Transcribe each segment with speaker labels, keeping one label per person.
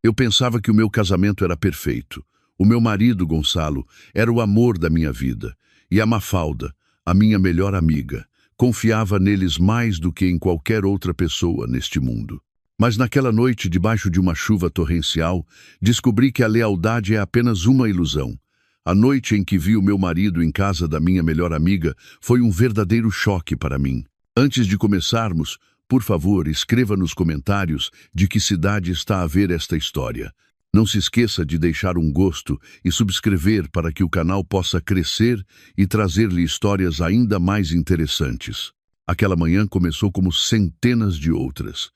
Speaker 1: Eu pensava que o meu casamento era perfeito. O meu marido, Gonçalo, era o amor da minha vida. E a Mafalda, a minha melhor amiga, confiava neles mais do que em qualquer outra pessoa neste mundo. Mas naquela noite, debaixo de uma chuva torrencial, descobri que a lealdade é apenas uma ilusão. A noite em que vi o meu marido em casa da minha melhor amiga foi um verdadeiro choque para mim. Antes de começarmos, por favor, escreva nos comentários de que cidade está a ver esta história. Não se esqueça de deixar um gosto e subscrever para que o canal possa crescer e trazer-lhe histórias ainda mais interessantes. Aquela manhã começou como centenas de outras.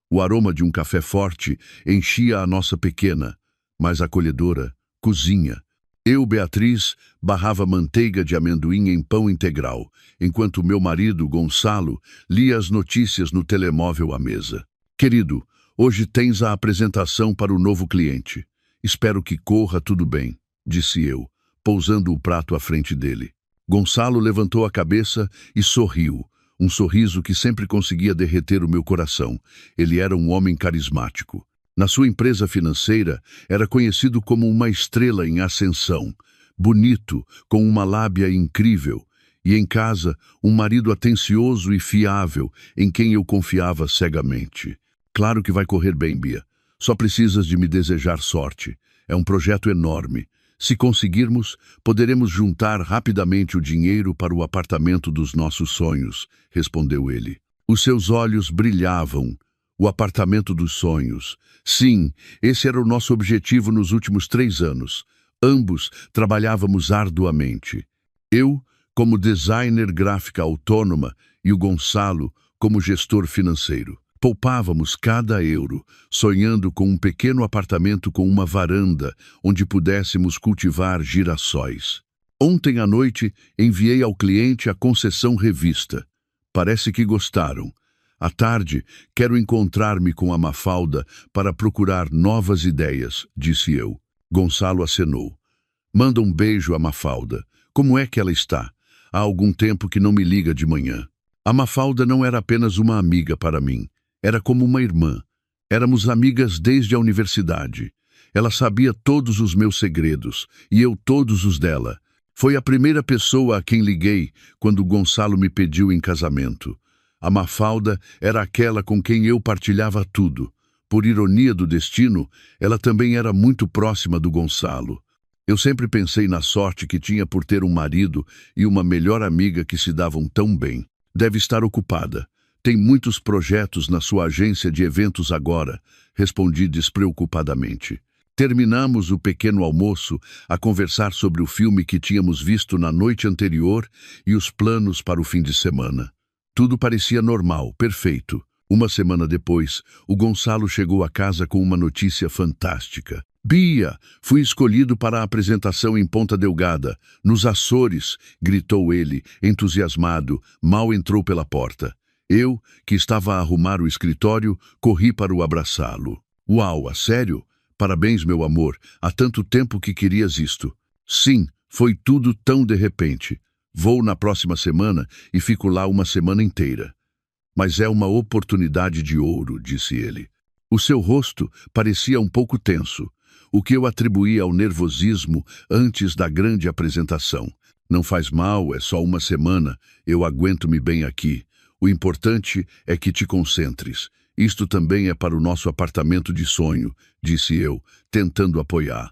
Speaker 1: O aroma de um café forte enchia a nossa pequena, mas acolhedora, cozinha. Eu, Beatriz, barrava manteiga de amendoim em pão integral, enquanto meu marido, Gonçalo, lia as notícias no telemóvel à mesa. Querido, hoje tens a apresentação para o novo cliente. Espero que corra tudo bem, disse eu, pousando o prato à frente dele. Gonçalo levantou a cabeça e sorriu, um sorriso que sempre conseguia derreter o meu coração. Ele era um homem carismático. Na sua empresa financeira, era conhecido como uma estrela em ascensão, bonito, com uma lábia incrível, e em casa, um marido atencioso e fiável, em quem eu confiava cegamente. Claro que vai correr bem, Bia. Só precisas de me desejar sorte. É um projeto enorme. Se conseguirmos, poderemos juntar rapidamente o dinheiro para o apartamento dos nossos sonhos, respondeu ele. Os seus olhos brilhavam. O apartamento dos sonhos. Sim, esse era o nosso objetivo nos últimos 3 anos. Ambos trabalhávamos arduamente. Eu, como designer gráfica autônoma, e o Gonçalo, como gestor financeiro. Poupávamos cada euro, sonhando com um pequeno apartamento com uma varanda, onde pudéssemos cultivar girassóis. Ontem à noite, enviei ao cliente a concessão revista. Parece que gostaram. À tarde, quero encontrar-me com a Mafalda para procurar novas ideias, disse eu. Gonçalo acenou. Manda um beijo à Mafalda. Como é que ela está? Há algum tempo que não me liga de manhã. A Mafalda não era apenas uma amiga para mim. Era como uma irmã. Éramos amigas desde a universidade. Ela sabia todos os meus segredos, e eu todos os dela. Foi a primeira pessoa a quem liguei quando Gonçalo me pediu em casamento. A Mafalda era aquela com quem eu partilhava tudo. Por ironia do destino, ela também era muito próxima do Gonçalo. Eu sempre pensei na sorte que tinha por ter um marido e uma melhor amiga que se davam tão bem. Deve estar ocupada. Tem muitos projetos na sua agência de eventos agora, respondi despreocupadamente. Terminamos o pequeno almoço a conversar sobre o filme que tínhamos visto na noite anterior e os planos para o fim de semana. Tudo parecia normal, perfeito. Uma semana depois, o Gonçalo chegou a casa com uma notícia fantástica. Bia, fui escolhido para a apresentação em Ponta Delgada, nos Açores, gritou ele, entusiasmado, mal entrou pela porta. Eu, que estava a arrumar o escritório, corri para o abraçá-lo. Uau, a sério? Parabéns, meu amor, há tanto tempo que querias isto. Sim, foi tudo tão de repente. Vou na próxima semana e fico lá uma semana inteira. Mas é uma oportunidade de ouro, disse ele. O seu rosto parecia um pouco tenso, o que eu atribuía ao nervosismo antes da grande apresentação. Não faz mal, é só uma semana, eu aguento-me bem aqui. O importante é que te concentres. Isto também é para o nosso apartamento de sonho, disse eu, tentando apoiar.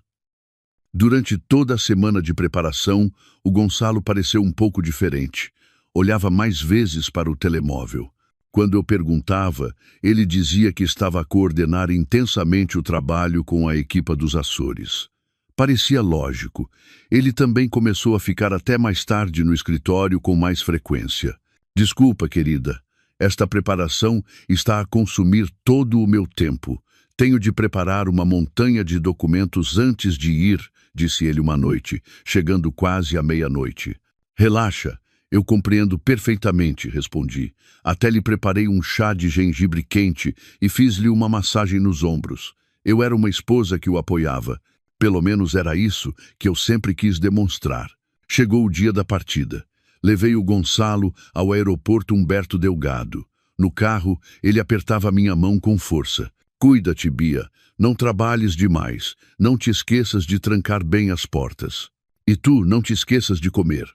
Speaker 1: Durante toda a semana de preparação, o Gonçalo pareceu um pouco diferente. Olhava mais vezes para o telemóvel. Quando eu perguntava, ele dizia que estava a coordenar intensamente o trabalho com a equipa dos Açores. Parecia lógico. Ele também começou a ficar até mais tarde no escritório com mais frequência. Desculpa, querida. Esta preparação está a consumir todo o meu tempo. Tenho de preparar uma montanha de documentos antes de ir, disse ele uma noite, chegando quase à meia-noite. Relaxa, eu compreendo perfeitamente, respondi. Até lhe preparei um chá de gengibre quente e fiz-lhe uma massagem nos ombros. Eu era uma esposa que o apoiava. Pelo menos era isso que eu sempre quis demonstrar. Chegou o dia da partida. Levei o Gonçalo ao aeroporto Humberto Delgado. No carro, ele apertava minha mão com força. Cuida-te, Bia. Não trabalhes demais. Não te esqueças de trancar bem as portas. E tu, não te esqueças de comer.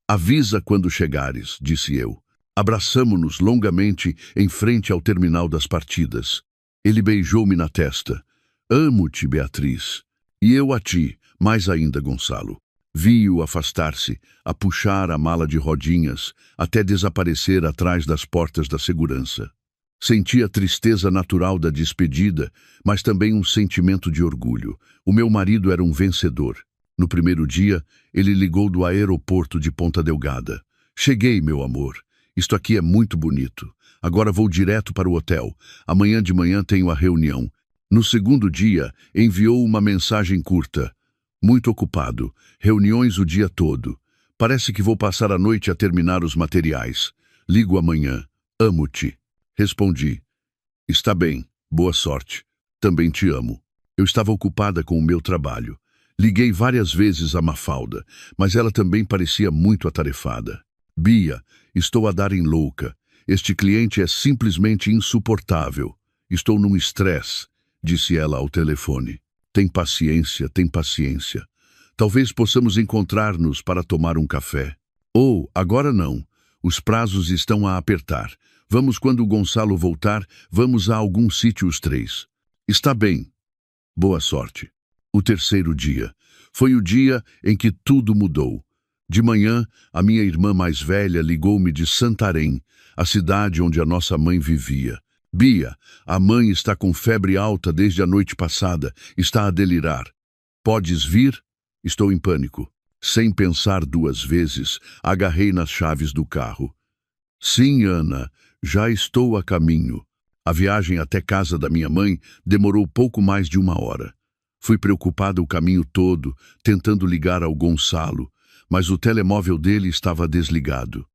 Speaker 1: Avisa quando chegares, disse eu. Abraçamo-nos longamente em frente ao terminal das partidas. Ele beijou-me na testa. Amo-te, Beatriz. E eu a ti, mais ainda, Gonçalo. Vi-o afastar-se, a puxar a mala de rodinhas, até desaparecer atrás das portas da segurança. Senti a tristeza natural da despedida, mas também um sentimento de orgulho. O meu marido era um vencedor. No primeiro dia, ele ligou do aeroporto de Ponta Delgada. Cheguei, meu amor. Isto aqui é muito bonito. Agora vou direto para o hotel. Amanhã de manhã tenho a reunião. No segundo dia, enviou uma mensagem curta. Muito ocupado. Reuniões o dia todo. Parece que vou passar a noite a terminar os materiais. Ligo amanhã. Amo-te. Respondi. Está bem. Boa sorte. Também te amo. Eu estava ocupada com o meu trabalho. Liguei várias vezes a Mafalda, mas ela também parecia muito atarefada. Bia, estou a dar em louca. Este cliente é simplesmente insuportável. Estou num estresse, disse ela ao telefone. Tem paciência, tem paciência. Talvez possamos encontrar-nos para tomar um café. Ou, agora não. Os prazos estão a apertar. Vamos quando o Gonçalo voltar, vamos a algum sítio os três. Está bem. Boa sorte. O terceiro dia. Foi o dia em que tudo mudou. De manhã, a minha irmã mais velha ligou-me de Santarém, a cidade onde a nossa mãe vivia. Bia, a mãe está com febre alta desde a noite passada, está a delirar. Podes vir? Estou em pânico. Sem pensar duas vezes, agarrei nas chaves do carro. Sim, Ana, já estou a caminho. A viagem até casa da minha mãe demorou pouco mais de 1 hora. Fui preocupada o caminho todo, tentando ligar ao Gonçalo, mas o telemóvel dele estava desligado.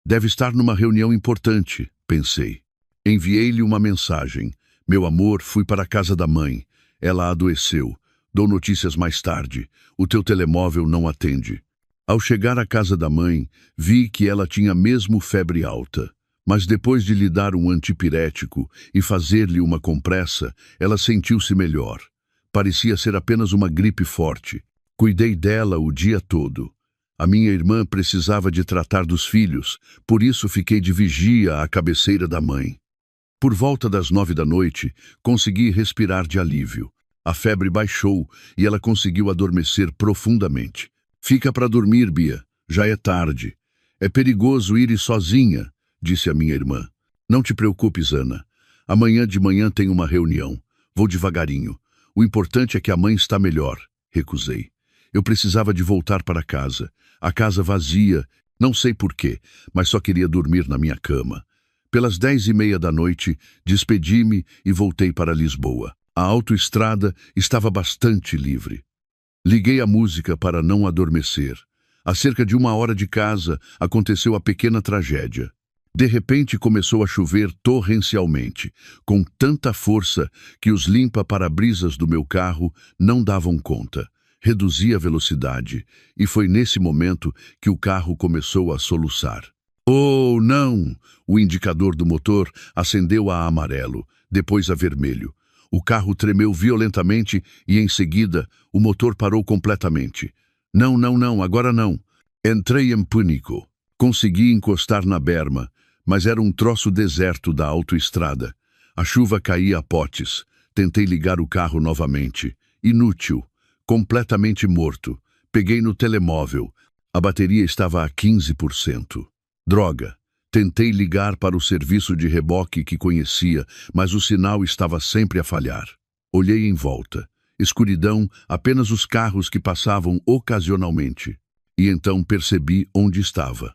Speaker 1: Deve estar numa reunião importante, pensei. Enviei-lhe uma mensagem. Meu amor, fui para a casa da mãe. Ela adoeceu. Dou notícias mais tarde. O teu telemóvel não atende. Ao chegar à casa da mãe, vi que ela tinha mesmo febre alta. Mas depois de lhe dar um antipirético e fazer-lhe uma compressa, ela sentiu-se melhor. Parecia ser apenas uma gripe forte. Cuidei dela o dia todo. A minha irmã precisava de tratar dos filhos, por isso fiquei de vigia à cabeceira da mãe. Por volta das 9 da noite, consegui respirar de alívio. A febre baixou e ela conseguiu adormecer profundamente. Fica para dormir, Bia. Já é tarde. É perigoso ir sozinha, disse a minha irmã. Não te preocupes, Ana. Amanhã de manhã tem uma reunião. Vou devagarinho. O importante é que a mãe está melhor. Recusei. Eu precisava de voltar para casa. A casa vazia, não sei porquê, mas só queria dormir na minha cama. Pelas 10h30 da noite, despedi-me e voltei para Lisboa. A autoestrada estava bastante livre. Liguei a música para não adormecer. A cerca de 1 hora de casa, aconteceu a pequena tragédia. De repente começou a chover torrencialmente, com tanta força que os limpa-parabrisas do meu carro não davam conta. Reduzi a velocidade e foi nesse momento que o carro começou a soluçar. Oh, não! O indicador do motor acendeu a amarelo, depois a vermelho. O carro tremeu violentamente e, em seguida, o motor parou completamente. Não, não, não, agora não. Entrei em pânico. Consegui encostar na berma, mas era um troço deserto da autoestrada. A chuva caía a potes. Tentei ligar o carro novamente. Inútil. Completamente morto. Peguei no telemóvel. A bateria estava a 15%. Droga! Tentei ligar para o serviço de reboque que conhecia, mas o sinal estava sempre a falhar. Olhei em volta. Escuridão, apenas os carros que passavam ocasionalmente. E então percebi onde estava.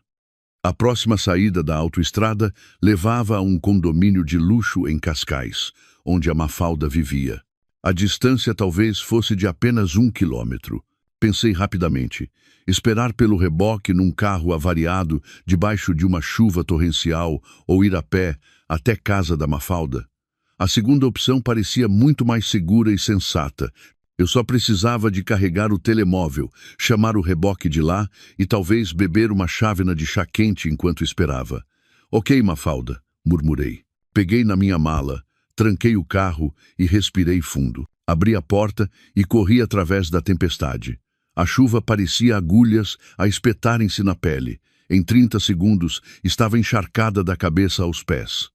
Speaker 1: A próxima saída da autoestrada levava a um condomínio de luxo em Cascais, onde a Mafalda vivia. A distância talvez fosse de apenas 1 quilômetro. Pensei rapidamente. Esperar pelo reboque num carro avariado debaixo de uma chuva torrencial ou ir a pé até casa da Mafalda? A segunda opção parecia muito mais segura e sensata. Eu só precisava de carregar o telemóvel, chamar o reboque de lá e talvez beber uma chávena de chá quente enquanto esperava. Ok, Mafalda, murmurei. Peguei na minha mala, tranquei o carro e respirei fundo. Abri a porta e corri através da tempestade. A chuva parecia agulhas a espetarem-se na pele. Em 30 segundos, estava encharcada da cabeça aos pés.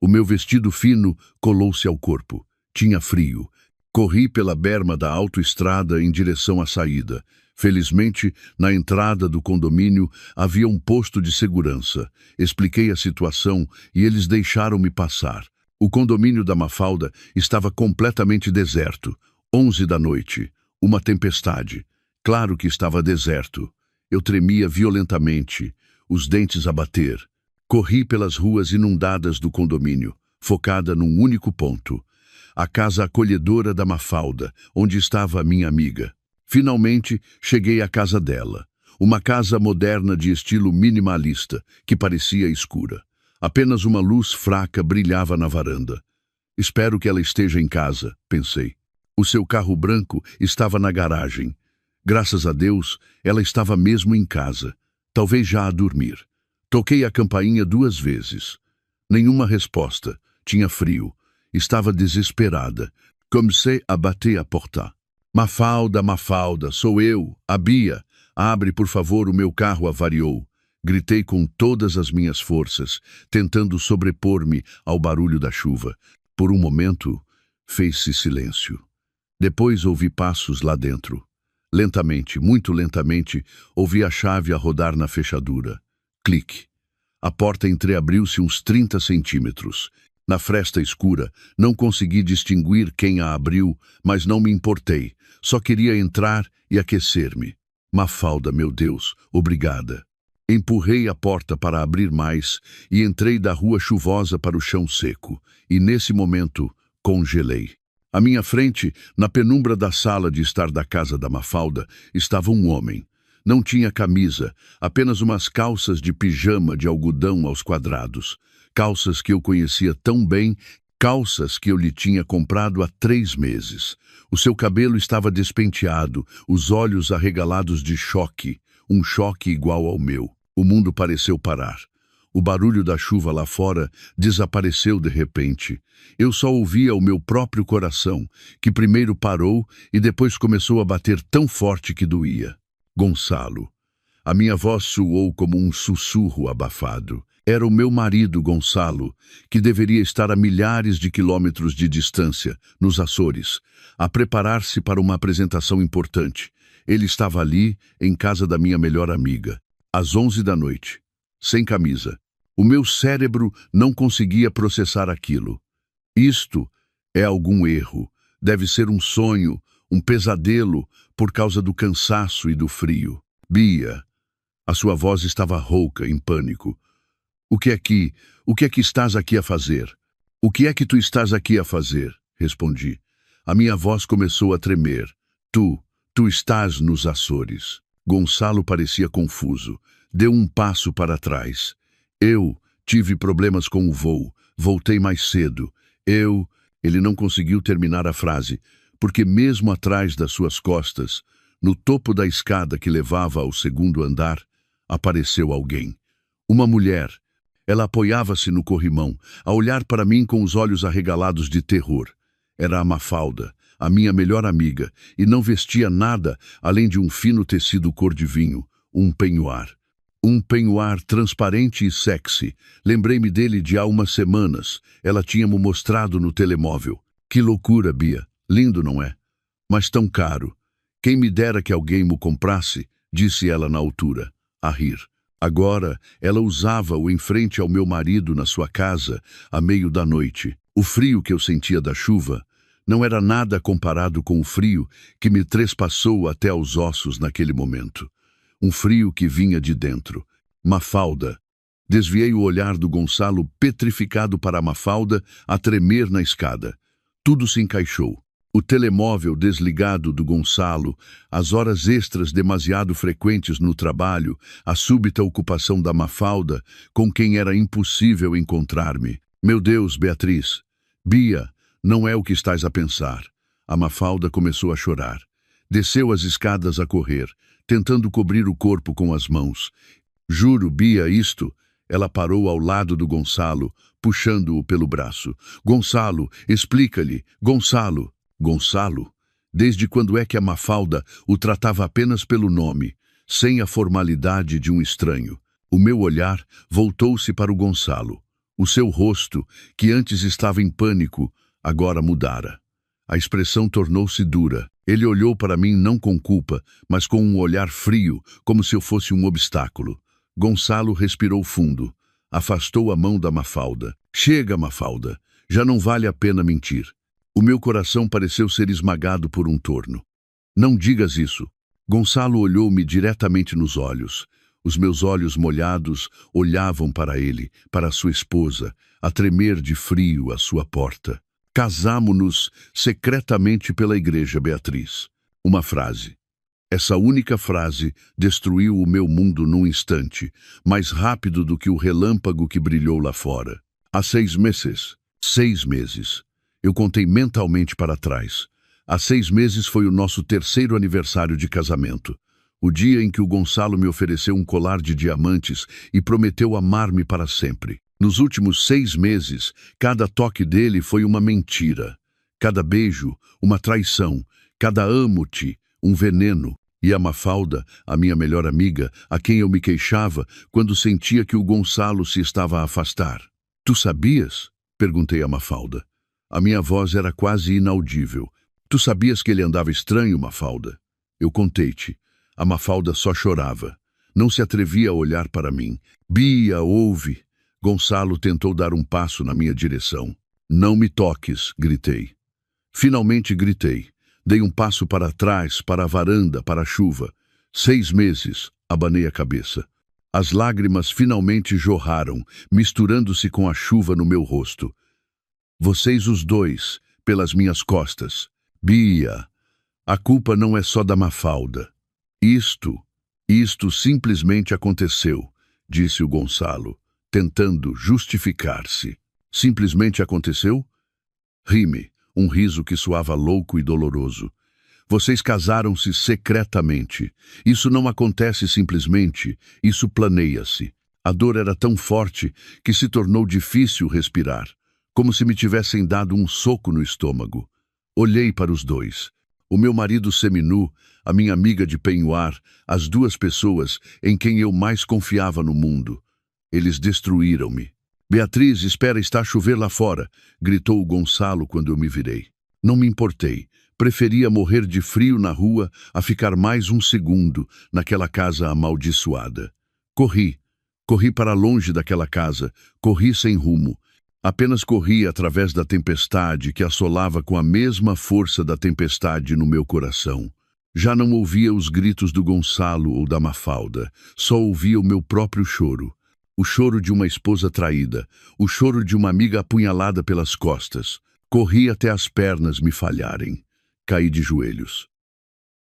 Speaker 1: O meu vestido fino colou-se ao corpo. Tinha frio. Corri pela berma da autoestrada em direção à saída. Felizmente, na entrada do condomínio havia um posto de segurança. Expliquei a situação e eles deixaram-me passar. O condomínio da Mafalda estava completamente deserto. 11 da noite. Uma tempestade. Claro que estava deserto. Eu tremia violentamente, os dentes a bater. Corri pelas ruas inundadas do condomínio, focada num único ponto. A casa acolhedora da Mafalda, onde estava a minha amiga. Finalmente, cheguei à casa dela. Uma casa moderna de estilo minimalista, que parecia escura. Apenas uma luz fraca brilhava na varanda. Espero que ela esteja em casa, pensei. O seu carro branco estava na garagem. Graças a Deus, ela estava mesmo em casa, talvez já a dormir. Toquei a campainha 2 vezes. Nenhuma resposta. Tinha frio. Estava desesperada. Comecei a bater a porta. Mafalda, Mafalda, sou eu, a Bia. Abre, por favor, o meu carro avariou. Gritei com todas as minhas forças, tentando sobrepor-me ao barulho da chuva. Por um momento, fez-se silêncio. Depois ouvi passos lá dentro. Lentamente, muito lentamente, ouvi a chave a rodar na fechadura. Clique. A porta entreabriu-se uns 30 centímetros. Na fresta escura, não consegui distinguir quem a abriu, mas não me importei. Só queria entrar e aquecer-me. Mafalda, meu Deus, obrigada. Empurrei a porta para abrir mais e entrei da rua chuvosa para o chão seco. E nesse momento, congelei. À minha frente, na penumbra da sala de estar da casa da Mafalda, estava um homem. Não tinha camisa, apenas umas calças de pijama de algodão aos quadrados. Calças que eu conhecia tão bem, calças que eu lhe tinha comprado há 3 meses. O seu cabelo estava despenteado, os olhos arregalados de choque, um choque igual ao meu. O mundo pareceu parar. O barulho da chuva lá fora desapareceu de repente. Eu só ouvia o meu próprio coração, que primeiro parou e depois começou a bater tão forte que doía. Gonçalo. A minha voz soou como um sussurro abafado. Era o meu marido, Gonçalo, que deveria estar a milhares de quilômetros de distância, nos Açores, a preparar-se para uma apresentação importante. Ele estava ali, em casa da minha melhor amiga, às 11 da noite, sem camisa. O meu cérebro não conseguia processar aquilo. Isto é algum erro. Deve ser um sonho, um pesadelo, por causa do cansaço e do frio. Bia. A sua voz estava rouca, em pânico. O que é que estás aqui a fazer? O que é que tu estás aqui a fazer? Respondi. A minha voz começou a tremer. Tu estás nos Açores. Gonçalo parecia confuso. Deu um passo para trás. Eu tive problemas com o voo. Voltei mais cedo. Ele não conseguiu terminar a frase, porque mesmo atrás das suas costas, no topo da escada que levava ao 2º andar, apareceu alguém. Uma mulher. Ela apoiava-se no corrimão, a olhar para mim com os olhos arregalados de terror. Era a Mafalda, a minha melhor amiga, e não vestia nada além de um fino tecido cor de vinho, um penhoar. Um penhoar transparente e sexy. Lembrei-me dele de há umas semanas. Ela tinha-me mostrado no telemóvel. Que loucura, Bia. Lindo, não é? Mas tão caro. Quem me dera que alguém mo comprasse, disse ela na altura, a rir. Agora, ela usava-o em frente ao meu marido na sua casa, à meio da noite. O frio que eu sentia da chuva não era nada comparado com o frio que me trespassou até aos ossos naquele momento. Um frio que vinha de dentro. Mafalda. Desviei o olhar do Gonçalo petrificado para a Mafalda a tremer na escada. Tudo se encaixou. O telemóvel desligado do Gonçalo, as horas extras demasiado frequentes no trabalho, a súbita ocupação da Mafalda, com quem era impossível encontrar-me. Meu Deus, Beatriz. Bia, não é o que estás a pensar. A Mafalda começou a chorar. Desceu as escadas a correr, tentando cobrir o corpo com as mãos. Juro, Bia, isto Ela parou ao lado do Gonçalo, puxando-o pelo braço. Gonçalo, explica-lhe. Gonçalo. Gonçalo? Desde quando é que a Mafalda o tratava apenas pelo nome, sem a formalidade de um estranho? O meu olhar voltou-se para o Gonçalo. O seu rosto, que antes estava em pânico, agora mudara. A expressão tornou-se dura. Ele olhou para mim não com culpa, mas com um olhar frio, como se eu fosse um obstáculo. Gonçalo respirou fundo. Afastou a mão da Mafalda. Chega, Mafalda. Já não vale a pena mentir. O meu coração pareceu ser esmagado por um torno. Não digas isso. Gonçalo olhou-me diretamente nos olhos. Os meus olhos molhados olhavam para ele, para sua esposa, a tremer de frio à sua porta. Casamo-nos secretamente pela igreja, Beatriz. Uma frase. Essa única frase destruiu o meu mundo num instante, mais rápido do que o relâmpago que brilhou lá fora. Há 6 meses. 6 meses. Eu contei mentalmente para trás. Há 6 meses foi o nosso 3º aniversário de casamento. O dia em que o Gonçalo me ofereceu um colar de diamantes e prometeu amar-me para sempre. Nos últimos 6 meses, cada toque dele foi uma mentira. Cada beijo, uma traição. Cada amo-te, um veneno. E a Mafalda, a minha melhor amiga, a quem eu me queixava quando sentia que o Gonçalo se estava a afastar. Tu sabias? Perguntei a Mafalda. A minha voz era quase inaudível. Tu sabias que ele andava estranho, Mafalda? Eu contei-te. A Mafalda só chorava. Não se atrevia a olhar para mim. Bia, ouve. Gonçalo tentou dar um passo na minha direção. Não me toques, gritei. Finalmente gritei. Dei um passo para trás, para a varanda, para a chuva. 6 meses, abanei a cabeça. As lágrimas finalmente jorraram, misturando-se com a chuva no meu rosto. Vocês os dois, pelas minhas costas. Bia, a culpa não é só da Mafalda. Isto simplesmente aconteceu, disse o Gonçalo, tentando justificar-se. Simplesmente aconteceu? Ri-me, um riso que soava louco e doloroso. Vocês casaram-se secretamente. Isso não acontece simplesmente, isso planeia-se. A dor era tão forte que se tornou difícil respirar, como se me tivessem dado um soco no estômago. Olhei para os dois. O meu marido seminu, a minha amiga de penhoar, as 2 pessoas em quem eu mais confiava no mundo. Eles destruíram-me. Beatriz, espera, está a chover lá fora, gritou o Gonçalo quando eu me virei. Não me importei. Preferia morrer de frio na rua a ficar mais um segundo naquela casa amaldiçoada. Corri para longe daquela casa, corri sem rumo. Apenas corri através da tempestade que assolava com a mesma força da tempestade no meu coração. Já não ouvia os gritos do Gonçalo ou da Mafalda, só ouvia o meu próprio choro. O choro de uma esposa traída, o choro de uma amiga apunhalada pelas costas. Corri até as pernas me falharem. Caí de joelhos.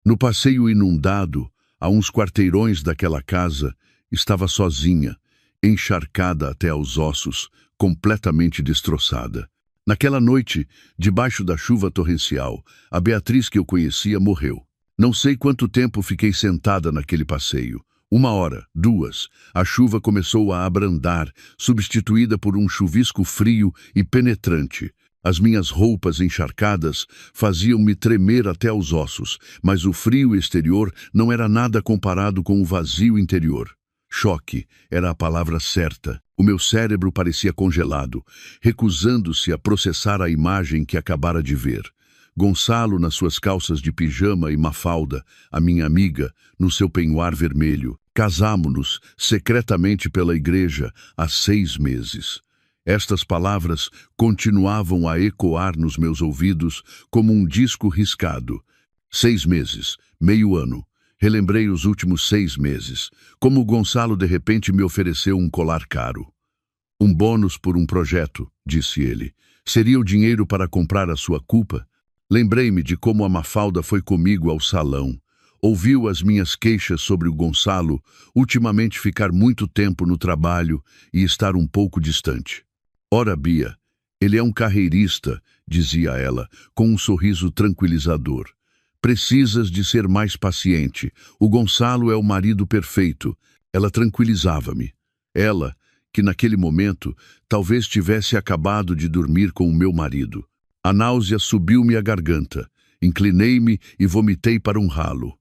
Speaker 1: No passeio inundado, a uns quarteirões daquela casa, estava sozinha, encharcada até aos ossos, completamente destroçada. Naquela noite, debaixo da chuva torrencial, a Beatriz que eu conhecia morreu. Não sei quanto tempo fiquei sentada naquele passeio. 1 hora, 2, a chuva começou a abrandar, substituída por um chuvisco frio e penetrante. As minhas roupas encharcadas faziam-me tremer até os ossos, mas o frio exterior não era nada comparado com o vazio interior. Choque era a palavra certa. O meu cérebro parecia congelado, recusando-se a processar a imagem que acabara de ver. Gonçalo nas suas calças de pijama e Mafalda, a minha amiga, no seu penhoar vermelho. Casamo-nos secretamente pela igreja há 6 meses. Estas palavras continuavam a ecoar nos meus ouvidos como um disco riscado. 6 meses, meio ano. Relembrei os últimos 6 meses, como o Gonçalo de repente me ofereceu um colar caro. Um bônus por um projeto, disse ele. Seria o dinheiro para comprar a sua culpa? Lembrei-me de como a Mafalda foi comigo ao salão. Ouviu as minhas queixas sobre o Gonçalo ultimamente ficar muito tempo no trabalho e estar um pouco distante. Ora, Bia, ele é um carreirista, dizia ela, com um sorriso tranquilizador. Precisas de ser mais paciente. O Gonçalo é o marido perfeito. Ela tranquilizava-me. Ela, que naquele momento talvez tivesse acabado de dormir com o meu marido. A náusea subiu-me à garganta. Inclinei-me e vomitei para um ralo.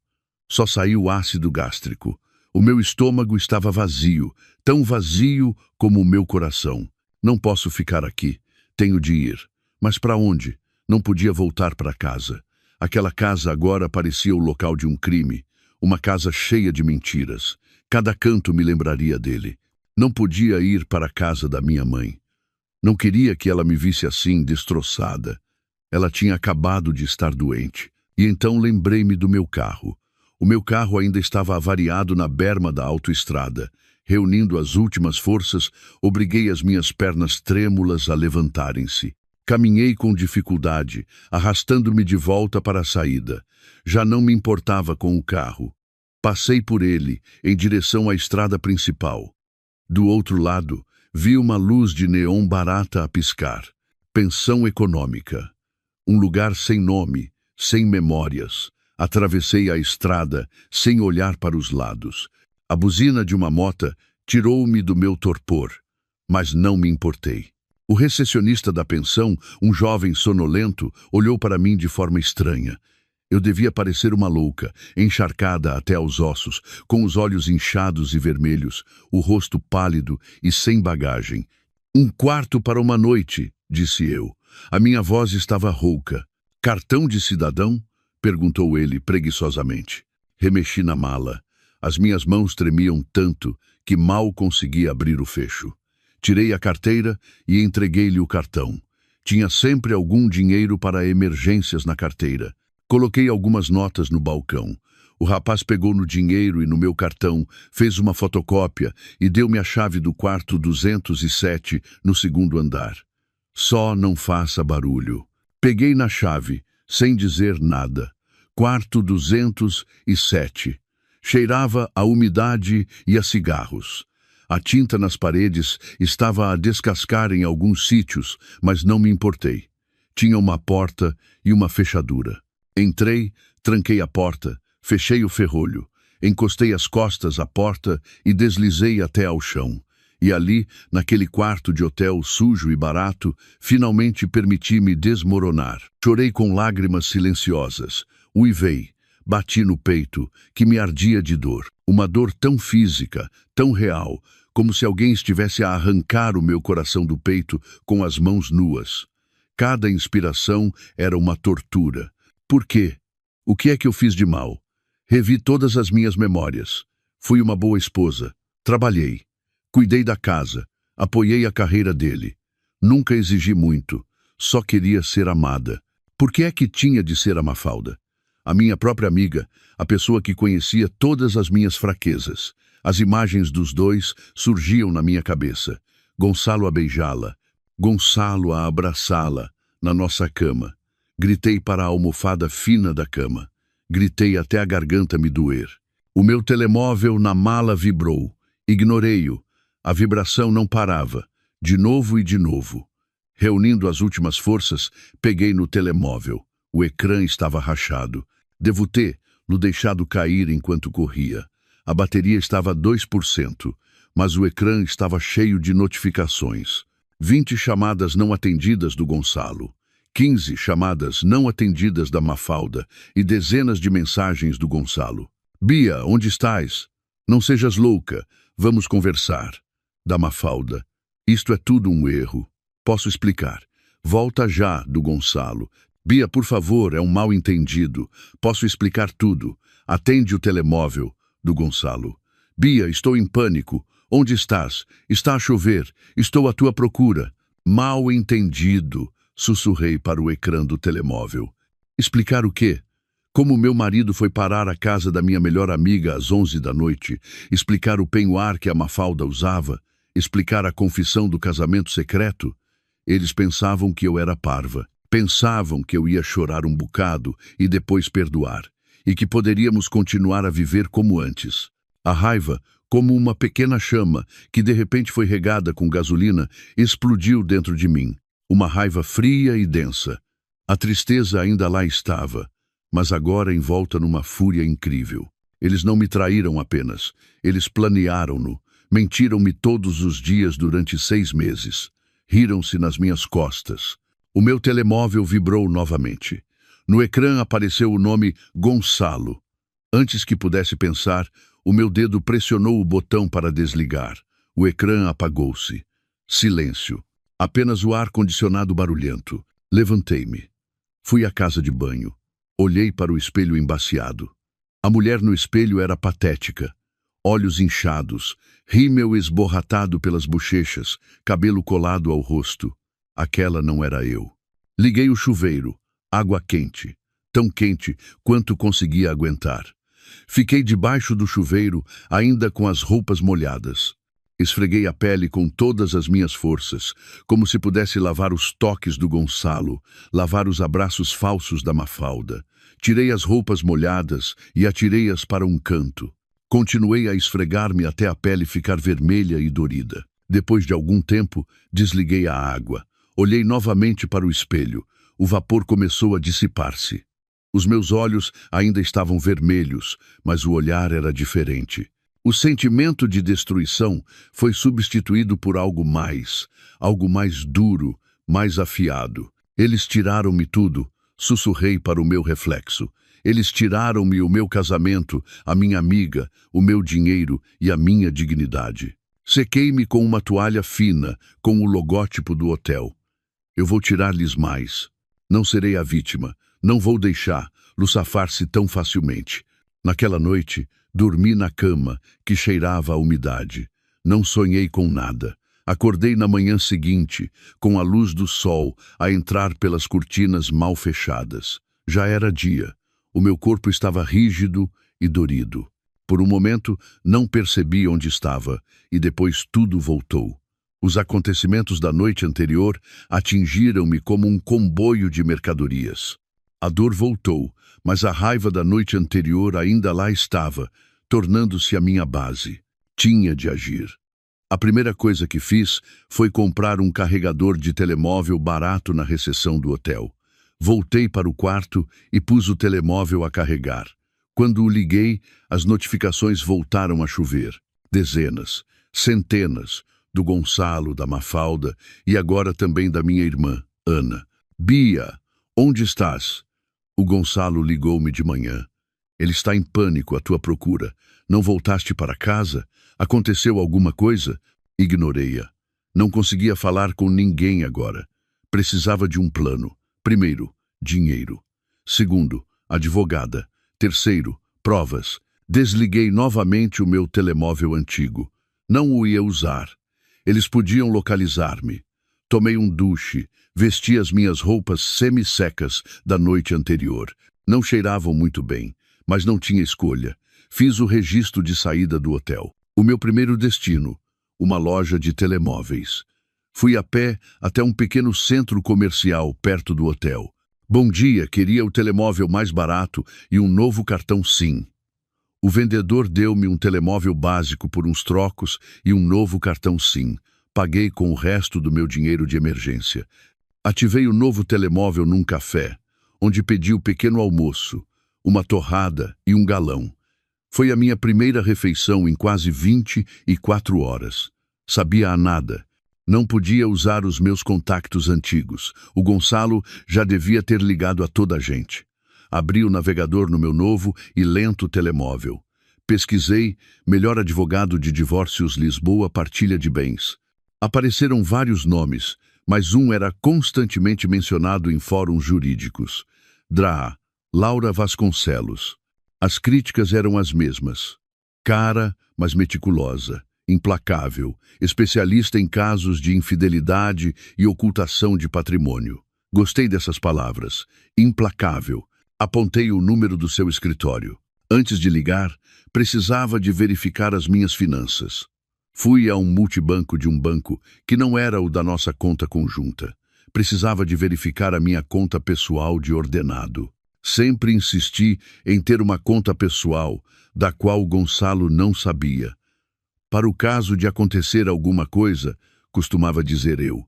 Speaker 1: Só saiu ácido gástrico. O meu estômago estava vazio, tão vazio como o meu coração. Não posso ficar aqui. Tenho de ir. Mas para onde? Não podia voltar para casa. Aquela casa agora parecia o local de um crime. Uma casa cheia de mentiras. Cada canto me lembraria dele. Não podia ir para a casa da minha mãe. Não queria que ela me visse assim, destroçada. Ela tinha acabado de estar doente. E então lembrei-me do meu carro. O meu carro ainda estava avariado na berma da autoestrada. Reunindo as últimas forças, obriguei as minhas pernas trêmulas a levantarem-se. Caminhei com dificuldade, arrastando-me de volta para a saída. Já não me importava com o carro. Passei por ele, em direção à estrada principal. Do outro lado, vi uma luz de neon barata a piscar. Pensão econômica. Um lugar sem nome, sem memórias. Atravessei a estrada, sem olhar para os lados. A buzina de uma mota tirou-me do meu torpor, mas não me importei. O recepcionista da pensão, um jovem sonolento, olhou para mim de forma estranha. Eu devia parecer uma louca, encharcada até aos ossos, com os olhos inchados e vermelhos, o rosto pálido e sem bagagem. "Um quarto para uma noite", disse eu. A minha voz estava rouca. "Cartão de cidadão?" perguntou ele preguiçosamente. Remexi na mala. As minhas mãos tremiam tanto que mal consegui abrir o fecho. Tirei a carteira e entreguei-lhe o cartão. Tinha sempre algum dinheiro para emergências na carteira. Coloquei algumas notas no balcão. O rapaz pegou no dinheiro e no meu cartão, fez uma fotocópia e deu-me a chave do quarto 207 no segundo andar. "Só não faça barulho." Peguei na chave, sem dizer nada. Quarto 207. Cheirava a umidade e a cigarros. A tinta nas paredes estava a descascar em alguns sítios, mas não me importei. Tinha uma porta e uma fechadura. Entrei, tranquei a porta, fechei o ferrolho, encostei as costas à porta e deslizei até ao chão. E ali, naquele quarto de hotel sujo e barato, finalmente permiti-me desmoronar. Chorei com lágrimas silenciosas. Uivei. Bati no peito, que me ardia de dor. Uma dor tão física, tão real, como se alguém estivesse a arrancar o meu coração do peito com as mãos nuas. Cada inspiração era uma tortura. Por quê? O que é que eu fiz de mal? Revi todas as minhas memórias. Fui uma boa esposa. Trabalhei. Cuidei da casa. Apoiei a carreira dele. Nunca exigi muito. Só queria ser amada. Por que é que tinha de ser a Mafalda? A minha própria amiga, a pessoa que conhecia todas as minhas fraquezas. As imagens dos dois surgiam na minha cabeça. Gonçalo a beijá-la. Gonçalo a abraçá-la, na nossa cama. Gritei para a almofada fina da cama. Gritei até a garganta me doer. O meu telemóvel na mala vibrou. Ignorei-o. A vibração não parava. De novo e de novo. Reunindo as últimas forças, peguei no telemóvel. O ecrã estava rachado. Devo ter-lo deixado cair enquanto corria. A bateria estava a 2%, mas o ecrã estava cheio de notificações. 20 chamadas não atendidas do Gonçalo. 15 chamadas não atendidas da Mafalda e dezenas de mensagens do Gonçalo. "Bia, onde estás? Não sejas louca. Vamos conversar." Da Mafalda. "Isto é tudo um erro. Posso explicar. Volta já", do Gonçalo. "Bia, por favor, é um mal-entendido. Posso explicar tudo. Atende o telemóvel", do Gonçalo. "Bia, estou em pânico. Onde estás? Está a chover. Estou à tua procura." "Mal-entendido", sussurrei para o ecrã do telemóvel. Explicar o quê? Como meu marido foi parar à casa da minha melhor amiga às 11 da noite? Explicar o penhoar que a Mafalda usava? Explicar a confissão do casamento secreto? Eles pensavam que eu era parva. Pensavam que eu ia chorar um bocado e depois perdoar, e que poderíamos continuar a viver como antes. A raiva, como uma pequena chama que de repente foi regada com gasolina, explodiu dentro de mim. Uma raiva fria e densa. A tristeza ainda lá estava, mas agora envolta numa fúria incrível. Eles não me traíram apenas, eles planearam-no. Mentiram-me todos os dias durante 6 meses. Riram-se nas minhas costas. O meu telemóvel vibrou novamente. No ecrã apareceu o nome Gonçalo. Antes que pudesse pensar, o meu dedo pressionou o botão para desligar. O ecrã apagou-se. Silêncio. Apenas o ar-condicionado barulhento. Levantei-me. Fui à casa de banho. Olhei para o espelho embaciado. A mulher no espelho era patética. Olhos inchados, rímel esborratado pelas bochechas, cabelo colado ao rosto. Aquela não era eu. Liguei o chuveiro. Água quente. Tão quente quanto conseguia aguentar. Fiquei debaixo do chuveiro, ainda com as roupas molhadas. Esfreguei a pele com todas as minhas forças, como se pudesse lavar os toques do Gonçalo, lavar os abraços falsos da Mafalda. Tirei as roupas molhadas e atirei-as para um canto. Continuei a esfregar-me até a pele ficar vermelha e dorida. Depois de algum tempo, desliguei a água. Olhei novamente para o espelho. O vapor começou a dissipar-se. Os meus olhos ainda estavam vermelhos, mas o olhar era diferente. O sentimento de destruição foi substituído por algo mais duro, mais afiado. Eles tiraram-me tudo, sussurrei para o meu reflexo. Eles tiraram-me o meu casamento, a minha amiga, o meu dinheiro e a minha dignidade. Sequei-me com uma toalha fina, com o logótipo do hotel. Eu vou tirar-lhes mais. Não serei a vítima. Não vou deixá-lo safar-se tão facilmente. Naquela noite, dormi na cama, que cheirava a umidade. Não sonhei com nada. Acordei na manhã seguinte, com a luz do sol a entrar pelas cortinas mal fechadas. Já era dia. O meu corpo estava rígido e dorido. Por um momento, não percebi onde estava, e depois tudo voltou. Os acontecimentos da noite anterior atingiram-me como um comboio de mercadorias. A dor voltou, mas a raiva da noite anterior ainda lá estava, tornando-se a minha base. Tinha de agir. A primeira coisa que fiz foi comprar um carregador de telemóvel barato na recepção do hotel. Voltei para o quarto e pus o telemóvel a carregar. Quando o liguei, as notificações voltaram a chover. Dezenas, centenas, do Gonçalo, da Mafalda e agora também da minha irmã, Ana. Bia, onde estás? O Gonçalo ligou-me de manhã. Ele está em pânico à tua procura. Não voltaste para casa? Aconteceu alguma coisa? Ignorei-a. Não conseguia falar com ninguém agora. Precisava de um plano. Primeiro, dinheiro. Segundo, advogada. Terceiro, provas. Desliguei novamente o meu telemóvel antigo. Não o ia usar. Eles podiam localizar-me. Tomei um duche, vesti as minhas roupas semi-secas da noite anterior. Não cheiravam muito bem, mas não tinha escolha. Fiz o registro de saída do hotel. O meu primeiro destino, uma loja de telemóveis. Fui a pé até um pequeno centro comercial perto do hotel. Bom dia, queria o telemóvel mais barato e um novo cartão SIM. O vendedor deu-me um telemóvel básico por uns trocos e um novo cartão SIM. Paguei com o resto do meu dinheiro de emergência. Ativei o novo telemóvel num café, onde pedi o pequeno almoço, uma torrada e um galão. Foi a minha primeira refeição em quase 24 horas. Sabia a nada. Não podia usar os meus contactos antigos. O Gonçalo já devia ter ligado a toda a gente. Abri o navegador no meu novo e lento telemóvel. Pesquisei melhor advogado de divórcios Lisboa partilha de bens. Apareceram vários nomes, mas um era constantemente mencionado em fóruns jurídicos. DRA, Laura Vasconcelos. As críticas eram as mesmas. Cara, mas meticulosa, implacável, especialista em casos de infidelidade e ocultação de patrimônio. Gostei dessas palavras. Implacável. Apontei o número do seu escritório. Antes de ligar, precisava de verificar as minhas finanças. Fui a um multibanco de um banco que não era o da nossa conta conjunta. Precisava de verificar a minha conta pessoal de ordenado. Sempre insisti em ter uma conta pessoal, da qual o Gonçalo não sabia. Para o caso de acontecer alguma coisa, costumava dizer eu,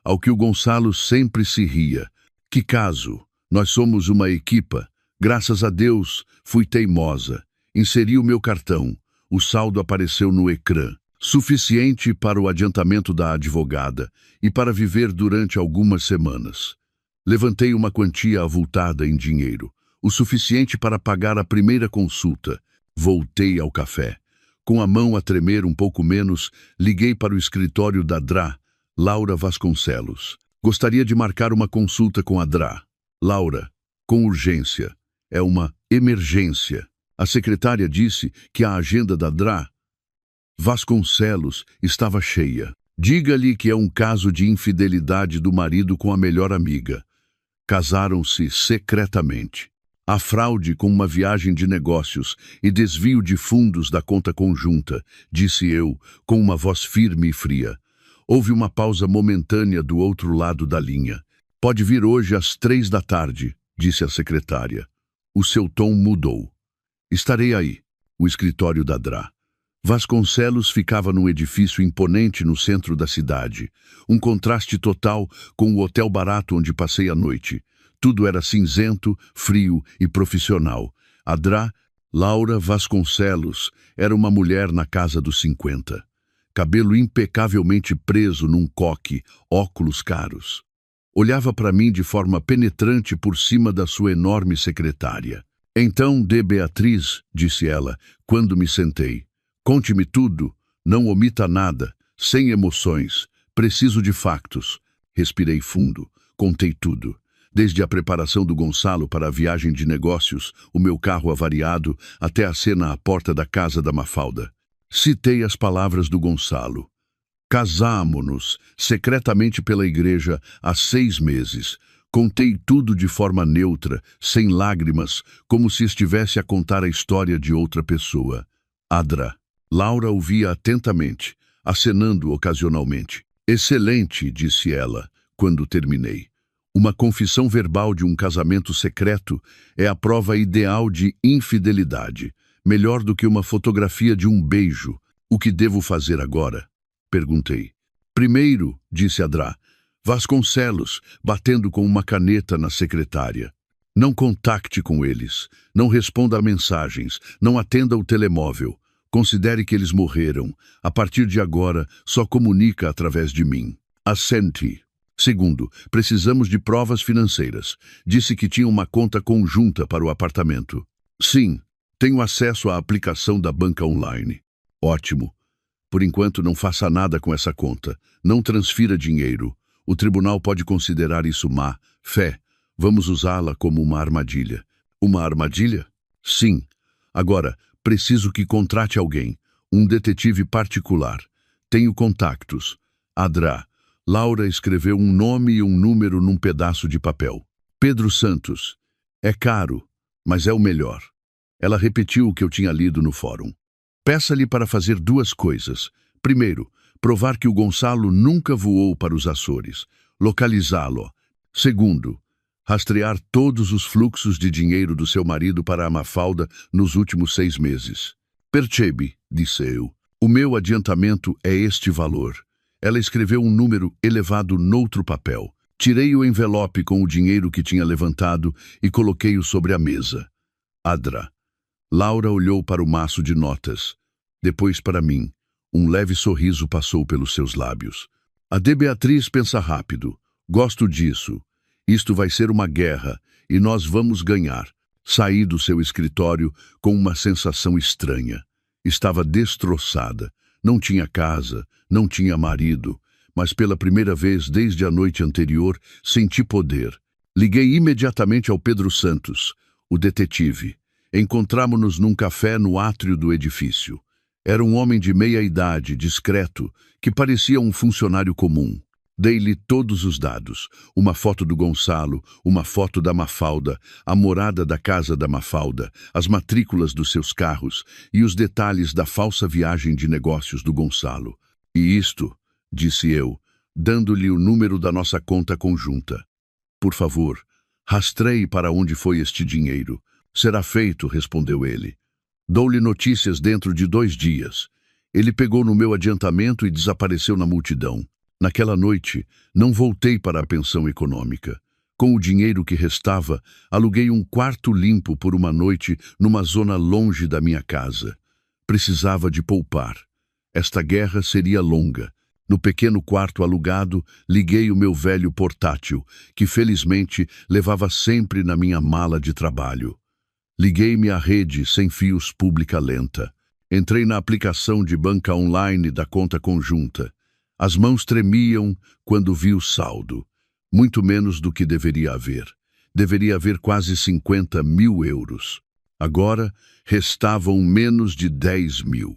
Speaker 1: ao que o Gonçalo sempre se ria. Que caso? Nós somos uma equipa. Graças a Deus, fui teimosa. Inseri o meu cartão. O saldo apareceu no ecrã. suficiente para o adiantamento da advogada e para viver durante algumas semanas. Levantei uma quantia avultada em dinheiro, o suficiente para pagar a primeira consulta. Voltei ao café. Com a mão a tremer um pouco menos, liguei para o escritório da DRA, Laura Vasconcelos. Gostaria de marcar uma consulta com a DRA. Laura, com urgência. É uma emergência. A secretária disse que a agenda da DRA Vasconcelos estava cheia. Diga-lhe que é um caso de infidelidade do marido com a melhor amiga. Casaram-se secretamente. Há fraude com uma viagem de negócios e desvio de fundos da conta conjunta, disse eu, com uma voz firme e fria. Houve uma pausa momentânea do outro lado da linha. Pode vir hoje às 3 da tarde, disse a secretária. O seu tom mudou. Estarei aí, o escritório da DRA. Vasconcelos ficava num edifício imponente no centro da cidade. Um contraste total com o hotel barato onde passei a noite. Tudo era cinzento, frio e profissional. A DRA, Laura Vasconcelos, era uma mulher na casa dos 50. Cabelo impecavelmente preso num coque, óculos caros. Olhava para mim de forma penetrante por cima da sua enorme secretária. Então, D. Beatriz, disse ela, quando me sentei. Conte-me tudo, não omita nada, sem emoções, preciso de factos. Respirei fundo, contei tudo. Desde a preparação do Gonçalo para a viagem de negócios, o meu carro avariado, até a cena à porta da casa da Mafalda. Citei as palavras do Gonçalo. Casámo-nos, secretamente pela igreja, há 6 meses. Contei tudo de forma neutra, sem lágrimas, como se estivesse a contar a história de outra pessoa. Adra. Laura ouvia atentamente, acenando ocasionalmente. Excelente, disse ela, quando terminei. Uma confissão verbal de um casamento secreto é a prova ideal de infidelidade, melhor do que uma fotografia de um beijo. O que devo fazer agora? Perguntei. Primeiro, disse a DRA, Vasconcelos, batendo com uma caneta na secretária. Não contacte com eles, não responda a mensagens, não atenda o telemóvel. Considere que eles morreram. A partir de agora, só comunica através de mim. Assente. Segundo, precisamos de provas financeiras. Disse que tinha uma conta conjunta para o apartamento. Sim, tenho acesso à aplicação da banca online. Ótimo. Por enquanto, não faça nada com essa conta. Não transfira dinheiro. O tribunal pode considerar isso má fé. Vamos usá-la como uma armadilha. Uma armadilha? Sim. Agora, preciso que contrate alguém. Um detetive particular. Tenho contactos. Adra. Laura escreveu um nome e um número num pedaço de papel. Pedro Santos. É caro, mas é o melhor. Ela repetiu o que eu tinha lido no fórum. Peça-lhe para fazer 2 coisas. Primeiro, provar que o Gonçalo nunca voou para os Açores. Localizá-lo. Segundo, rastrear todos os fluxos de dinheiro do seu marido para a Mafalda nos últimos 6 meses. Percebe, disse eu. O meu adiantamento é este valor. Ela escreveu um número elevado noutro papel. Tirei o envelope com o dinheiro que tinha levantado e coloquei-o sobre a mesa. Adra. Laura olhou para o maço de notas. Depois para mim. Um leve sorriso passou pelos seus lábios. A D. Beatriz pensa rápido. Gosto disso. Isto vai ser uma guerra e nós vamos ganhar. Saí do seu escritório com uma sensação estranha. Estava destroçada. Não tinha casa, não tinha marido, mas pela primeira vez desde a noite anterior senti poder. Liguei imediatamente ao Pedro Santos, o detetive. Encontramo-nos num café no átrio do edifício. Era um homem de meia idade, discreto, que parecia um funcionário comum. Dei-lhe todos os dados, uma foto do Gonçalo, uma foto da Mafalda, a morada da casa da Mafalda, as matrículas dos seus carros e os detalhes da falsa viagem de negócios do Gonçalo. E isto, disse eu, dando-lhe o número da nossa conta conjunta. Por favor, rastreie para onde foi este dinheiro. Será feito, respondeu ele. Dou-lhe notícias dentro de 2 dias. Ele pegou no meu adiantamento e desapareceu na multidão. Naquela noite, não voltei para a pensão econômica. Com o dinheiro que restava, aluguei um quarto limpo por uma noite numa zona longe da minha casa. Precisava de poupar. Esta guerra seria longa. No pequeno quarto alugado, liguei o meu velho portátil, que felizmente levava sempre na minha mala de trabalho. Liguei-me à rede sem fios pública lenta. Entrei na aplicação de banca online da conta conjunta. As mãos tremiam quando vi o saldo. Muito menos do que deveria haver. Deveria haver quase 50 mil euros. Agora, restavam menos de 10 mil.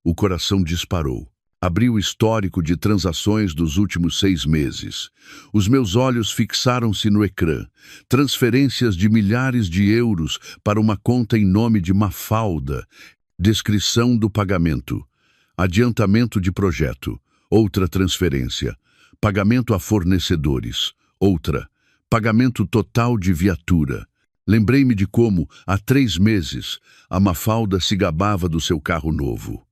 Speaker 1: O coração disparou. Abri o histórico de transações dos últimos 6 meses. Os meus olhos fixaram-se no ecrã. Transferências de milhares de euros para uma conta em nome de Mafalda. Descrição do pagamento. Adiantamento de projeto. Outra transferência. Pagamento a fornecedores. Outra. Pagamento total de viatura. Lembrei-me de como, há 3 meses, a Mafalda se gabava do seu carro novo.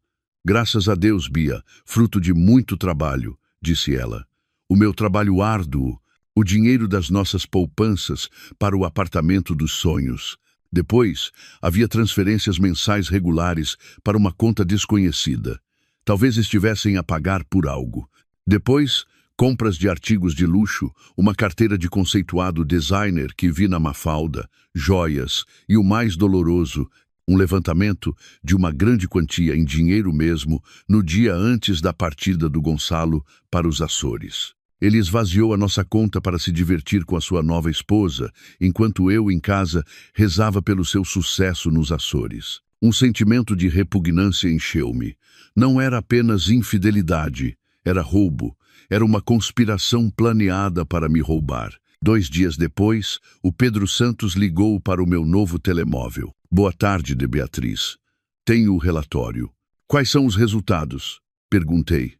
Speaker 1: Graças a Deus, Bia, fruto de muito trabalho, disse ela. O meu trabalho árduo, o dinheiro das nossas poupanças para o apartamento dos sonhos. Depois, havia transferências mensais regulares para uma conta desconhecida. Talvez estivessem a pagar por algo. Depois, compras de artigos de luxo, uma carteira de conceituado designer que vi na Mafalda, joias e o mais doloroso, um levantamento de uma grande quantia em dinheiro mesmo no dia antes da partida do Gonçalo para os Açores. Ele esvaziou a nossa conta para se divertir com a sua nova esposa, enquanto eu, em casa, rezava pelo seu sucesso nos Açores. Um sentimento de repugnância encheu-me. Não era apenas infidelidade, era roubo. Era uma conspiração planeada para me roubar. 2 dias depois, o Pedro Santos ligou para o meu novo telemóvel. Boa tarde, de Beatriz. Tenho o relatório. Quais são os resultados? Perguntei.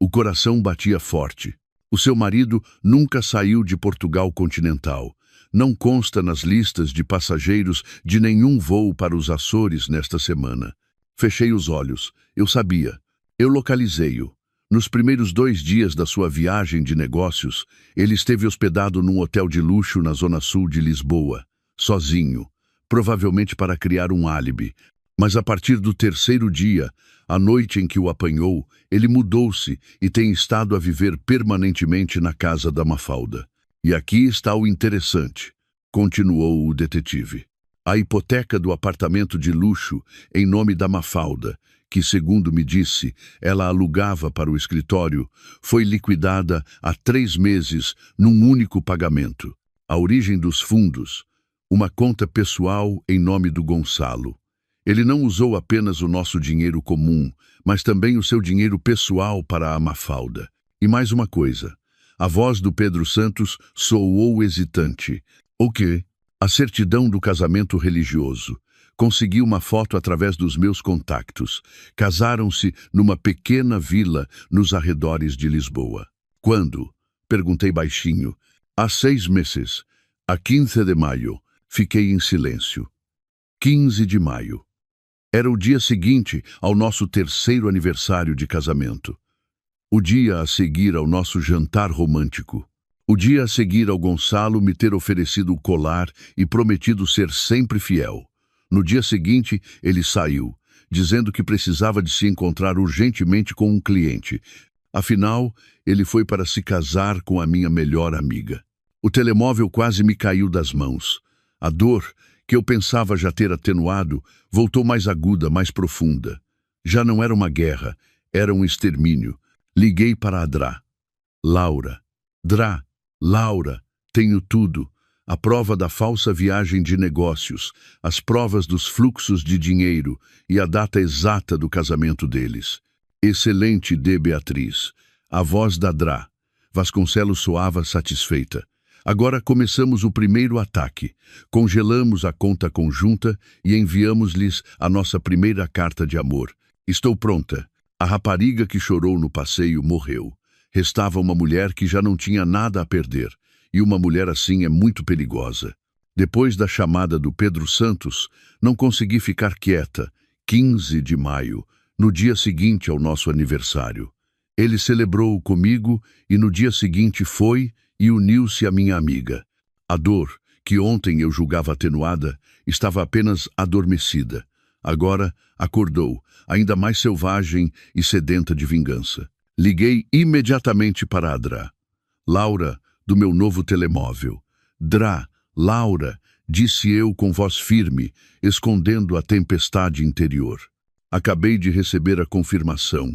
Speaker 1: O coração batia forte. O seu marido nunca saiu de Portugal continental. Não consta nas listas de passageiros de nenhum voo para os Açores nesta semana. Fechei os olhos. Eu sabia. Eu localizei-o. Nos primeiros 2 dias da sua viagem de negócios, ele esteve hospedado num hotel de luxo na zona sul de Lisboa, sozinho, provavelmente para criar um álibi. Mas a partir do 3º dia, a noite em que o apanhou, ele mudou-se e tem estado a viver permanentemente na casa da Mafalda. E aqui está o interessante, continuou o detetive. A hipoteca do apartamento de luxo em nome da Mafalda, que, segundo me disse, ela alugava para o escritório, foi liquidada há 3 meses num único pagamento. A origem dos fundos, uma conta pessoal em nome do Gonçalo. Ele não usou apenas o nosso dinheiro comum, mas também o seu dinheiro pessoal para a Mafalda. E mais uma coisa, a voz do Pedro Santos soou hesitante. O quê? A certidão do casamento religioso. Consegui uma foto através dos meus contactos. Casaram-se numa pequena vila nos arredores de Lisboa. Quando? Perguntei baixinho. Há 6 meses. A 15 de maio. Fiquei em silêncio. 15 de maio. Era o dia seguinte ao nosso 3º aniversário de casamento. O dia a seguir ao nosso jantar romântico. O dia a seguir ao Gonçalo me ter oferecido o colar e prometido ser sempre fiel. No dia seguinte, ele saiu, dizendo que precisava de se encontrar urgentemente com um cliente. Afinal, ele foi para se casar com a minha melhor amiga. O telemóvel quase me caiu das mãos. A dor, que eu pensava já ter atenuado, voltou mais aguda, mais profunda. Já não era uma guerra, era um extermínio. Liguei para a Drá. Laura. Drá. Laura. Tenho tudo. A prova da falsa viagem de negócios, as provas dos fluxos de dinheiro e a data exata do casamento deles. Excelente, de Beatriz. A voz da Drá. Vasconcelos soava satisfeita. Agora começamos o primeiro ataque. Congelamos a conta conjunta e enviamos-lhes a nossa primeira carta de amor. Estou pronta. A rapariga que chorou no passeio morreu. Restava uma mulher que já não tinha nada a perder. E uma mulher assim é muito perigosa. Depois da chamada do Pedro Santos, não consegui ficar quieta. 15 de maio, no dia seguinte ao nosso aniversário. Ele celebrou comigo e no dia seguinte foi e uniu-se à minha amiga. A dor, que ontem eu julgava atenuada, estava apenas adormecida. Agora acordou, ainda mais selvagem e sedenta de vingança. Liguei imediatamente para Adra. Laura, do meu novo telemóvel. Drá, Laura, disse eu com voz firme, escondendo a tempestade interior. Acabei de receber a confirmação.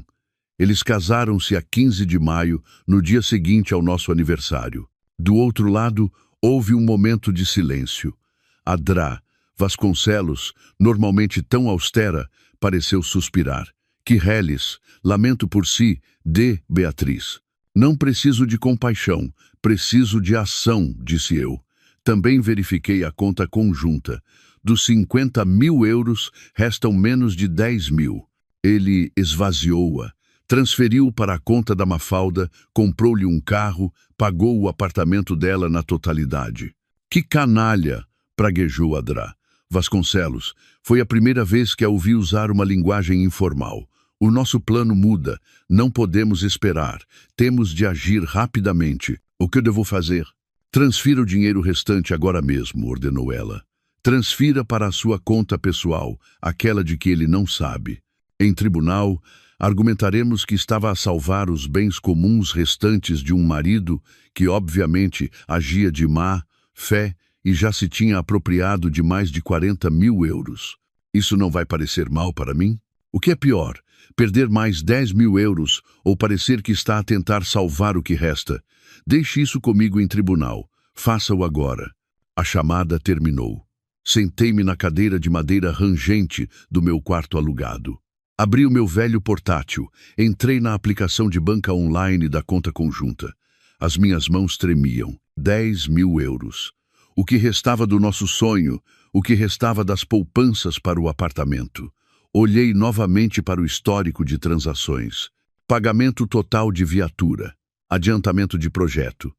Speaker 1: Eles casaram-se a 15 de maio, no dia seguinte ao nosso aniversário. Do outro lado, houve um momento de silêncio. Adra Vasconcelos, normalmente tão austera, pareceu suspirar. Que reles, lamento por si, de Beatriz. Não preciso de compaixão, preciso de ação, disse eu. Também verifiquei a conta conjunta. Dos 50.000 euros, restam menos de 10.000. Ele esvaziou-a. Transferiu para a conta da Mafalda, comprou-lhe um carro, pagou o apartamento dela na totalidade. Que canalha! Praguejou Adra Vasconcelos. Foi a primeira vez que a ouvi usar uma linguagem informal. O nosso plano muda. Não podemos esperar. Temos de agir rapidamente. O que eu devo fazer? Transfira o dinheiro restante agora mesmo, ordenou ela. Transfira para a sua conta pessoal, aquela de que ele não sabe. Em tribunal, argumentaremos que estava a salvar os bens comuns restantes de um marido que, obviamente, agia de má fé e já se tinha apropriado de mais de 40.000 euros. Isso não vai parecer mal para mim? O que é pior, perder mais 10.000 euros ou parecer que está a tentar salvar o que resta? Deixe isso comigo em tribunal. Faça-o agora. A chamada terminou. Sentei-me na cadeira de madeira rangente do meu quarto alugado. Abri o meu velho portátil, entrei na aplicação de banca online da conta conjunta. As minhas mãos tremiam. 10.000 euros. O que restava do nosso sonho, o que restava das poupanças para o apartamento. Olhei novamente para o histórico de transações. Pagamento total de viatura. Adiantamento de projeto.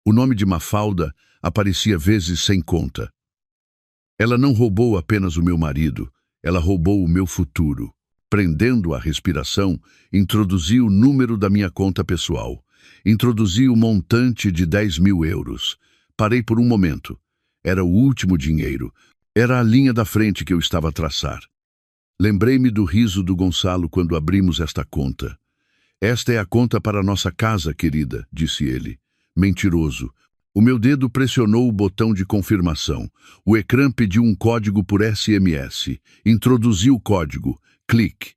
Speaker 1: O nome de Mafalda aparecia vezes sem conta. Ela não roubou apenas o meu marido, ela roubou o meu futuro. Prendendo a respiração, introduzi o número da minha conta pessoal. Introduzi o montante de 10.000 euros. Parei por um momento. Era o último dinheiro. Era a linha da frente que eu estava a traçar. Lembrei-me do riso do Gonçalo quando abrimos esta conta. Esta é a conta para nossa casa, querida, disse ele. Mentiroso. O meu dedo pressionou o botão de confirmação. O ecrã pediu um código por SMS. Introduzi o código. Clique.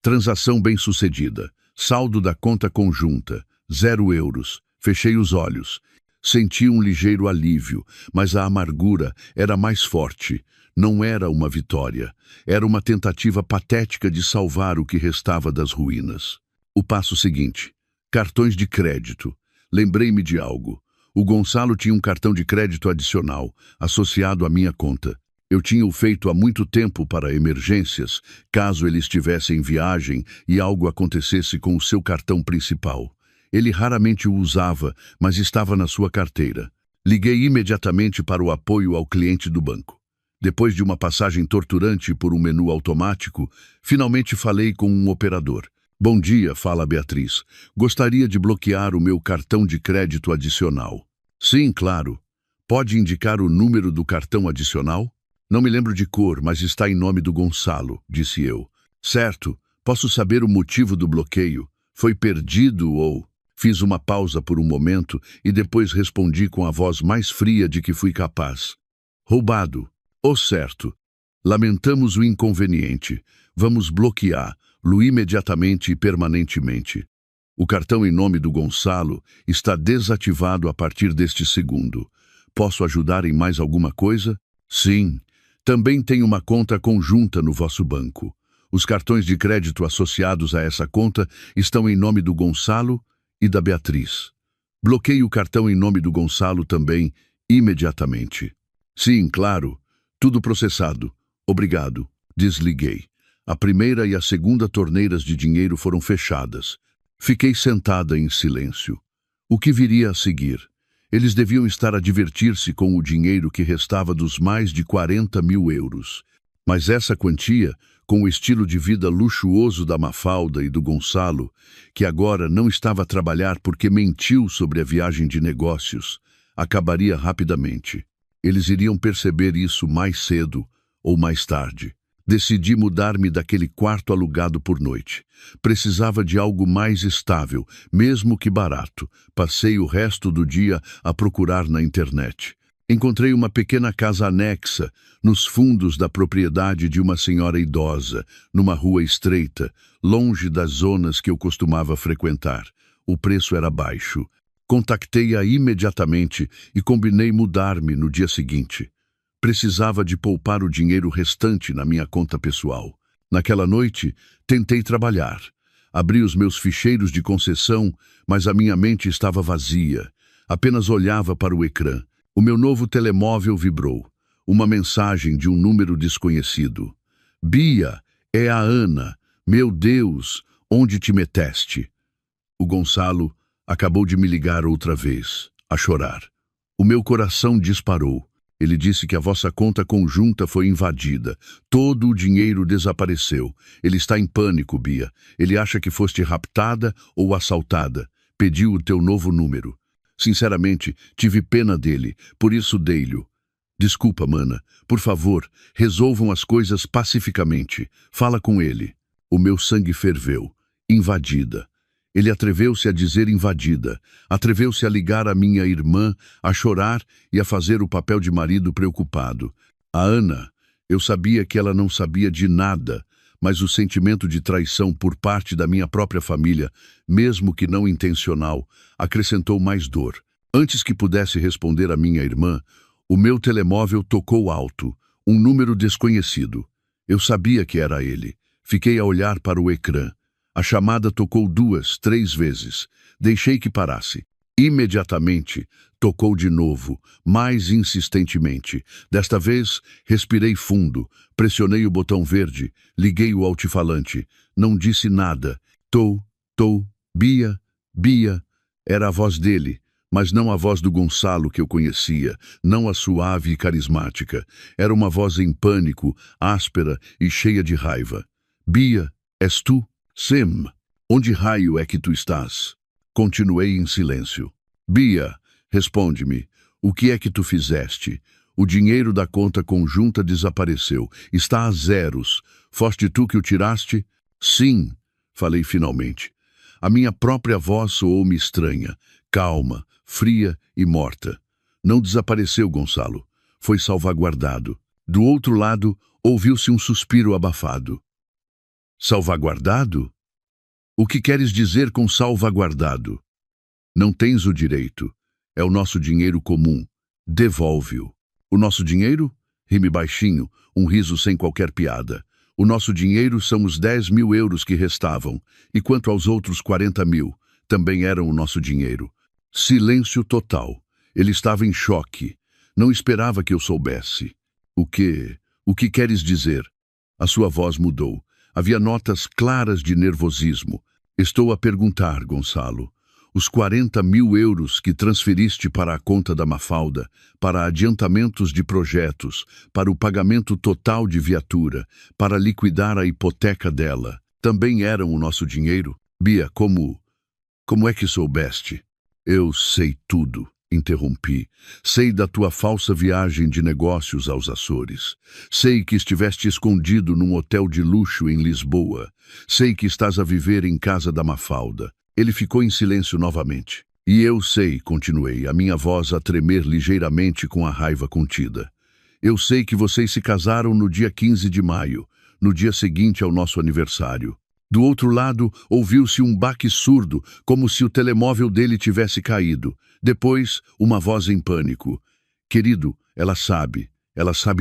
Speaker 1: Transação bem-sucedida. Saldo da conta conjunta. 0 euros. Fechei os olhos. Senti um ligeiro alívio, mas a amargura era mais forte. Não era uma vitória. Era uma tentativa patética de salvar o que restava das ruínas. O passo seguinte. Cartões de crédito. Lembrei-me de algo. O Gonçalo tinha um cartão de crédito adicional, associado à minha conta. Eu tinha-o feito há muito tempo para emergências, caso ele estivesse em viagem e algo acontecesse com o seu cartão principal. Ele raramente o usava, mas estava na sua carteira. Liguei imediatamente para o apoio ao cliente do banco. Depois de uma passagem torturante por um menu automático, finalmente falei com um operador. Bom dia, fala Beatriz. Gostaria de bloquear o meu cartão de crédito adicional. Sim, claro. Pode indicar o número do cartão adicional? Não me lembro de cor, mas está em nome do Gonçalo, disse eu. Certo. Posso saber o motivo do bloqueio? Foi perdido ou... Fiz uma pausa por um momento e depois respondi com a voz mais fria de que fui capaz. Roubado. Oh, certo. Lamentamos o inconveniente. Vamos bloqueá-lo imediatamente e permanentemente. O cartão em nome do Gonçalo está desativado a partir deste segundo. Posso ajudar em mais alguma coisa? Sim. Também tenho uma conta conjunta no vosso banco. Os cartões de crédito associados a essa conta estão em nome do Gonçalo e da Beatriz. Bloqueie o cartão em nome do Gonçalo também, imediatamente. Sim, claro. Tudo processado. Obrigado. Desliguei. A primeira e a segunda torneiras de dinheiro foram fechadas. Fiquei sentada em silêncio. O que viria a seguir? Eles deviam estar a divertir-se com o dinheiro que restava dos mais de 40.000 euros. Mas essa quantia, com o estilo de vida luxuoso da Mafalda e do Gonçalo, que agora não estava a trabalhar porque mentiu sobre a viagem de negócios, acabaria rapidamente. Eles iriam perceber isso mais cedo ou mais tarde. Decidi mudar-me daquele quarto alugado por noite. Precisava de algo mais estável, mesmo que barato. Passei o resto do dia a procurar na internet. Encontrei uma pequena casa anexa, nos fundos da propriedade de uma senhora idosa, numa rua estreita, longe das zonas que eu costumava frequentar. O preço era baixo. Contactei-a imediatamente e combinei mudar-me no dia seguinte. Precisava de poupar o dinheiro restante na minha conta pessoal. Naquela noite, tentei trabalhar. Abri os meus ficheiros de concessão, mas a minha mente estava vazia. Apenas olhava para o ecrã. O meu novo telemóvel vibrou. Uma mensagem de um número desconhecido. Bia, é a Ana. Meu Deus, onde te meteste? O Gonçalo acabou de me ligar outra vez, a chorar. O meu coração disparou. Ele disse que a vossa conta conjunta foi invadida. Todo o dinheiro desapareceu. Ele está em pânico, Bia. Ele acha que foste raptada ou assaltada. Pediu o teu novo número. Sinceramente, tive pena dele, por isso dei-lhe. Desculpa, mana. Por favor, resolvam as coisas pacificamente. Fala com ele. O meu sangue ferveu. Invadida. Ele atreveu-se a dizer invadida, atreveu-se a ligar a minha irmã, a chorar e a fazer o papel de marido preocupado. A Ana, eu sabia que ela não sabia de nada, mas o sentimento de traição por parte da minha própria família, mesmo que não intencional, acrescentou mais dor. Antes que pudesse responder a minha irmã, o meu telemóvel tocou alto, um número desconhecido. Eu sabia que era ele. Fiquei a olhar para o ecrã. A chamada tocou 2, 3 vezes. Deixei que parasse. Imediatamente, tocou de novo, mais insistentemente. Desta vez, respirei fundo, pressionei o botão verde, liguei o altifalante. Não disse nada. Bia, Bia. Era a voz dele, mas não a voz do Gonçalo que eu conhecia, não a suave e carismática. Era uma voz em pânico, áspera e cheia de raiva. Bia, és tu? Sim, onde raio é que tu estás? Continuei em silêncio. Bia, responde-me, o que é que tu fizeste? O dinheiro da conta conjunta desapareceu, está a zeros. Foste tu que o tiraste? Sim, falei finalmente. A minha própria voz soou-me estranha, calma, fria e morta. Não desapareceu, Gonçalo. Foi salvaguardado. Do outro lado, ouviu-se um suspiro abafado. Salvaguardado? O que queres dizer com salvaguardado? Não tens o direito. É o nosso dinheiro comum. Devolve-o. O nosso dinheiro? Rime baixinho, um riso sem qualquer piada. O nosso dinheiro são os 10.000 euros que restavam, e quanto aos outros 40.000, também eram o nosso dinheiro. Silêncio total. Ele estava em choque. Não esperava que eu soubesse. O que queres dizer? A sua voz mudou. Havia notas claras de nervosismo. Estou a perguntar, Gonçalo. Os 40.000 euros que transferiste para a conta da Mafalda, para adiantamentos de projetos, para o pagamento total de viatura, para liquidar a hipoteca dela, também eram o nosso dinheiro? Bia, como é que soubeste? Eu sei tudo. Interrompi. Sei da tua falsa viagem de negócios aos Açores. Sei que estiveste escondido num hotel de luxo em Lisboa. Sei que estás a viver em casa da Mafalda. Ele ficou em silêncio novamente. E eu sei, continuei, a minha voz a tremer ligeiramente com a raiva contida. Eu sei que vocês se casaram no dia 15 de maio, no dia seguinte ao nosso aniversário. Do outro lado, ouviu-se um baque surdo, como se o telemóvel dele tivesse caído. Depois, uma voz em pânico. Querido, ela sabe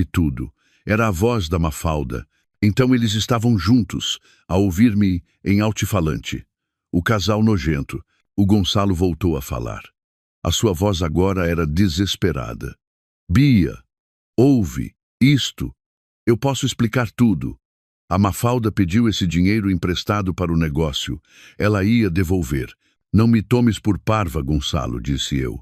Speaker 1: tudo. Era a voz da Mafalda. Então eles estavam juntos, a ouvir-me em altifalante. O casal nojento. O Gonçalo voltou a falar. A sua voz agora era desesperada. Bia, ouve, isto. Eu posso explicar tudo. A Mafalda pediu esse dinheiro emprestado para o negócio. Ela ia devolver. Não me tomes por parva, Gonçalo, disse eu.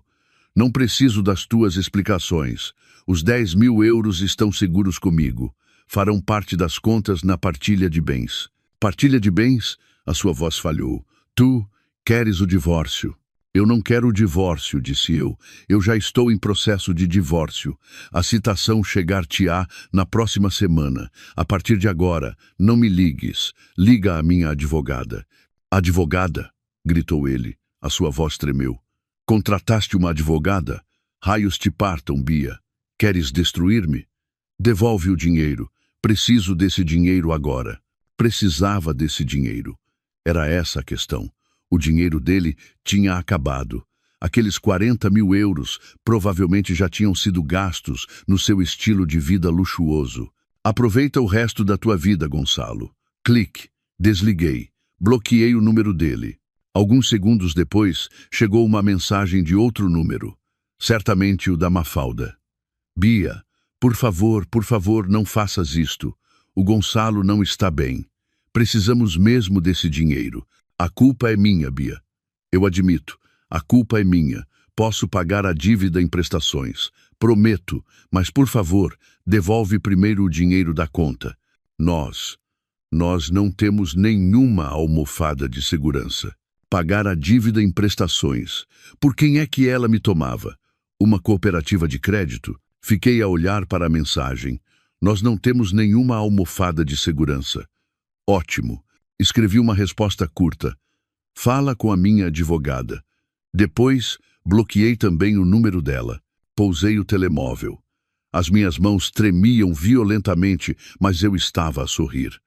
Speaker 1: Não preciso das tuas explicações. Os 10.000 euros estão seguros comigo. Farão parte das contas na partilha de bens. Partilha de bens? A sua voz falhou. Tu queres o divórcio. Eu não quero o divórcio, disse eu. Eu já estou em processo de divórcio. A citação chegar-te-á na próxima semana. A partir de agora, não me ligues. Liga à minha advogada. Advogada? Gritou ele. A sua voz tremeu. Contrataste uma advogada? Raios te partam, Bia. Queres destruir-me? Devolve o dinheiro. Preciso desse dinheiro agora. Precisava desse dinheiro. Era essa a questão. O dinheiro dele tinha acabado. Aqueles 40 mil euros provavelmente já tinham sido gastos no seu estilo de vida luxuoso. Aproveita o resto da tua vida, Gonçalo. Clique. Desliguei. Bloqueei o número dele. Alguns segundos depois, chegou uma mensagem de outro número. Certamente o da Mafalda. Bia, por favor, não faças isto. O Gonçalo não está bem. Precisamos mesmo desse dinheiro. A culpa é minha, Bia. Eu admito, a culpa é minha. Posso pagar a dívida em prestações. Prometo, mas por favor, devolve primeiro o dinheiro da conta. Nós não temos nenhuma almofada de segurança. Pagar a dívida em prestações. Por quem é que ela me tomava? Uma cooperativa de crédito? Fiquei a olhar para a mensagem. Nós não temos nenhuma almofada de segurança. Ótimo. Escrevi uma resposta curta. Fala com a minha advogada. Depois, bloqueei também o número dela. Pousei o telemóvel. As minhas mãos tremiam violentamente, mas eu estava a sorrir.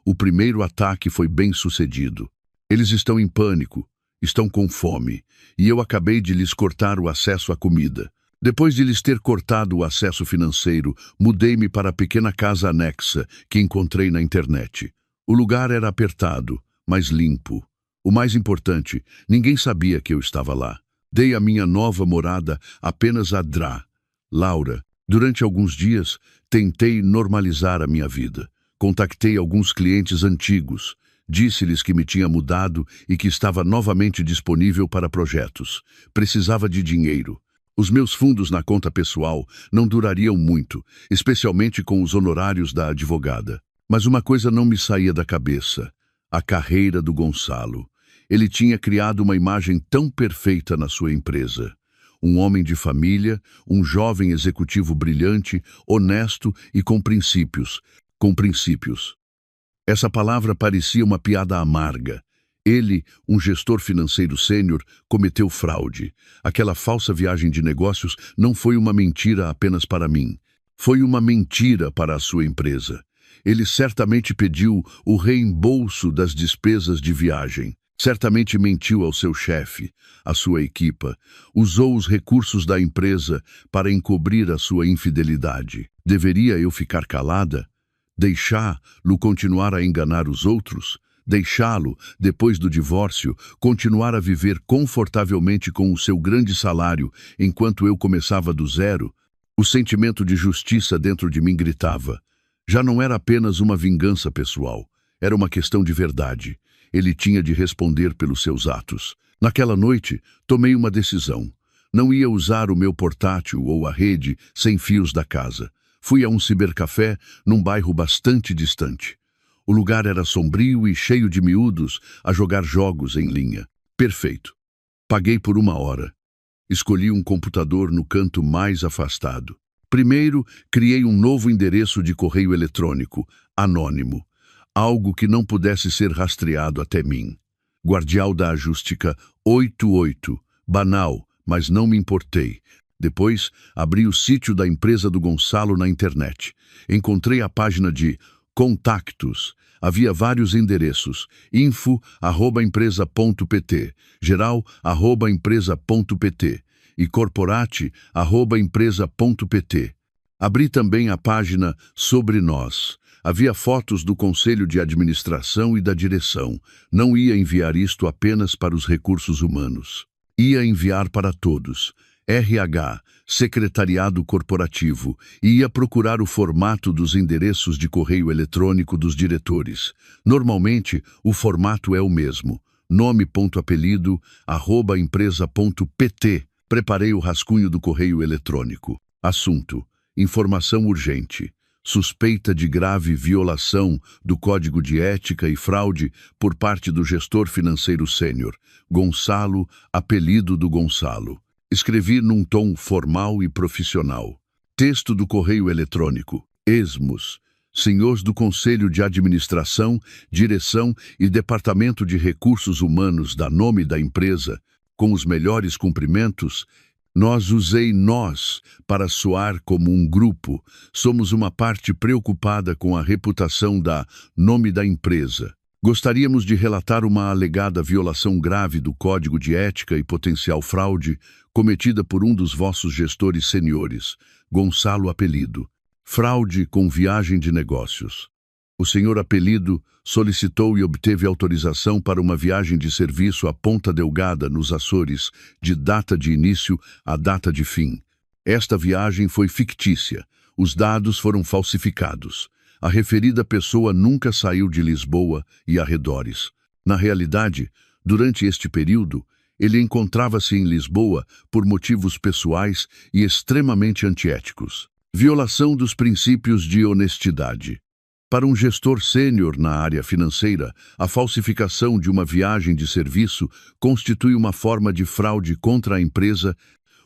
Speaker 1: O primeiro ataque foi bem sucedido. Eles estão em pânico, estão com fome, e eu acabei de lhes cortar o acesso à comida. Depois de lhes ter cortado o acesso financeiro, mudei-me para a pequena casa anexa que encontrei na internet. O lugar era apertado, mas limpo. O mais importante, ninguém sabia que eu estava lá. Dei a minha nova morada apenas a Dra. Laura. Durante alguns dias, tentei normalizar a minha vida. Contactei alguns clientes antigos. Disse-lhes que me tinha mudado e que estava novamente disponível para projetos. Precisava de dinheiro. Os meus fundos na conta pessoal não durariam muito, especialmente com os honorários da advogada. Mas uma coisa não me saía da cabeça: a carreira do Gonçalo. Ele tinha criado uma imagem tão perfeita na sua empresa. Um homem de família, um jovem executivo brilhante, honesto e com princípios. Com princípios. Essa palavra parecia uma piada amarga. Ele, um gestor financeiro sênior, cometeu fraude. Aquela falsa viagem de negócios não foi uma mentira apenas para mim. Foi uma mentira para a sua empresa. Ele certamente pediu o reembolso das despesas de viagem. Certamente mentiu ao seu chefe, à sua equipa. Usou os recursos da empresa para encobrir a sua infidelidade. Deveria eu ficar calada? Deixá-lo continuar a enganar os outros? Deixá-lo, depois do divórcio, continuar a viver confortavelmente com o seu grande salário, enquanto eu começava do zero? O sentimento de justiça dentro de mim gritava. Já não era apenas uma vingança pessoal, era uma questão de verdade. Ele tinha de responder pelos seus atos. Naquela noite, tomei uma decisão. Não ia usar o meu portátil ou a rede sem fios da casa. Fui a um cibercafé num bairro bastante distante. O lugar era sombrio e cheio de miúdos a jogar jogos em linha. Perfeito. Paguei por 1 hora. Escolhi um computador no canto mais afastado. Primeiro, criei um novo endereço de correio eletrônico, anônimo. Algo que não pudesse ser rastreado até mim. Guardião da Ajustica 88. Banal, mas não me importei. Depois, abri o sítio da empresa do Gonçalo na internet. Encontrei a página de contactos. Havia vários endereços: info@empresa.pt, geral@empresa.pt e corporate@empresa.pt. Abri também a página Sobre Nós. Havia fotos do conselho de administração e da direção. Não ia enviar isto apenas para os recursos humanos. Ia enviar para todos. RH, secretariado corporativo, e ia procurar o formato dos endereços de correio eletrônico dos diretores. Normalmente, o formato é o mesmo: nome.apelido, @empresa.pt. Preparei o rascunho do correio eletrônico. Assunto: informação urgente. suspeita de grave violação do Código de Ética e fraude por parte do gestor financeiro sênior, Gonçalo, apelido do Gonçalo. Escrevi num tom formal e profissional. Texto do correio eletrônico. Esmos. Senhores do Conselho de Administração, Direção e Departamento de Recursos Humanos da nome da empresa, com os melhores cumprimentos, usei nós para soar como um grupo. Somos uma parte preocupada com a reputação da nome da empresa. Gostaríamos de relatar uma alegada violação grave do Código de Ética e potencial fraude cometida por um dos vossos gestores seniores, Gonçalo apelido. Fraude com viagem de negócios. O senhor apelido solicitou e obteve autorização para uma viagem de serviço a Ponta Delgada, nos Açores, de data de início a data de fim. Esta viagem foi fictícia. Os dados foram falsificados. A referida pessoa nunca saiu de Lisboa e arredores. Na realidade, durante este período, ele encontrava-se em Lisboa por motivos pessoais e extremamente antiéticos. Violação dos princípios de honestidade. Para um gestor sênior na área financeira, a falsificação de uma viagem de serviço constitui uma forma de fraude contra a empresa,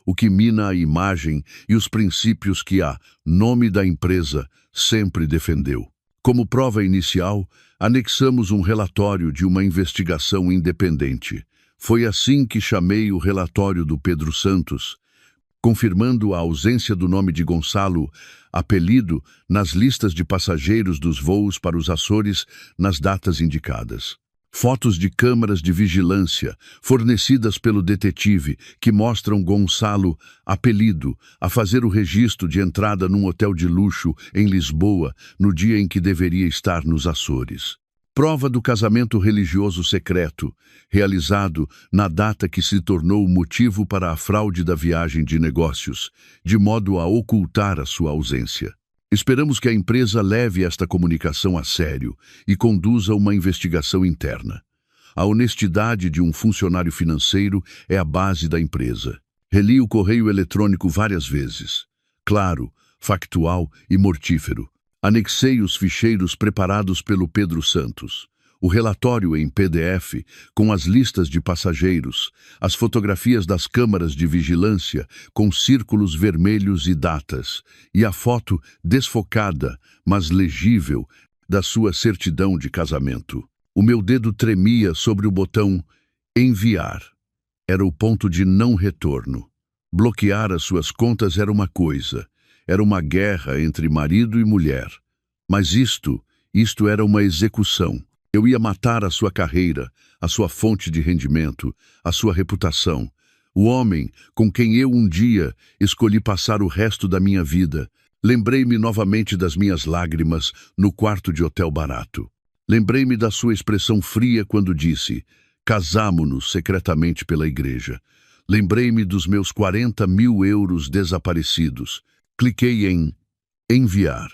Speaker 1: o que mina a imagem e os princípios que a nome da empresa sempre defendeu. Como prova inicial, anexamos um relatório de uma investigação independente. Foi assim que chamei o relatório do Pedro Santos, confirmando a ausência do nome de Gonçalo, apelido, nas listas de passageiros dos voos para os Açores nas datas indicadas. Fotos de câmaras de vigilância fornecidas pelo detetive que mostram Gonçalo, apelido, a fazer o registro de entrada num hotel de luxo em Lisboa no dia em que deveria estar nos Açores. Prova do casamento religioso secreto, realizado na data que se tornou o motivo para a fraude da viagem de negócios, de modo a ocultar a sua ausência. Esperamos que a empresa leve esta comunicação a sério e conduza uma investigação interna. A honestidade de um funcionário financeiro é a base da empresa. Reli o correio eletrônico várias vezes. Claro, factual e mortífero. Anexei os ficheiros preparados pelo Pedro Santos, o relatório em PDF com as listas de passageiros, as fotografias das câmaras de vigilância com círculos vermelhos e datas, e a foto desfocada, mas legível, da sua certidão de casamento. O meu dedo tremia sobre o botão enviar. Era o ponto de não retorno. Bloquear as suas contas era uma coisa. Era uma guerra entre marido e mulher. Mas isto era uma execução. Eu ia matar a sua carreira, a sua fonte de rendimento, a sua reputação. O homem com quem eu um dia escolhi passar o resto da minha vida. Lembrei-me novamente das minhas lágrimas no quarto de hotel barato. Lembrei-me da sua expressão fria quando disse: casamo-nos secretamente pela igreja. Lembrei-me dos meus 40.000 euros desaparecidos. Cliquei em enviar.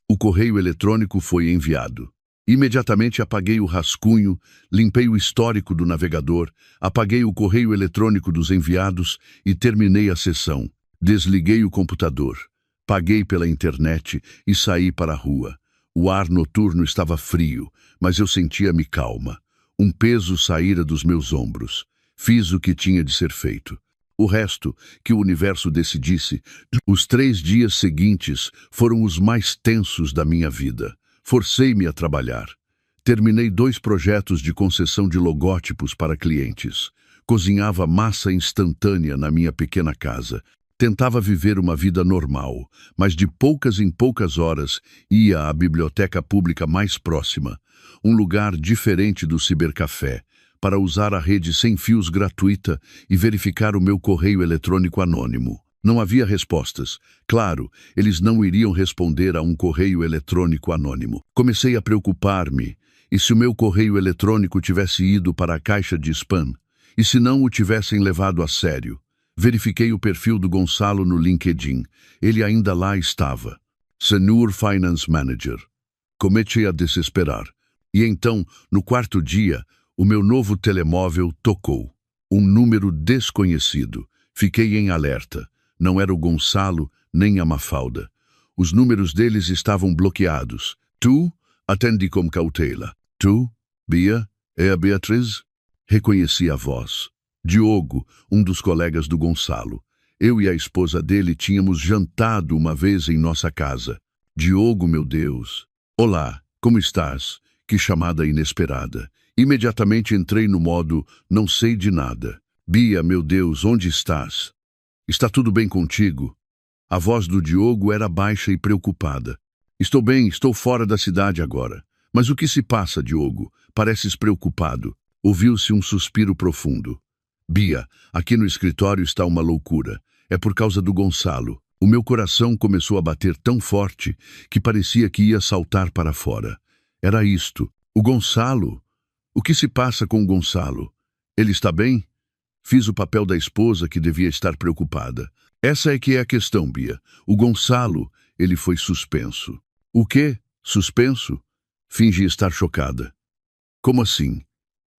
Speaker 1: O correio eletrônico foi enviado. Imediatamente apaguei o rascunho, limpei o histórico do navegador, apaguei o correio eletrônico dos enviados e terminei a sessão. Desliguei o computador, paguei pela internet e saí para a rua. O ar noturno estava frio, mas eu sentia-me calma. Um peso saíra dos meus ombros. Fiz o que tinha de ser feito. O resto, que o universo decidisse. Os 3 dias seguintes foram os mais tensos da minha vida. Forcei-me a trabalhar. Terminei 2 projetos de concessão de logótipos para clientes. Cozinhava massa instantânea na minha pequena casa. Tentava viver uma vida normal, mas de poucas em poucas horas ia à biblioteca pública mais próxima, um lugar diferente do cibercafé, para usar a rede sem fios gratuita e verificar o meu correio eletrônico anônimo. Não havia respostas. Claro, eles não iriam responder a um correio eletrônico anônimo. Comecei a preocupar-me. E se o meu correio eletrônico tivesse ido para a caixa de spam? E se não o tivessem levado a sério? Verifiquei o perfil do Gonçalo no LinkedIn. Ele ainda lá estava. Senior Finance Manager. Comecei a desesperar. E então, no 4º dia, o meu novo telemóvel tocou. Um número desconhecido. Fiquei em alerta. Não era o Gonçalo, nem a Mafalda. Os números deles estavam bloqueados. Tu, atende com cautela. Tu, Bia, é a Beatriz? Reconheci a voz. Diogo, um dos colegas do Gonçalo. Eu e a esposa dele tínhamos jantado uma vez em nossa casa. Diogo, meu Deus. Olá, como estás? Que chamada inesperada. Imediatamente entrei no modo não sei de nada. Bia, meu Deus, onde estás? Está tudo bem contigo? A voz do Diogo era baixa e preocupada. Estou bem, estou fora da cidade agora. Mas o que se passa, Diogo? Pareces preocupado. Ouviu-se um suspiro profundo. Bia, aqui no escritório está uma loucura. É por causa do Gonçalo. O meu coração começou a bater tão forte que parecia que ia saltar para fora. Era isto. O Gonçalo? O que se passa com o Gonçalo? Ele está bem? Fiz o papel da esposa que devia estar preocupada. Essa é que é a questão, Bia. O Gonçalo, ele foi suspenso. O quê? Suspenso? Fingi estar chocada. Como assim?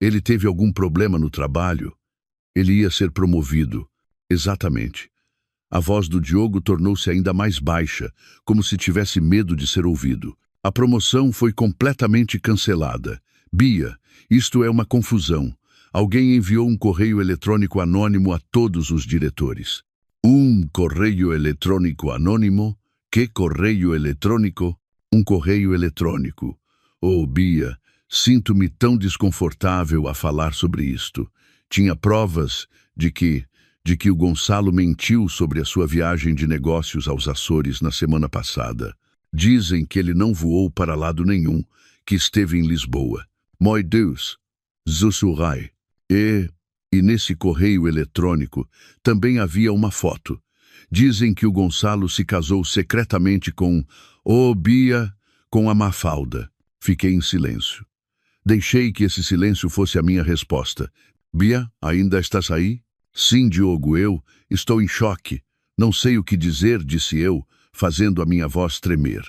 Speaker 1: Ele teve algum problema no trabalho? Ele ia ser promovido. Exatamente. A voz do Diogo tornou-se ainda mais baixa, como se tivesse medo de ser ouvido. A promoção foi completamente cancelada. Bia, isto é uma confusão. Alguém enviou um correio eletrônico anônimo a todos os diretores. Um correio eletrônico anônimo? Que correio eletrônico? Um correio eletrônico. Oh, Bia, sinto-me tão desconfortável a falar sobre isto. Tinha provas de que o Gonçalo mentiu sobre a sua viagem de negócios aos Açores na semana passada. Dizem que ele não voou para lado nenhum, que esteve em Lisboa. Meu Deus! Sussurrai. E nesse correio eletrônico também havia uma foto. Dizem que o Gonçalo se casou secretamente com Bia, com a Mafalda. Fiquei em silêncio. Deixei que esse silêncio fosse a minha resposta. Bia, ainda estás aí? Sim, Diogo, eu estou em choque. Não sei o que dizer, disse eu, fazendo a minha voz tremer.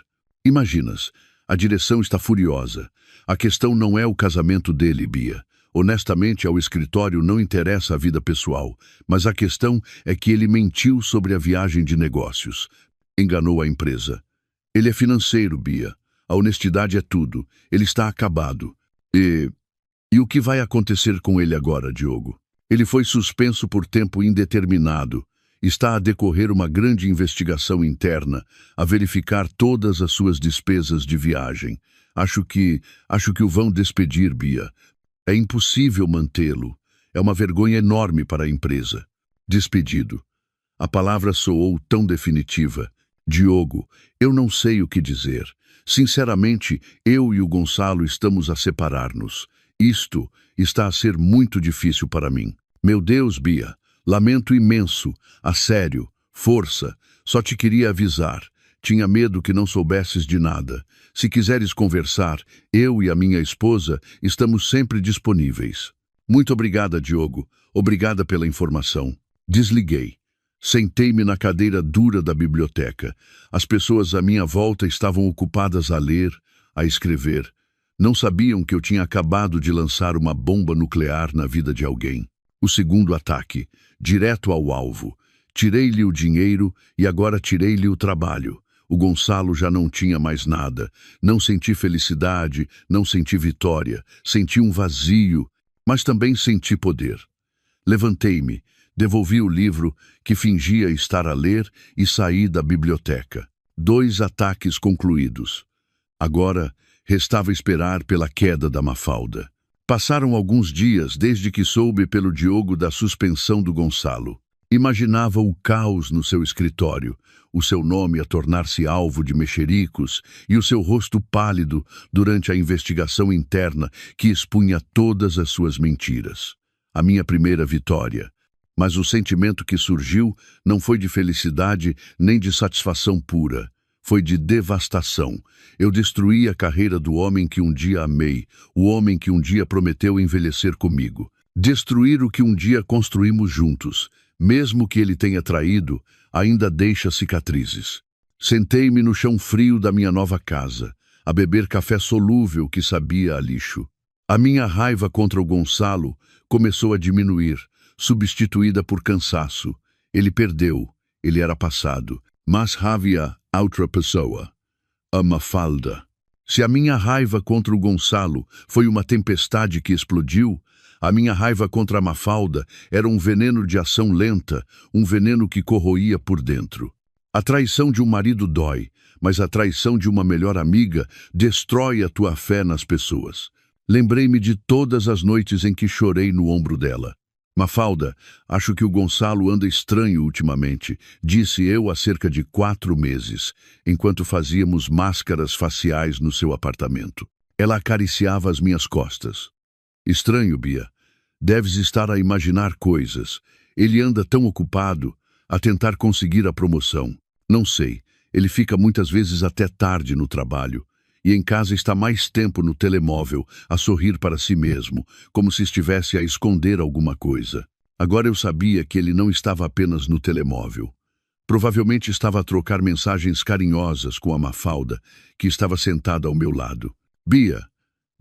Speaker 1: Imaginas, a direção está furiosa. A questão não é o casamento dele, Bia. Honestamente, ao escritório não interessa a vida pessoal, mas a questão é que ele mentiu sobre a viagem de negócios. Enganou a empresa. Ele é financeiro, Bia. A honestidade é tudo. Ele está acabado. E o que vai acontecer com ele agora, Diogo? Ele foi suspenso por tempo indeterminado. Está a decorrer uma grande investigação interna, a verificar todas as suas despesas de viagem. Acho que o vão despedir, Bia. É impossível mantê-lo. É uma vergonha enorme para a empresa. Despedido. A palavra soou tão definitiva. Diogo, eu não sei o que dizer. Sinceramente, eu e o Gonçalo estamos a separar-nos. Isto está a ser muito difícil para mim. Meu Deus, Bia, lamento imenso. A sério, força. Só te queria avisar. Tinha medo que não soubesses de nada. Se quiseres conversar, eu e a minha esposa estamos sempre disponíveis. Muito obrigada, Diogo. Obrigada pela informação. Desliguei. Sentei-me na cadeira dura da biblioteca. As pessoas à minha volta estavam ocupadas a ler, a escrever. Não sabiam que eu tinha acabado de lançar uma bomba nuclear na vida de alguém. O segundo ataque, direto ao alvo. Tirei-lhe o dinheiro e agora tirei-lhe o trabalho. O Gonçalo já não tinha mais nada. Não senti felicidade, não senti vitória. Senti um vazio, mas também senti poder. Levantei-me, devolvi o livro que fingia estar a ler e saí da biblioteca. 2 ataques concluídos. Agora, restava esperar pela queda da Mafalda. Passaram alguns dias desde que soube pelo Diogo da suspensão do Gonçalo. Imaginava o caos no seu escritório, o seu nome a tornar-se alvo de mexericos e o seu rosto pálido durante a investigação interna que expunha todas as suas mentiras. A minha primeira vitória. Mas o sentimento que surgiu não foi de felicidade nem de satisfação pura. Foi de devastação. Eu destruí a carreira do homem que um dia amei, o homem que um dia prometeu envelhecer comigo. Destruir o que um dia construímos juntos. Mesmo que ele tenha traído, ainda deixa cicatrizes. Sentei-me no chão frio da minha nova casa, a beber café solúvel que sabia a lixo. A minha raiva contra o Gonçalo começou a diminuir, substituída por cansaço. Ele perdeu, ele era passado, mas havia outra pessoa, a Mafalda. Se a minha raiva contra o Gonçalo foi uma tempestade que explodiu, a minha raiva contra a Mafalda era um veneno de ação lenta, um veneno que corroía por dentro. A traição de um marido dói, mas a traição de uma melhor amiga destrói a tua fé nas pessoas. Lembrei-me de todas as noites em que chorei no ombro dela. Mafalda, acho que o Gonçalo anda estranho ultimamente, disse eu há cerca de 4 meses, enquanto fazíamos máscaras faciais no seu apartamento. Ela acariciava as minhas costas. Estranho, Bia. Deves estar a imaginar coisas. Ele anda tão ocupado a tentar conseguir a promoção. Não sei, ele fica muitas vezes até tarde no trabalho. E em casa está mais tempo no telemóvel, a sorrir para si mesmo, como se estivesse a esconder alguma coisa. Agora eu sabia que ele não estava apenas no telemóvel. Provavelmente estava a trocar mensagens carinhosas com a Mafalda, que estava sentada ao meu lado. Bia,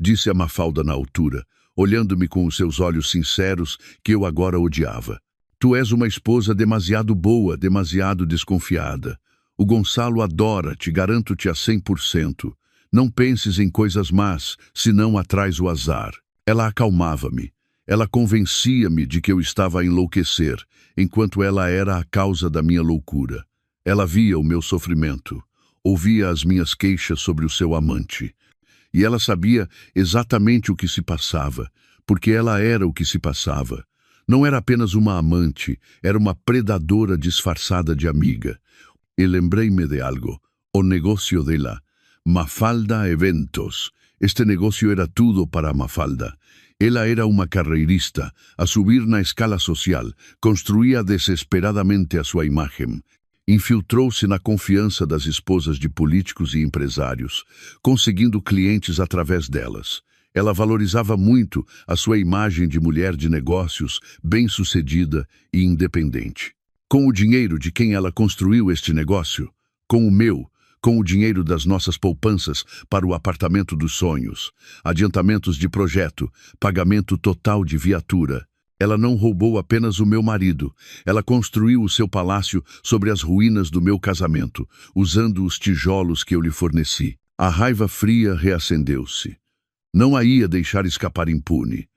Speaker 1: disse a Mafalda na altura, olhando-me com os seus olhos sinceros que eu agora odiava. Tu és uma esposa demasiado boa, demasiado desconfiada. O Gonçalo adora, te garanto-te a 100%. Não penses em coisas más, senão atrás o azar. Ela acalmava-me. Ela convencia-me de que eu estava a enlouquecer, enquanto ela era a causa da minha loucura. Ela via o meu sofrimento, ouvia as minhas queixas sobre o seu amante. E ela sabia exatamente o que se passava, porque ela era o que se passava. Não era apenas uma amante, era uma predadora disfarçada de amiga. E lembrei-me de algo, o negócio dela. Mafalda Eventos. Este negócio era tudo para a Mafalda. Ela era uma carreirista, a subir na escala social, construía desesperadamente a sua imagem. Infiltrou-se na confiança das esposas de políticos e empresários, conseguindo clientes através delas. Ela valorizava muito a sua imagem de mulher de negócios, bem-sucedida e independente. Com o dinheiro de quem ela construiu este negócio, com o meu, com o dinheiro das nossas poupanças para o apartamento dos sonhos, adiantamentos de projeto, pagamento total de viatura. Ela não roubou apenas o meu marido, ela construiu o seu palácio sobre as ruínas do meu casamento, usando os tijolos que eu lhe forneci. A raiva fria reacendeu-se. Não a ia deixar escapar impune.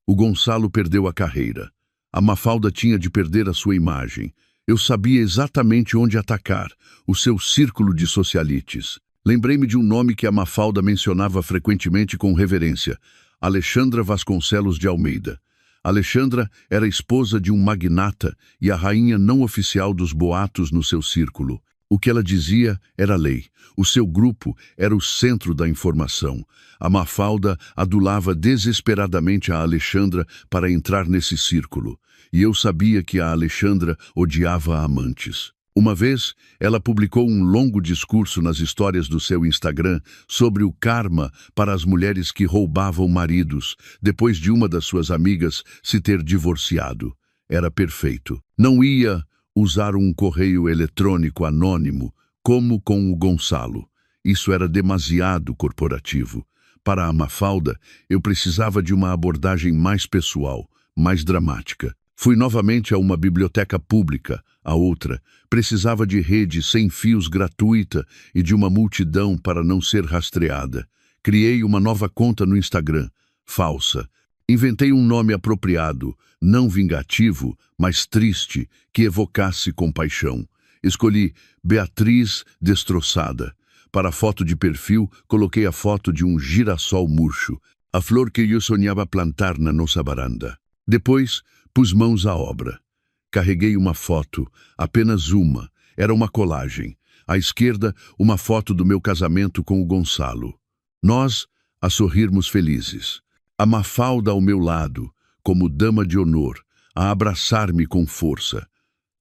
Speaker 1: O Gonçalo perdeu a carreira. A Mafalda tinha de perder a sua imagem. Eu sabia exatamente onde atacar, o seu círculo de socialites. Lembrei-me de um nome que a Mafalda mencionava frequentemente com reverência, Alexandra Vasconcelos de Almeida. Alexandra era esposa de um magnata e a rainha não oficial dos boatos no seu círculo. O que ela dizia era lei. O seu grupo era o centro da informação. A Mafalda adulava desesperadamente a Alexandra para entrar nesse círculo. E eu sabia que a Alexandra odiava amantes. Uma vez, ela publicou um longo discurso nas histórias do seu Instagram sobre o karma para as mulheres que roubavam maridos, depois de uma das suas amigas se ter divorciado. Era perfeito. Não ia usar um correio eletrônico anônimo, como com o Gonçalo. Isso era demasiado corporativo. Para a Mafalda, eu precisava de uma abordagem mais pessoal, mais dramática. Fui novamente a uma biblioteca pública, a outra. Precisava de rede sem fios gratuita e de uma multidão para não ser rastreada. Criei uma nova conta no Instagram, falsa. Inventei um nome apropriado, não vingativo, mas triste, que evocasse compaixão. Escolhi Beatriz Destroçada. Para a foto de perfil, coloquei a foto de um girassol murcho, a flor que eu sonhava plantar na nossa varanda. Depois, pus mãos à obra. Carreguei uma foto, apenas uma. Era uma colagem. À esquerda, uma foto do meu casamento com o Gonçalo. Nós, a sorrirmos felizes. A Mafalda ao meu lado, como dama de honor, a abraçar-me com força.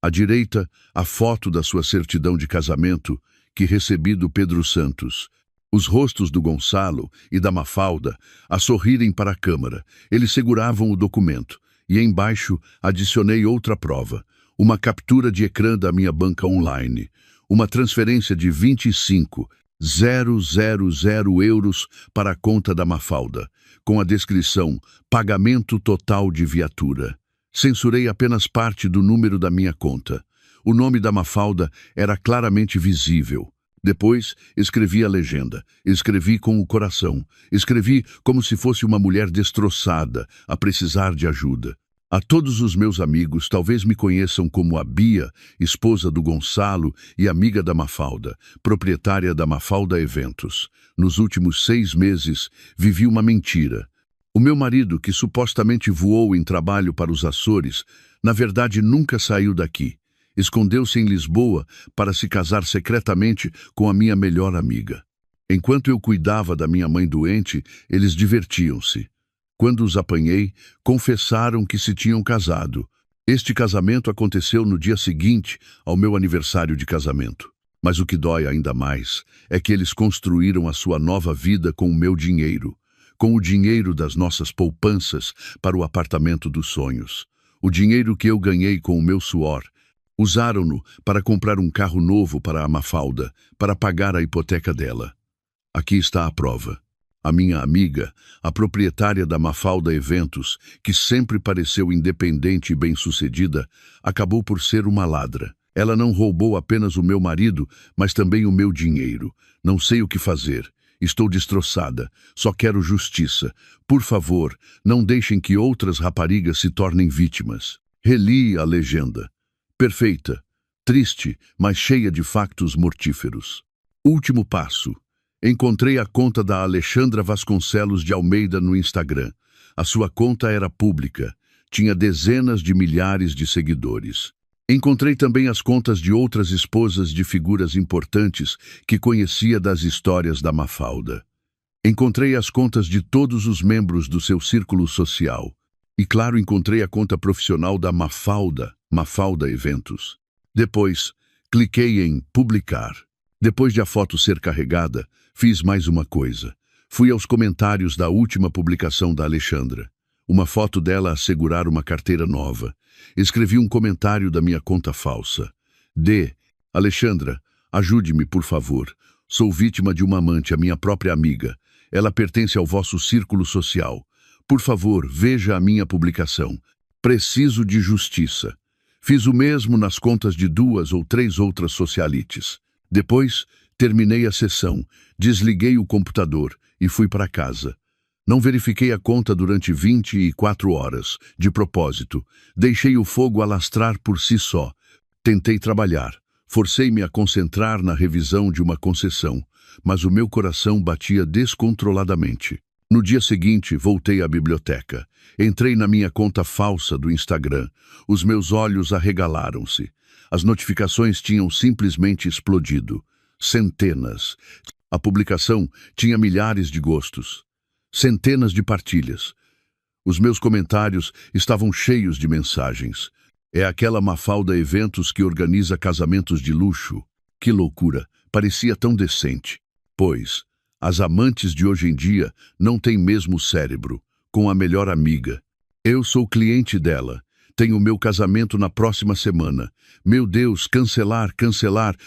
Speaker 1: À direita, a foto da sua certidão de casamento, que recebi do Pedro Santos. Os rostos do Gonçalo e da Mafalda a sorrirem para a câmara. Eles seguravam o documento. E embaixo adicionei outra prova, uma captura de ecrã da minha banca online, uma transferência de 25.000 euros para a conta da Mafalda, com a descrição pagamento total de viatura. Censurei apenas parte do número da minha conta. O nome da Mafalda era claramente visível. Depois, escrevi a legenda. Escrevi com o coração. Escrevi como se fosse uma mulher destroçada, a precisar de ajuda. A todos os meus amigos, talvez me conheçam como a Bia, esposa do Gonçalo e amiga da Mafalda, proprietária da Mafalda Eventos. Nos últimos 6 meses, vivi uma mentira. O meu marido, que supostamente voou em trabalho para os Açores, na verdade nunca saiu daqui. Escondeu-se em Lisboa para se casar secretamente com a minha melhor amiga. Enquanto eu cuidava da minha mãe doente, eles divertiam-se. Quando os apanhei, confessaram que se tinham casado. Este casamento aconteceu no dia seguinte ao meu aniversário de casamento. Mas o que dói ainda mais é que eles construíram a sua nova vida com o meu dinheiro, com o dinheiro das nossas poupanças para o apartamento dos sonhos. O dinheiro que eu ganhei com o meu suor. Usaram-no para comprar um carro novo para a Mafalda, para pagar a hipoteca dela. Aqui está a prova. A minha amiga, a proprietária da Mafalda Eventos, que sempre pareceu independente e bem-sucedida, acabou por ser uma ladra. Ela não roubou apenas o meu marido, mas também o meu dinheiro. Não sei o que fazer. Estou destroçada. Só quero justiça. Por favor, não deixem que outras raparigas se tornem vítimas. Reli a legenda. Perfeita, triste, mas cheia de factos mortíferos. Último passo. Encontrei a conta da Alexandra Vasconcelos de Almeida no Instagram. A sua conta era pública. Tinha dezenas de milhares de seguidores. Encontrei também as contas de outras esposas de figuras importantes que conhecia das histórias da Mafalda. Encontrei as contas de todos os membros do seu círculo social. E claro, encontrei a conta profissional da Mafalda, Mafalda Eventos. Depois, cliquei em publicar. Depois de a foto ser carregada, fiz mais uma coisa. Fui aos comentários da última publicação da Alexandra. Uma foto dela a segurar uma carteira nova. Escrevi um comentário da minha conta falsa. Alexandra, ajude-me, por favor. Sou vítima de uma amante, a minha própria amiga. Ela pertence ao vosso círculo social. Por favor, veja a minha publicação. Preciso de justiça. Fiz o mesmo nas contas de 2 ou 3 outras socialites. Depois, terminei a sessão, desliguei o computador e fui para casa. Não verifiquei a conta durante 24 horas, de propósito. Deixei o fogo alastrar por si só. Tentei trabalhar. Forcei-me a concentrar na revisão de uma concessão, mas o meu coração batia descontroladamente. No dia seguinte, voltei à biblioteca. Entrei na minha conta falsa do Instagram. Os meus olhos arregalaram-se. As notificações tinham simplesmente explodido. Centenas. A publicação tinha milhares de gostos. Centenas de partilhas. Os meus comentários estavam cheios de mensagens. É aquela Mafalda Eventos que organiza casamentos de luxo. Que loucura! Parecia tão decente. Pois, as amantes de hoje em dia não têm mesmo cérebro, com a melhor amiga. Eu sou cliente dela. Tenho meu casamento na próxima semana. Meu Deus, cancelar,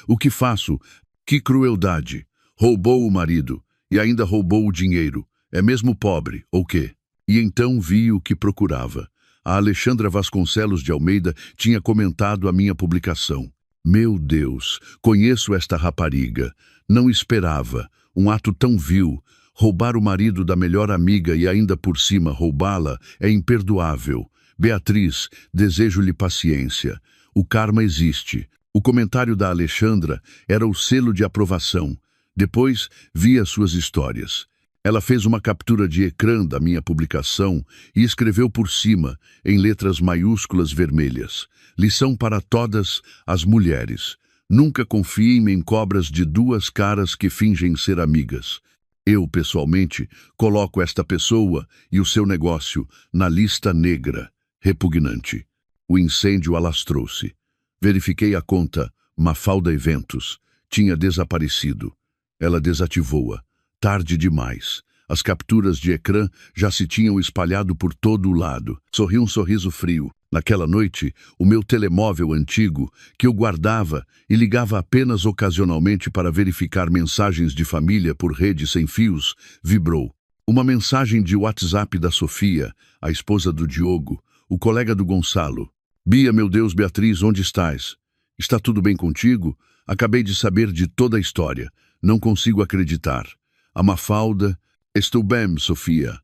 Speaker 1: o que faço? Que crueldade! Roubou o marido e ainda roubou o dinheiro. É mesmo pobre, ou quê? E então vi o que procurava. A Alexandra Vasconcelos de Almeida tinha comentado a minha publicação. Meu Deus, conheço esta rapariga. Não esperava. Um ato tão vil. Roubar o marido da melhor amiga e ainda por cima roubá-la é imperdoável. Beatriz, desejo-lhe paciência. O karma existe. O comentário da Alexandra era o selo de aprovação. Depois, vi as suas histórias. Ela fez uma captura de ecrã da minha publicação e escreveu por cima, em letras maiúsculas vermelhas: lição para todas as mulheres. Nunca confiem em cobras de 2 caras que fingem ser amigas. Eu, pessoalmente, coloco esta pessoa e o seu negócio na lista negra. Repugnante. O incêndio alastrou-se. Verifiquei a conta Mafalda Eventos. Tinha desaparecido. Ela desativou-a. Tarde demais. As capturas de ecrã já se tinham espalhado por todo o lado. Sorri um sorriso frio. Naquela noite, o meu telemóvel antigo, que eu guardava e ligava apenas ocasionalmente para verificar mensagens de família por rede sem fios, vibrou. Uma mensagem de WhatsApp da Sofia, a esposa do Diogo, o colega do Gonçalo. Bia, meu Deus, Beatriz, onde estás? Está tudo bem contigo? Acabei de saber de toda a história. Não consigo acreditar. A Mafalda... Estou bem, Sofia.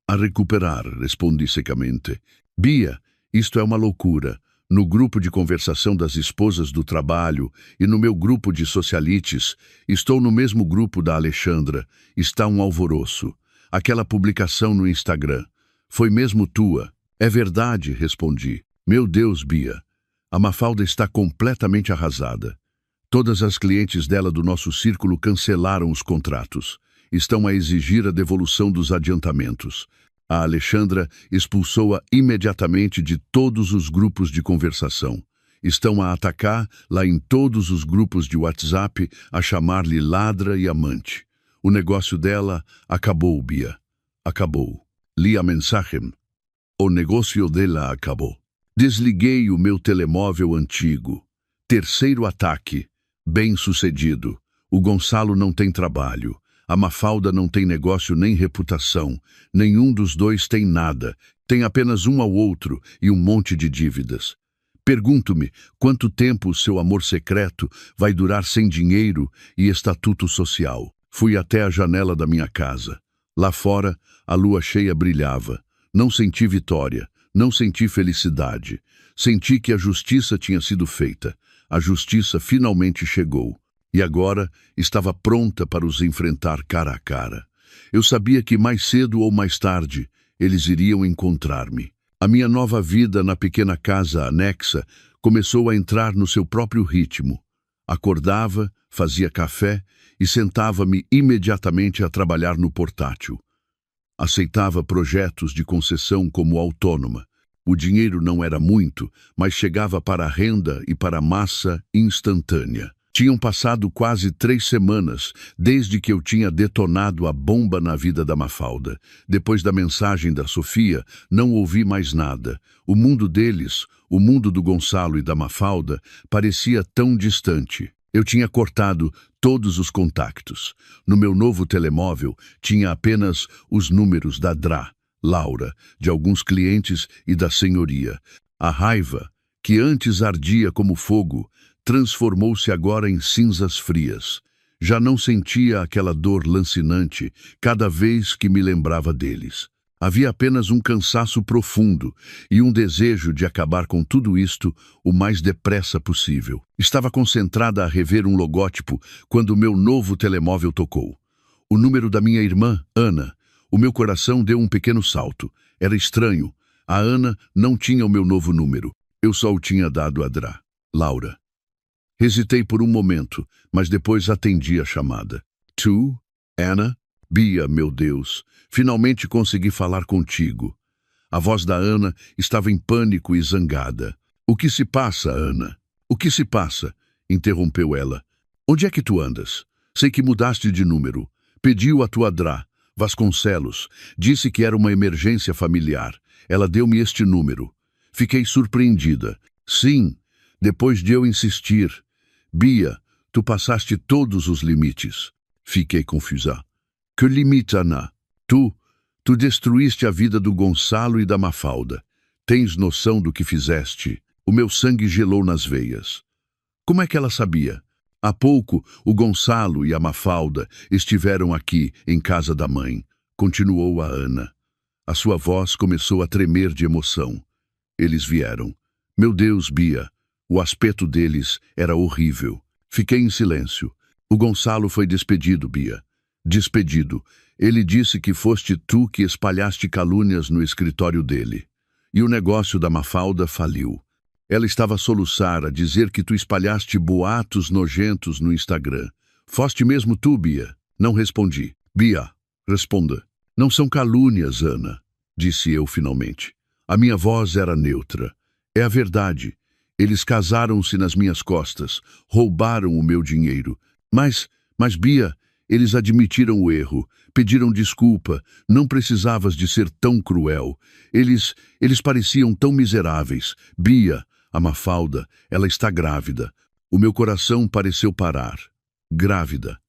Speaker 1: A recuperar, respondi secamente. Bia, isto é uma loucura. No grupo de conversação das esposas do trabalho e no meu grupo de socialites, estou no mesmo grupo da Alexandra, está um alvoroço. Aquela publicação no Instagram. Foi mesmo tua? É verdade, respondi. Meu Deus, Bia. A Mafalda está completamente arrasada. Todas as clientes dela do nosso círculo cancelaram os contratos. Estão a exigir a devolução dos adiantamentos. A Alexandra expulsou-a imediatamente de todos os grupos de conversação. Estão a atacar lá em todos os grupos de WhatsApp, a chamar-lhe ladra e amante. O negócio dela acabou, Bia. Acabou. Li a mensagem. O negócio dela acabou. Desliguei o meu telemóvel antigo. Terceiro ataque. Bem-sucedido. O Gonçalo não tem trabalho. A Mafalda não tem negócio nem reputação. Nenhum dos dois tem nada. Tem apenas um ao outro e um monte de dívidas. Pergunto-me quanto tempo o seu amor secreto vai durar sem dinheiro e estatuto social. Fui até a janela da minha casa. Lá fora, a lua cheia brilhava. Não senti vitória. Não senti felicidade. Senti que a justiça tinha sido feita. A justiça finalmente chegou. E agora estava pronta para os enfrentar cara a cara. Eu sabia que mais cedo ou mais tarde eles iriam encontrar-me. A minha nova vida na pequena casa anexa começou a entrar no seu próprio ritmo. Acordava, fazia café e sentava-me imediatamente a trabalhar no portátil. Aceitava projetos de concessão como autônoma. O dinheiro não era muito, mas chegava para a renda e para a massa instantânea. Tinham passado quase 3 semanas desde que eu tinha detonado a bomba na vida da Mafalda. Depois da mensagem da Sofia, não ouvi mais nada. O mundo deles, o mundo do Gonçalo e da Mafalda, parecia tão distante. Eu tinha cortado todos os contactos. No meu novo telemóvel, tinha apenas os números da Drá, Laura, de alguns clientes e da senhoria. A raiva, que antes ardia como fogo, transformou-se agora em cinzas frias. Já não sentia aquela dor lancinante cada vez que me lembrava deles. Havia apenas um cansaço profundo e um desejo de acabar com tudo isto o mais depressa possível. Estava concentrada a rever um logótipo quando o meu novo telemóvel tocou. O número da minha irmã, Ana. O meu coração deu um pequeno salto. Era estranho. A Ana não tinha o meu novo número. Eu só o tinha dado a Drá, Laura. Hesitei por um momento, mas depois atendi a chamada. Tu? Ana? Bia, meu Deus, finalmente consegui falar contigo. A voz da Ana estava em pânico e zangada. O que se passa, Ana? O que se passa? Interrompeu ela. Onde é que tu andas? Sei que mudaste de número. Pediu a tua Drá, Vasconcelos. Disse que era uma emergência familiar. Ela deu-me este número. Fiquei surpreendida. Sim, depois de eu insistir. Bia, tu passaste todos os limites. Fiquei confusa. Que limite, Ana? Tu destruíste a vida do Gonçalo e da Mafalda. Tens noção do que fizeste? O meu sangue gelou nas veias. Como é que ela sabia? Há pouco, o Gonçalo e a Mafalda estiveram aqui, em casa da mãe. Continuou a Ana. A sua voz começou a tremer de emoção. Eles vieram. Meu Deus, Bia. O aspecto deles era horrível. Fiquei em silêncio. O Gonçalo foi despedido, Bia. Despedido. Ele disse que foste tu que espalhaste calúnias no escritório dele. E o negócio da Mafalda faliu. Ela estava a soluçar, a dizer que tu espalhaste boatos nojentos no Instagram. Foste mesmo tu, Bia? Não respondi. Bia, responda. Não são calúnias, Ana, disse eu finalmente. A minha voz era neutra. É a verdade. Eles casaram-se nas minhas costas, roubaram o meu dinheiro. Mas Bia, eles admitiram o erro, pediram desculpa, não precisavas de ser tão cruel. Eles pareciam tão miseráveis. Bia, a Mafalda, ela está grávida. O meu coração pareceu parar. Grávida.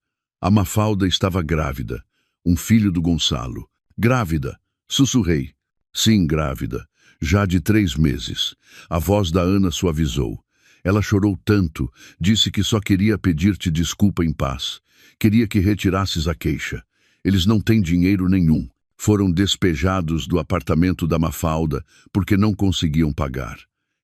Speaker 1: A Mafalda estava grávida. Um filho do Gonçalo. Grávida. Sussurrei. Sim, grávida. Já de 3 meses. A voz da Ana suavizou. Ela chorou tanto, disse que só queria pedir-te desculpa em paz. Queria que retirasses a queixa. Eles não têm dinheiro nenhum. Foram despejados do apartamento da Mafalda porque não conseguiam pagar.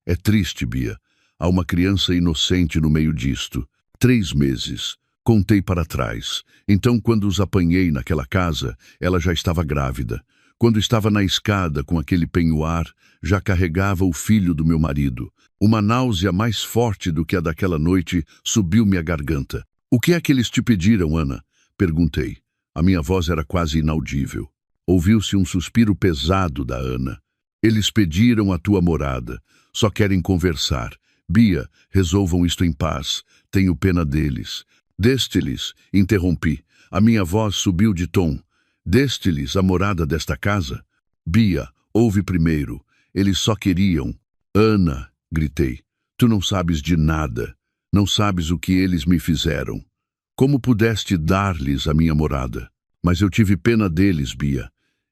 Speaker 1: É triste, Bia. Há uma criança inocente no meio disto. 3 meses. Contei para trás. Então, quando os apanhei naquela casa, ela já estava grávida. Quando estava na escada com aquele penhoar, já carregava o filho do meu marido. Uma náusea mais forte do que a daquela noite subiu-me à garganta. O que é que eles te pediram, Ana? Perguntei. A minha voz era quase inaudível. Ouviu-se um suspiro pesado da Ana. Eles pediram a tua morada. Só querem conversar. Bia, resolvam isto em paz. Tenho pena deles. Deste-lhes, interrompi. A minha voz subiu de tom. Deste-lhes a morada desta casa? Bia, ouve primeiro. Eles só queriam. Ana, gritei. Tu não sabes de nada. Não sabes o que eles me fizeram. Como pudeste dar-lhes a minha morada? Mas eu tive pena deles, Bia.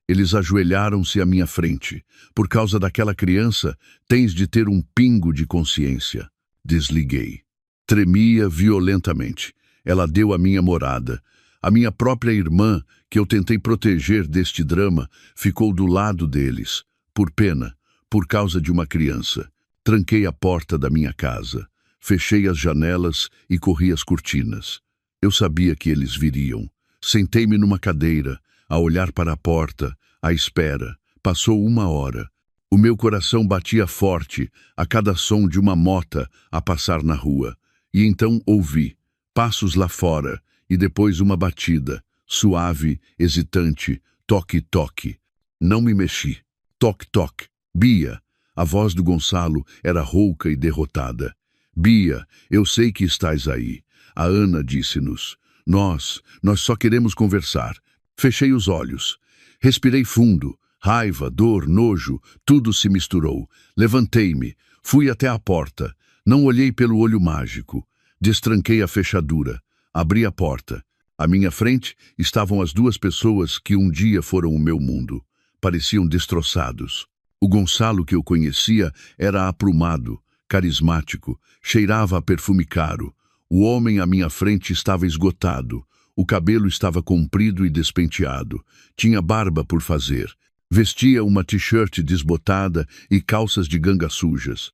Speaker 1: Eles ajoelharam-se à minha frente. Por causa daquela criança, tens de ter um pingo de consciência. Desliguei. Tremia violentamente. Ela deu a minha morada. A minha própria irmã, que eu tentei proteger deste drama, ficou do lado deles. Por pena, por causa de uma criança. Tranquei a porta da minha casa. Fechei as janelas e corri as cortinas. Eu sabia que eles viriam. Sentei-me numa cadeira, a olhar para a porta, à espera. Passou 1 hora. O meu coração batia forte a cada som de uma mota a passar na rua. E então ouvi passos lá fora e depois uma batida, suave, hesitante, toque-toque. Não me mexi. Toque-toque. Bia. A voz do Gonçalo era rouca e derrotada. Bia, eu sei que estás aí. A Ana disse-nos. Nós só queremos conversar. Fechei os olhos. Respirei fundo. Raiva, dor, nojo, tudo se misturou. Levantei-me. Fui até a porta. Não olhei pelo olho mágico. Destranquei a fechadura. Abri a porta. À minha frente estavam as 2 pessoas que um dia foram o meu mundo. Pareciam destroçados. O Gonçalo que eu conhecia era aprumado, carismático, cheirava a perfume caro. O homem à minha frente estava esgotado. O cabelo estava comprido e despenteado. Tinha barba por fazer. Vestia uma t-shirt desbotada e calças de ganga sujas.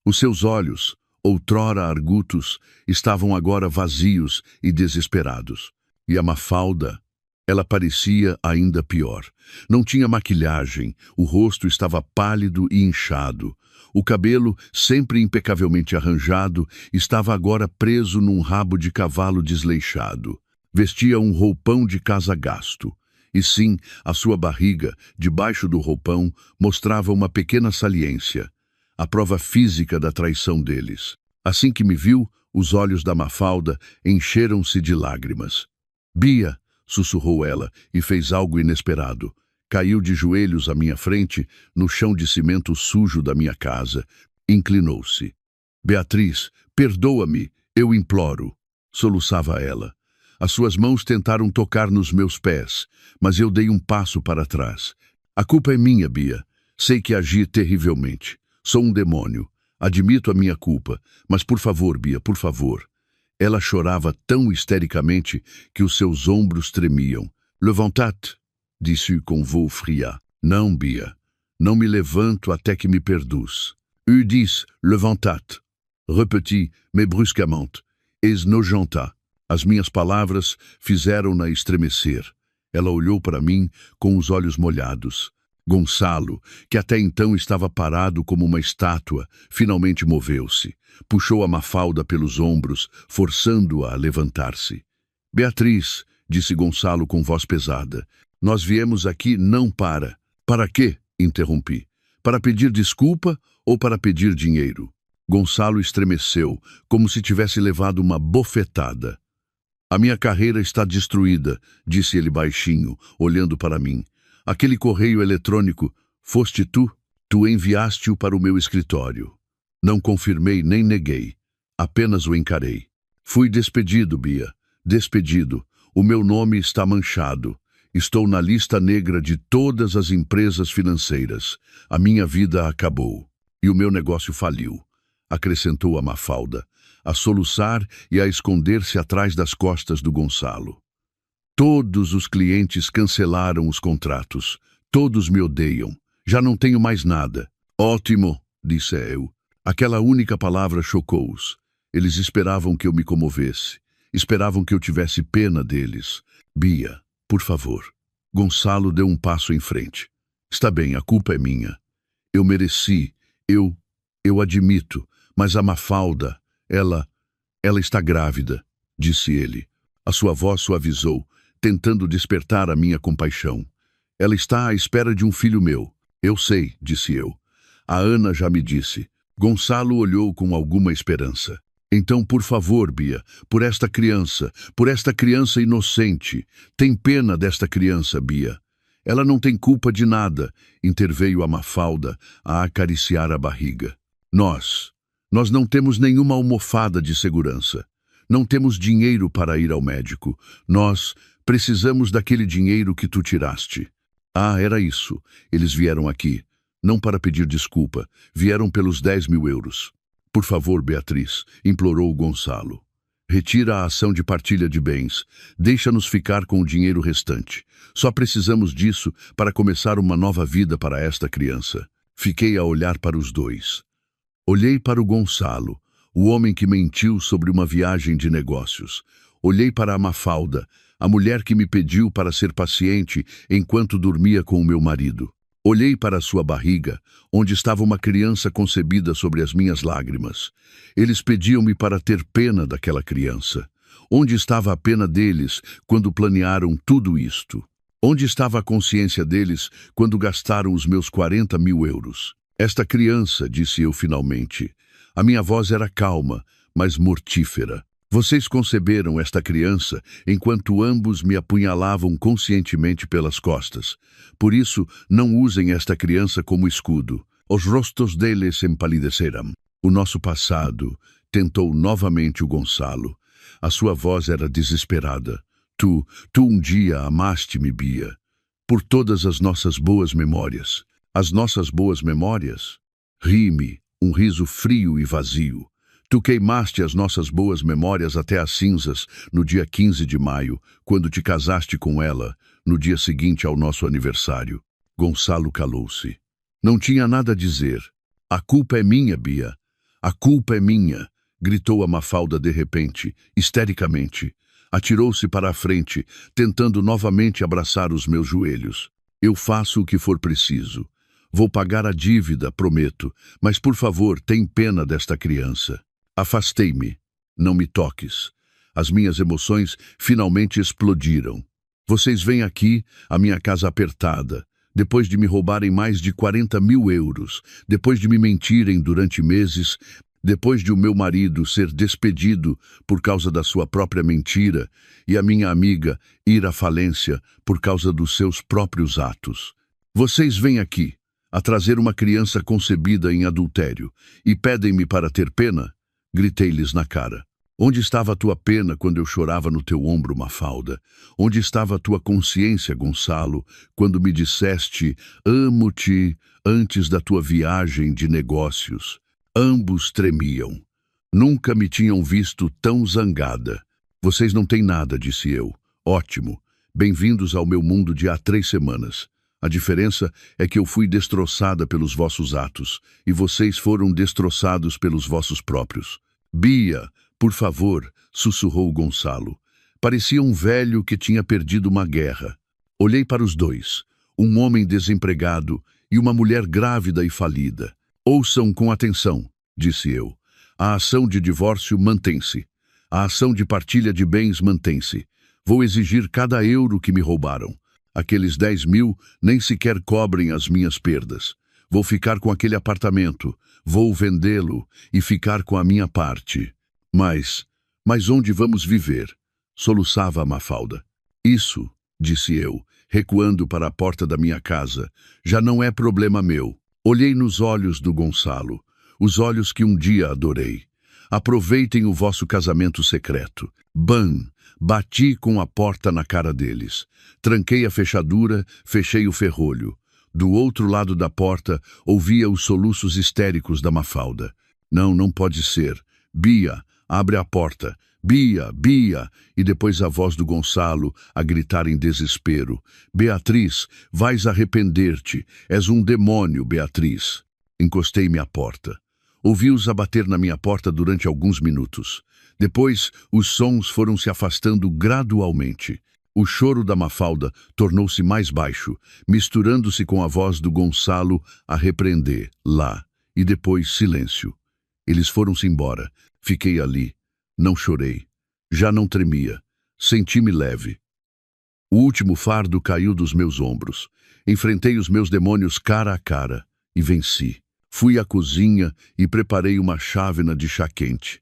Speaker 1: Os seus olhos, outrora argutos, estavam agora vazios e desesperados. E a Mafalda, ela parecia ainda pior. Não tinha maquilhagem, o rosto estava pálido e inchado. O cabelo, sempre impecavelmente arranjado, estava agora preso num rabo de cavalo desleixado. Vestia um roupão de casa gasto. E sim, a sua barriga, debaixo do roupão, mostrava uma pequena saliência. A prova física da traição deles. Assim que me viu, os olhos da Mafalda encheram-se de lágrimas. Bia, sussurrou ela e fez algo inesperado. Caiu de joelhos à minha frente, no chão de cimento sujo da minha casa. Inclinou-se. Beatriz, perdoa-me, eu imploro, soluçava ela. As suas mãos tentaram tocar nos meus pés, mas eu dei um passo para trás. A culpa é minha, Bia. Sei que agi terrivelmente. Sou um demônio. Admito a minha culpa, mas por favor, Bia, por favor. Ela chorava tão histericamente que os seus ombros tremiam. Levantat, disse com voz fria. Não, Bia. Não me levanto até que me perdoes. Eu disse, levantat. Repeti, mais bruscamente. Esnojanta. As minhas palavras fizeram-na estremecer. Ela olhou para mim com os olhos molhados. Gonçalo, que até então estava parado como uma estátua, finalmente moveu-se. Puxou a Mafalda pelos ombros, forçando-a a levantar-se. Beatriz, disse Gonçalo com voz pesada, nós viemos aqui não para... Para quê? Interrompi. Para pedir desculpa ou para pedir dinheiro? Gonçalo estremeceu, como se tivesse levado uma bofetada. A minha carreira está destruída, disse ele baixinho, olhando para mim. Aquele correio eletrônico, foste tu? Tu enviaste-o para o meu escritório. Não confirmei nem neguei, apenas o encarei. Fui despedido, Bia, despedido. O meu nome está manchado. Estou na lista negra de todas as empresas financeiras. A minha vida acabou. E o meu negócio faliu. acrescentou a Mafalda, a soluçar e a esconder-se atrás das costas do Gonçalo. Todos os clientes cancelaram os contratos. Todos me odeiam. Já não tenho mais nada. Ótimo, disse eu. Aquela única palavra chocou-os. Eles esperavam que eu me comovesse. Esperavam que eu tivesse pena deles. Bia, por favor. Gonçalo deu um passo em frente. Está bem, a culpa é minha. Eu mereci. Eu admito. Mas a Mafalda, ela está grávida, disse ele. A sua voz suavizou, tentando despertar a minha compaixão. Ela está à espera de um filho meu. Eu sei, disse eu. A Ana já me disse. Gonçalo olhou com alguma esperança. Então, por favor, Bia, por esta criança inocente. Tem pena desta criança, Bia. Ela não tem culpa de nada, interveio a Mafalda a acariciar a barriga. Nós não temos nenhuma almofada de segurança. Não temos dinheiro para ir ao médico. Nós precisamos daquele dinheiro que tu tiraste. Ah, era isso. Eles vieram aqui. Não para pedir desculpa. Vieram pelos 10.000 euros. Por favor, Beatriz, implorou Gonçalo. Retira a ação de partilha de bens. Deixa-nos ficar com o dinheiro restante. Só precisamos disso para começar uma nova vida para esta criança. Fiquei a olhar para os dois. Olhei para o Gonçalo, o homem que mentiu sobre uma viagem de negócios. Olhei para a Mafalda, a mulher que me pediu para ser paciente enquanto dormia com o meu marido. Olhei para a sua barriga, onde estava uma criança concebida sobre as minhas lágrimas. Eles pediam-me para ter pena daquela criança. Onde estava a pena deles quando planearam tudo isto? Onde estava a consciência deles quando gastaram os meus 40.000 euros? Esta criança, disse eu finalmente. A minha voz era calma, mas mortífera. Vocês conceberam esta criança enquanto ambos me apunhalavam conscientemente pelas costas. Por isso, não usem esta criança como escudo. Os rostos deles empalideceram. O nosso passado, tentou novamente o Gonçalo. A sua voz era desesperada. Tu um dia amaste-me, Bia. Por todas as nossas boas memórias. As nossas boas memórias? Ri-me, um riso frio e vazio. Tu queimaste as nossas boas memórias até as cinzas no dia 15 de maio, quando te casaste com ela, no dia seguinte ao nosso aniversário. Gonçalo calou-se. Não tinha nada a dizer. A culpa é minha, Bia. A culpa é minha, gritou a Mafalda de repente, histericamente. Atirou-se para a frente, tentando novamente abraçar os meus joelhos. Eu faço o que for preciso. Vou pagar a dívida, prometo, mas por favor, tem pena desta criança. Afastei-me. Não me toques. As minhas emoções finalmente explodiram. Vocês vêm aqui, a minha casa apertada, depois de me roubarem mais de 40.000 euros, depois de me mentirem durante meses, depois de o meu marido ser despedido por causa da sua própria mentira e a minha amiga ir à falência por causa dos seus próprios atos. Vocês vêm aqui a trazer uma criança concebida em adultério e pedem-me para ter pena? Gritei-lhes na cara. Onde estava a tua pena quando eu chorava no teu ombro, Mafalda? Onde estava a tua consciência, Gonçalo, quando me disseste amo-te antes da tua viagem de negócios? Ambos tremiam. Nunca me tinham visto tão zangada. Vocês não têm nada, disse eu. Ótimo. Bem-vindos ao meu mundo de há 3 semanas. A diferença é que eu fui destroçada pelos vossos atos e vocês foram destroçados pelos vossos próprios. Bia, por favor, sussurrou Gonçalo. Parecia um velho que tinha perdido uma guerra. Olhei para os dois, um homem desempregado e uma mulher grávida e falida. Ouçam com atenção, disse eu. A ação de divórcio mantém-se. A ação de partilha de bens mantém-se. Vou exigir cada euro que me roubaram. Aqueles 10.000 nem sequer cobrem as minhas perdas. Vou ficar com aquele apartamento, vou vendê-lo e ficar com a minha parte. Mas onde vamos viver? Soluçava a Mafalda. Isso, disse eu, recuando para a porta da minha casa, já não é problema meu. Olhei nos olhos do Gonçalo, os olhos que um dia adorei. Aproveitem o vosso casamento secreto. Bam! Bati com a porta na cara deles. Tranquei a fechadura, fechei o ferrolho. Do outro lado da porta, ouvia os soluços histéricos da Mafalda. Não, não pode ser. Bia, abre a porta. Bia, Bia! E depois a voz do Gonçalo a gritar em desespero. Beatriz, vais arrepender-te. És um demônio, Beatriz. Encostei-me à porta. Ouvi-os a bater na minha porta durante alguns minutos. Depois, os sons foram se afastando gradualmente. O choro da Mafalda tornou-se mais baixo, misturando-se com a voz do Gonçalo a repreender, lá. E depois, silêncio. Eles foram-se embora. Fiquei ali. Não chorei. Já não tremia. Senti-me leve. O último fardo caiu dos meus ombros. Enfrentei os meus demônios cara a cara e venci. Fui à cozinha e preparei uma chávena de chá quente.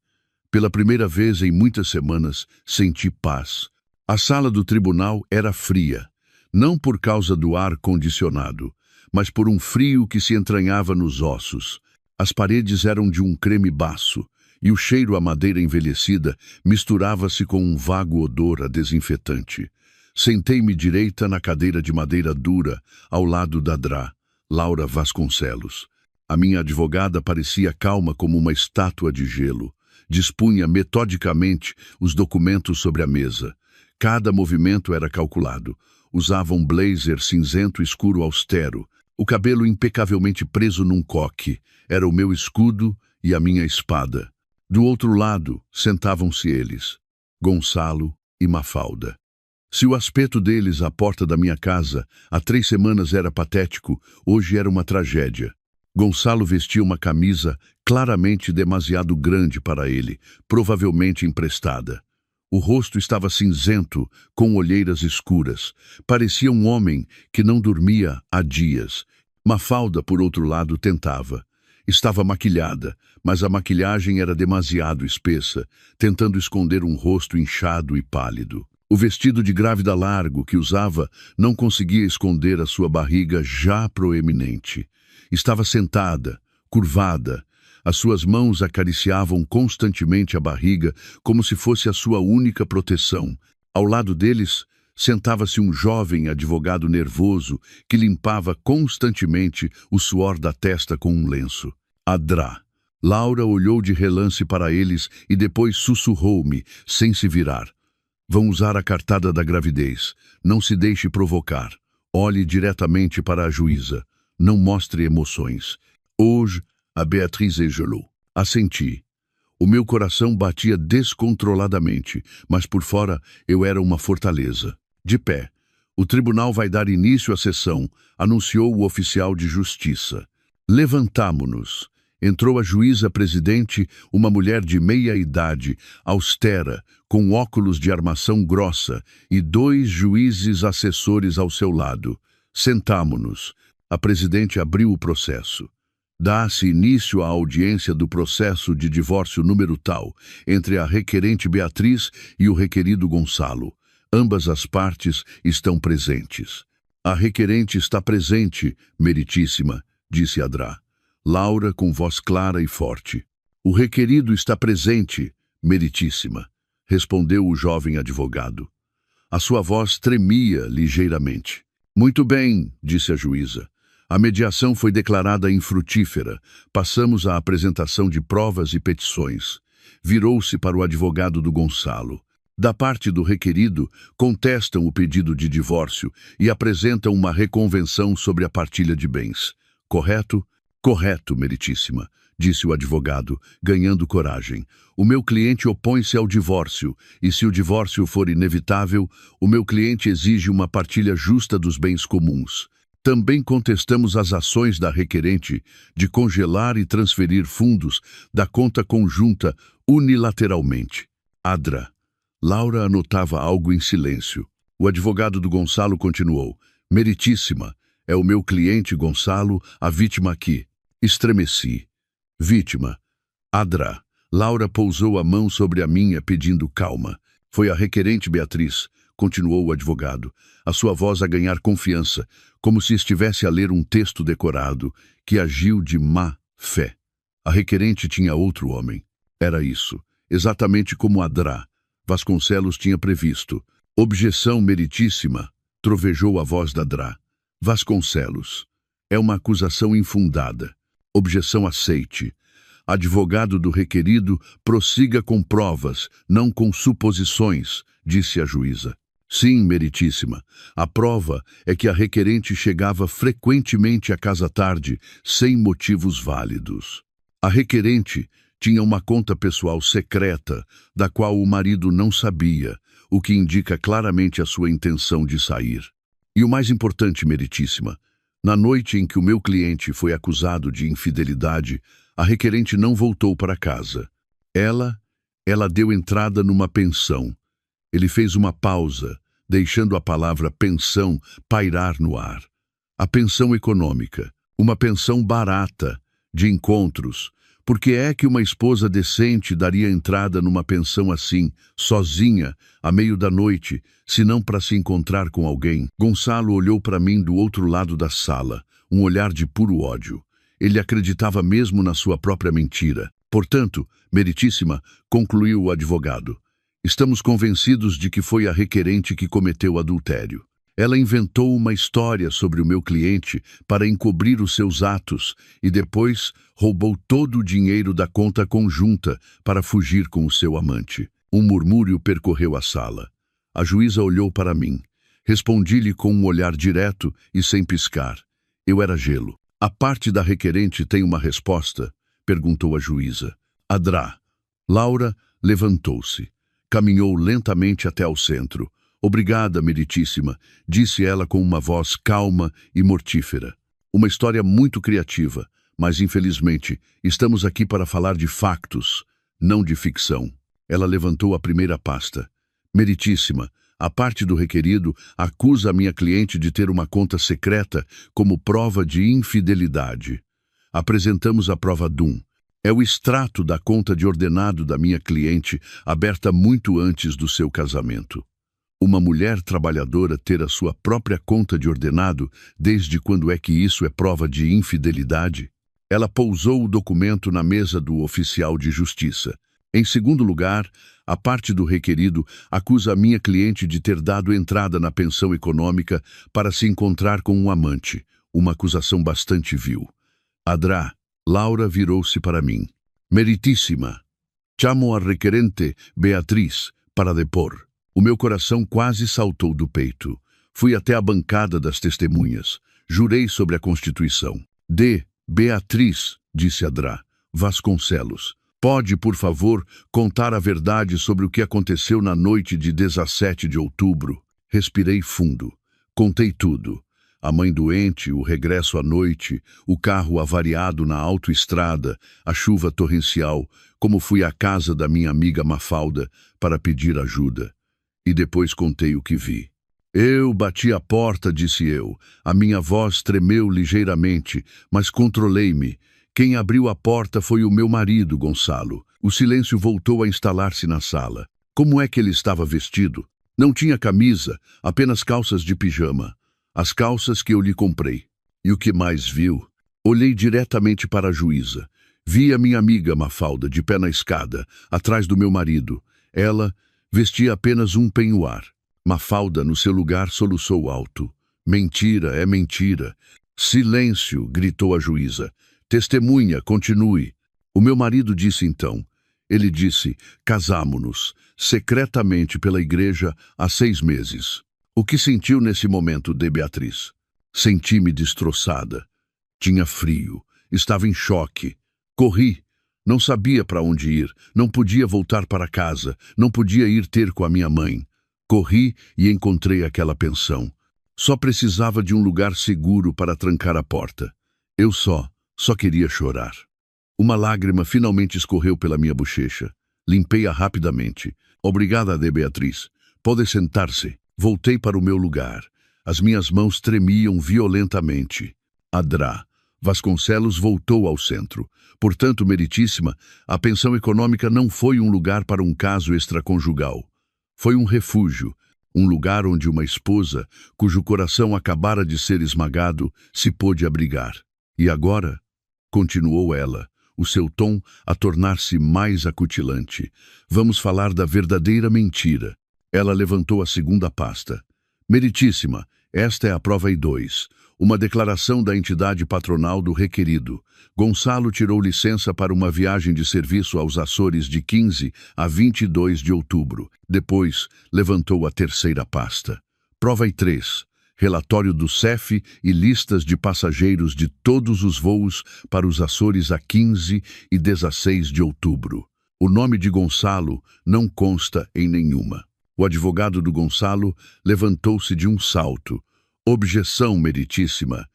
Speaker 1: Pela primeira vez em muitas semanas, senti paz. A sala do tribunal era fria, não por causa do ar condicionado, mas por um frio que se entranhava nos ossos. As paredes eram de um creme baço, e o cheiro à madeira envelhecida misturava-se com um vago odor a desinfetante. Sentei-me direita na cadeira de madeira dura, ao lado da Drá, Laura Vasconcelos. A minha advogada parecia calma como uma estátua de gelo. Dispunha metodicamente os documentos sobre a mesa. Cada movimento era calculado. Usava um blazer cinzento escuro austero, o cabelo impecavelmente preso num coque. Era o meu escudo e a minha espada. Do outro lado, sentavam-se eles, Gonçalo e Mafalda. Se o aspecto deles à porta da minha casa há 3 semanas era patético, hoje era uma tragédia. Gonçalo vestia uma camisa claramente demasiado grande para ele, provavelmente emprestada. O rosto estava cinzento, com olheiras escuras. Parecia um homem que não dormia há dias. Mafalda, por outro lado, tentava. Estava maquilhada, mas a maquilhagem era demasiado espessa, tentando esconder um rosto inchado e pálido. O vestido de grávida largo que usava não conseguia esconder a sua barriga já proeminente. Estava sentada, curvada. As suas mãos acariciavam constantemente a barriga, como se fosse a sua única proteção. Ao lado deles, sentava-se um jovem advogado nervoso que limpava constantemente o suor da testa com um lenço. A Drá. Laura olhou de relance para eles e depois sussurrou-me, sem se virar. Vão usar a cartada da gravidez. Não se deixe provocar. Olhe diretamente para a juíza. Não mostre emoções. Hoje, a Beatriz gelou. Assenti. O meu coração batia descontroladamente, mas por fora eu era uma fortaleza. De pé. O tribunal vai dar início à sessão, anunciou o oficial de justiça. Levantamo-nos. Entrou a juíza-presidente, uma mulher de meia idade, austera, com óculos de armação grossa, e 2 juízes assessores ao seu lado. Sentamo-nos. A presidente abriu o processo. Dá-se início à audiência do processo de divórcio número tal, entre a requerente Beatriz e o requerido Gonçalo. Ambas as partes estão presentes. A requerente está presente, meritíssima, disse a Drá. Laura com voz clara e forte. O requerido está presente, meritíssima, respondeu o jovem advogado. A sua voz tremia ligeiramente. Muito bem, disse a juíza. A mediação foi declarada infrutífera. Passamos à apresentação de provas e petições. Virou-se para o advogado do Gonçalo. Da parte do requerido, contestam o pedido de divórcio e apresentam uma reconvenção sobre a partilha de bens. Correto? Correto, meritíssima, disse o advogado, ganhando coragem. O meu cliente opõe-se ao divórcio, e se o divórcio for inevitável, o meu cliente exige uma partilha justa dos bens comuns. Também contestamos as ações da requerente de congelar e transferir fundos da conta conjunta unilateralmente. Adra. Laura anotava algo em silêncio. O advogado do Gonçalo continuou. Meritíssima, é o meu cliente Gonçalo, a vítima aqui. Estremeci. Vítima. Adra. Laura pousou a mão sobre a minha, pedindo calma. Foi a requerente Beatriz, continuou o advogado, a sua voz a ganhar confiança, como se estivesse a ler um texto decorado, que agiu de má fé. A requerente tinha outro homem. Era isso, exatamente como Adrá Vasconcelos tinha previsto. Objeção meritíssima, trovejou a voz da Drá. Vasconcelos. É uma acusação infundada. Objeção aceite. Advogado do requerido, prossiga com provas, não com suposições, disse a juíza. Sim, meritíssima. A prova é que a requerente chegava frequentemente à casa tarde, sem motivos válidos. A requerente tinha uma conta pessoal secreta, da qual o marido não sabia, o que indica claramente a sua intenção de sair. E o mais importante, meritíssima, na noite em que o meu cliente foi acusado de infidelidade, a requerente não voltou para casa. Ela deu entrada numa pensão. Ele fez uma pausa, deixando a palavra pensão pairar no ar. A pensão econômica, uma pensão barata, de encontros. Por que é que uma esposa decente daria entrada numa pensão assim, sozinha, à meio da noite, se não para se encontrar com alguém? Gonçalo olhou para mim do outro lado da sala, um olhar de puro ódio. Ele acreditava mesmo na sua própria mentira. Portanto, meritíssima, concluiu o advogado, estamos convencidos de que foi a requerente que cometeu adultério. Ela inventou uma história sobre o meu cliente para encobrir os seus atos e depois roubou todo o dinheiro da conta conjunta para fugir com o seu amante. Um murmúrio percorreu a sala. A juíza olhou para mim. Respondi-lhe com um olhar direto e sem piscar. Eu era gelo. A parte da requerente tem uma resposta? Perguntou a juíza. Adrá. Laura levantou-se. Caminhou lentamente até ao centro. Obrigada, meritíssima, disse ela com uma voz calma e mortífera. Uma história muito criativa, mas infelizmente estamos aqui para falar de factos, não de ficção. Ela levantou a primeira pasta. Meritíssima, a parte do requerido acusa a minha cliente de ter uma conta secreta como prova de infidelidade. Apresentamos a prova DUM. É o extrato da conta de ordenado da minha cliente, aberta muito antes do seu casamento. Uma mulher trabalhadora ter a sua própria conta de ordenado, desde quando é que isso é prova de infidelidade? Ela pousou o documento na mesa do oficial de justiça. Em segundo lugar, a parte do requerido acusa a minha cliente de ter dado entrada na pensão econômica para se encontrar com um amante, uma acusação bastante vil. Adrá, Laura virou-se para mim. Meritíssima, chamo a requerente Beatriz para depor. O meu coração quase saltou do peito. Fui até a bancada das testemunhas. Jurei sobre a Constituição. Beatriz, disse Adrá Vasconcelos, pode, por favor, contar a verdade sobre o que aconteceu na noite de 17 de outubro? Respirei fundo. Contei tudo. A mãe doente, o regresso à noite, o carro avariado na autoestrada, a chuva torrencial, como fui à casa da minha amiga Mafalda para pedir ajuda. E depois contei o que vi. Eu bati a porta, disse eu. A minha voz tremeu ligeiramente, mas controlei-me. Quem abriu a porta foi o meu marido, Gonçalo. O silêncio voltou a instalar-se na sala. Como é que ele estava vestido? Não tinha camisa, apenas calças de pijama. As calças que eu lhe comprei. E o que mais viu? Olhei diretamente para a juíza. Vi a minha amiga Mafalda de pé na escada, atrás do meu marido. Ela vestia apenas um penhoar. Mafalda, no seu lugar, soluçou alto. Mentira, é mentira. Silêncio, gritou a juíza. Testemunha, continue. O meu marido disse então. Ele disse, casamo-nos, secretamente pela igreja há 6 meses. O que sentiu nesse momento, Beatriz? Senti-me destroçada. Tinha frio, estava em choque. Corri. Não sabia para onde ir, não podia voltar para casa, não podia ir ter com a minha mãe. Corri e encontrei aquela pensão. Só precisava de um lugar seguro para trancar a porta. Eu só queria chorar. Uma lágrima finalmente escorreu pela minha bochecha. Limpei-a rapidamente. Obrigada, Beatriz. Pode sentar-se. Voltei para o meu lugar. As minhas mãos tremiam violentamente. Adrá Vasconcelos voltou ao centro. Portanto, meritíssima, a pensão econômica não foi um lugar para um caso extraconjugal. Foi um refúgio, um lugar onde uma esposa, cujo coração acabara de ser esmagado, se pôde abrigar. E agora, continuou ela, o seu tom a tornar-se mais acutilante, vamos falar da verdadeira mentira. Ela levantou a segunda pasta. Meritíssima, esta é a prova I2. uma declaração da entidade patronal do requerido. Gonçalo tirou licença para uma viagem de serviço aos Açores de 15 a 22 de outubro. Depois, levantou a terceira pasta. Prova 3. Relatório do CEF e listas de passageiros de todos os voos para os Açores a 15 e 16 de outubro. O nome de Gonçalo não consta em nenhuma. O advogado do Gonçalo levantou-se de um salto. Objeção, meritíssima.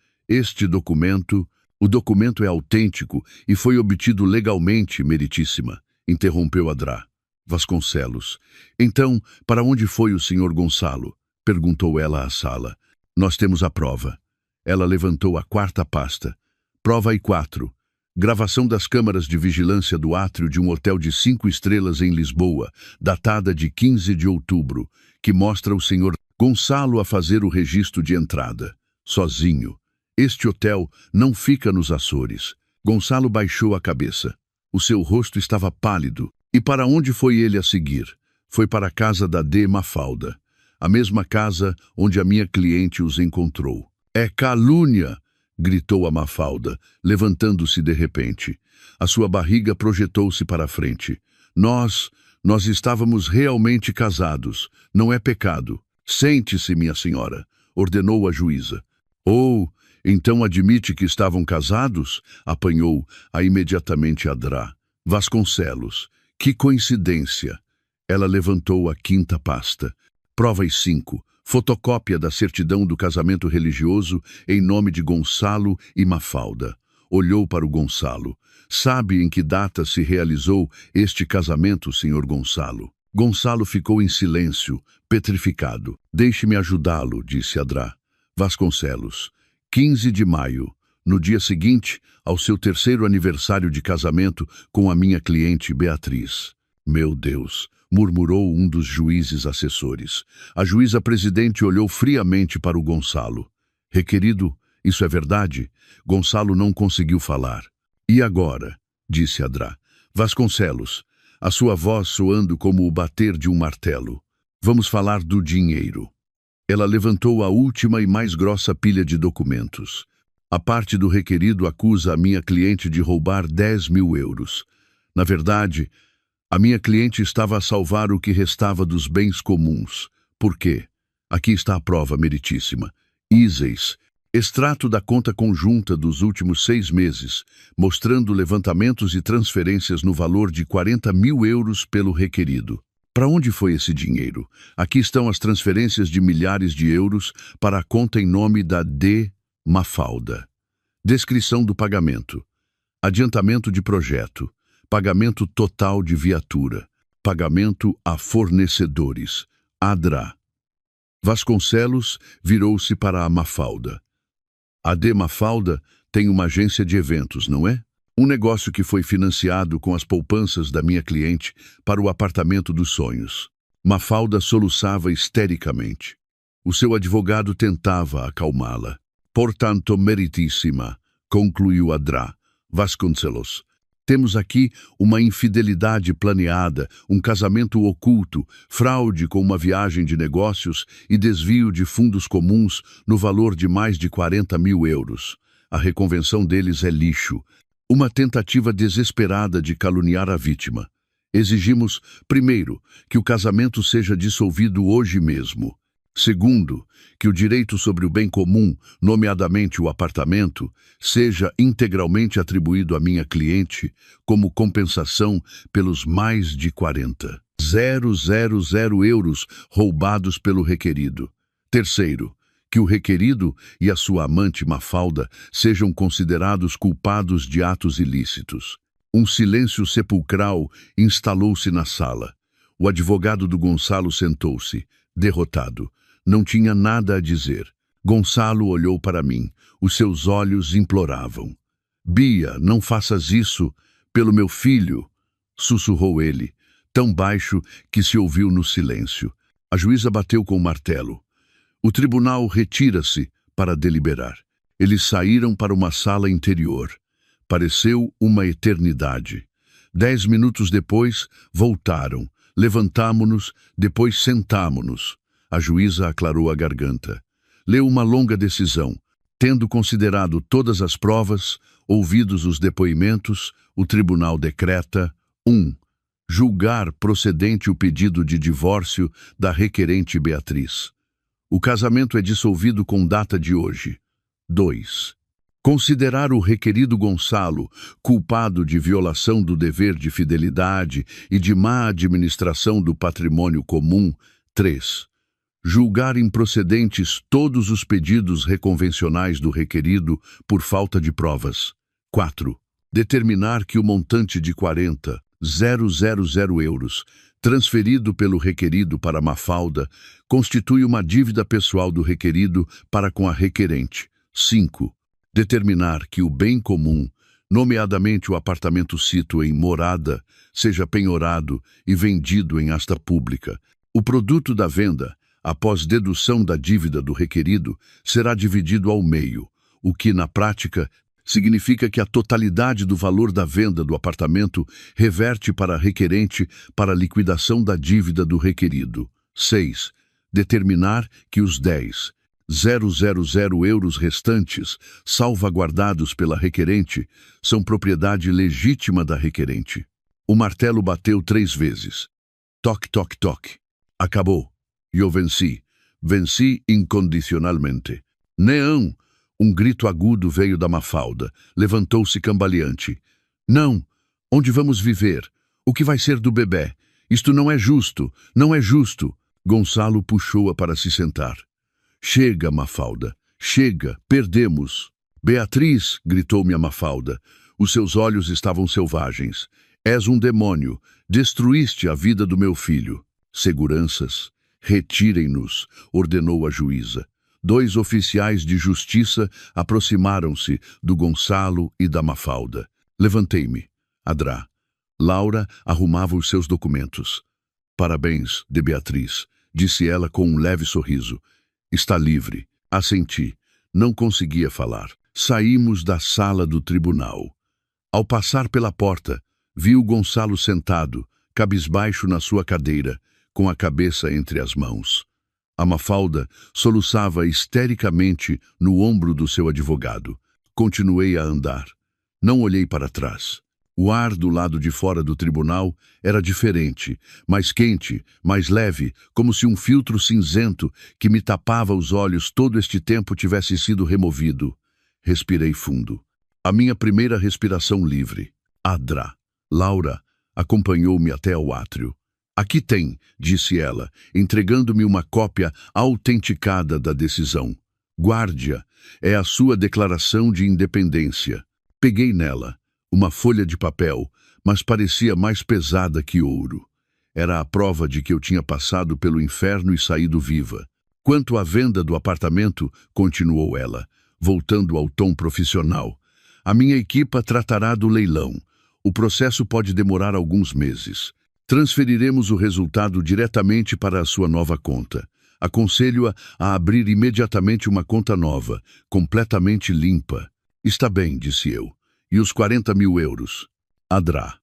Speaker 1: O documento é autêntico e foi obtido legalmente, meritíssima, interrompeu Adrá. Vasconcelos. Então, para onde foi o senhor Gonçalo? Perguntou ela à sala. Nós temos a prova. Ela levantou a quarta pasta. Prova 4. Gravação das câmaras de vigilância do átrio de um hotel de 5 estrelas em Lisboa, datada de 15 de outubro, que mostra o senhor Gonçalo a fazer o registro de entrada, sozinho. Este hotel não fica nos Açores. Gonçalo baixou a cabeça. O seu rosto estava pálido. E para onde foi ele a seguir? Foi para a casa da D. Mafalda, a mesma casa onde a minha cliente os encontrou. É calúnia! Gritou a Mafalda, levantando-se de repente. A sua barriga projetou-se para a frente. Nós estávamos realmente casados. Não é pecado. Sente-se, minha senhora, ordenou a juíza. Oh, então admite que estavam casados? Apanhou-a imediatamente Adrá. Vasconcelos. Que coincidência! Ela levantou a quinta pasta. Prova 5. Fotocópia da certidão do casamento religioso em nome de Gonçalo e Mafalda. Olhou para o Gonçalo. Sabe em que data se realizou este casamento, senhor Gonçalo? Gonçalo ficou em silêncio, petrificado. Deixe-me ajudá-lo, disse Adrá. Vasconcelos. 15 de maio. No dia seguinte, ao seu terceiro aniversário de casamento com a minha cliente Beatriz. Meu Deus! Murmurou um dos juízes assessores. A juíza presidente olhou friamente para o Gonçalo. Requerido, isso é verdade? Gonçalo não conseguiu falar. E agora? Disse Adrá. Vasconcelos, a sua voz soando como o bater de um martelo. Vamos falar do dinheiro. Ela levantou a última e mais grossa pilha de documentos. A parte do requerido acusa a minha cliente de roubar 10.000 euros. Na verdade, a minha cliente estava a salvar o que restava dos bens comuns. Por quê? Aqui está a prova, meritíssima. Iseis, extrato da conta conjunta dos últimos 6 meses, mostrando levantamentos e transferências no valor de 40.000 euros pelo requerido. Para onde foi esse dinheiro? Aqui estão as transferências de milhares de euros para a conta em nome da D. Mafalda. Descrição do pagamento. Adiantamento de projeto. Pagamento total de viatura. Pagamento a fornecedores. Adrá. Vasconcelos virou-se para a Mafalda. A D. Mafalda tem uma agência de eventos, não é? Um negócio que foi financiado com as poupanças da minha cliente para o apartamento dos sonhos. Mafalda soluçava histericamente. O seu advogado tentava acalmá-la. Portanto, meritíssima, concluiu Adrá. Vasconcelos. Temos aqui uma infidelidade planeada, um casamento oculto, fraude com uma viagem de negócios e desvio de fundos comuns no valor de mais de 40.000 euros. A reconvenção deles é lixo. Uma tentativa desesperada de caluniar a vítima. Exigimos, primeiro, que o casamento seja dissolvido hoje mesmo. Segundo, que o direito sobre o bem comum, nomeadamente o apartamento, seja integralmente atribuído à minha cliente como compensação pelos mais de 40.000 euros roubados pelo requerido. Terceiro, que o requerido e a sua amante Mafalda sejam considerados culpados de atos ilícitos. Um silêncio sepulcral instalou-se na sala. O advogado do Gonçalo sentou-se, derrotado. Não tinha nada a dizer. Gonçalo olhou para mim. Os seus olhos imploravam. Bia, não faças isso pelo meu filho, sussurrou ele, tão baixo que se ouviu no silêncio. A juíza bateu com o martelo. O tribunal retira-se para deliberar. Eles saíram para uma sala interior. Pareceu uma eternidade. 10 minutos depois, voltaram. Levantámo-nos, depois sentámo-nos. A juíza aclarou a garganta. Leu uma longa decisão. Tendo considerado todas as provas, ouvidos os depoimentos, o tribunal decreta: 1. Julgar procedente o pedido de divórcio da requerente Beatriz. O casamento é dissolvido com data de hoje. 2. Considerar o requerido Gonçalo culpado de violação do dever de fidelidade e de má administração do patrimônio comum. 3. Julgar improcedentes todos os pedidos reconvencionais do requerido por falta de provas. 4. Determinar que o montante de 40.000 euros, transferido pelo requerido para Mafalda, constitui uma dívida pessoal do requerido para com a requerente. 5. Determinar que o bem comum, nomeadamente o apartamento-sito em morada, seja penhorado e vendido em asta pública. O produto da venda, após dedução da dívida do requerido, será dividido ao meio, o que, na prática, significa que a totalidade do valor da venda do apartamento reverte para a requerente para a liquidação da dívida do requerido. 6. Determinar que os 10.000 euros restantes, salvaguardados pela requerente, são propriedade legítima da requerente. O martelo bateu 3 vezes. Toque, toque, toque. Acabou. Eu venci. Venci incondicionalmente. Não! Um grito agudo veio da Mafalda. Levantou-se cambaleante. Não! Onde vamos viver? O que vai ser do bebê? Isto não é justo! Não é justo! Gonçalo puxou-a para se sentar. Chega, Mafalda. Chega. Perdemos. Beatriz, gritou-me a Mafalda. Os seus olhos estavam selvagens. És um demônio. Destruíste a vida do meu filho. Seguranças. Retirem-nos, ordenou a juíza. 2 oficiais de justiça aproximaram-se do Gonçalo e da Mafalda. Levantei-me. Adrá. Laura arrumava os seus documentos. Parabéns, de Beatriz, disse ela com um leve sorriso. Está livre. Assenti. Não conseguia falar. Saímos da sala do tribunal. Ao passar pela porta, vi o Gonçalo sentado, cabisbaixo na sua cadeira, com a cabeça entre as mãos. A Mafalda soluçava histericamente no ombro do seu advogado. Continuei a andar. Não olhei para trás. O ar do lado de fora do tribunal era diferente, mais quente, mais leve, como se um filtro cinzento que me tapava os olhos todo este tempo tivesse sido removido. Respirei fundo. A minha primeira respiração livre. Adrá. Laura acompanhou-me até ao átrio. Aqui tem, disse ela, entregando-me uma cópia autenticada da decisão. Guarde-a, é a sua declaração de independência. Peguei nela, uma folha de papel, mas parecia mais pesada que ouro. Era a prova de que eu tinha passado pelo inferno e saído viva. Quanto à venda do apartamento, continuou ela, voltando ao tom profissional, a minha equipa tratará do leilão. O processo pode demorar alguns meses. Transferiremos o resultado diretamente para a sua nova conta. Aconselho-a a abrir imediatamente uma conta nova, completamente limpa. Está bem, disse eu. E os 40.000 euros? Adrá.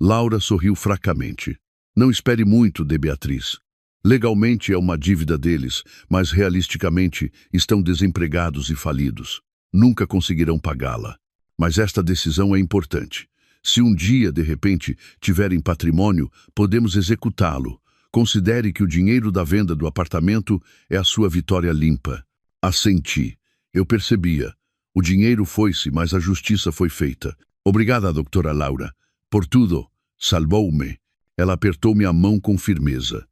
Speaker 1: Laura sorriu fracamente. Não espere muito, de Beatriz. Legalmente é uma dívida deles, mas realisticamente estão desempregados e falidos. Nunca conseguirão pagá-la. Mas esta decisão é importante. Se um dia, de repente, tiverem patrimônio, podemos executá-lo. Considere que o dinheiro da venda do apartamento é a sua vitória limpa. Assenti. Eu percebia. O dinheiro foi-se, mas a justiça foi feita. Obrigada, doutora Laura. Por tudo. Salvou-me. Ela apertou-me a mão com firmeza.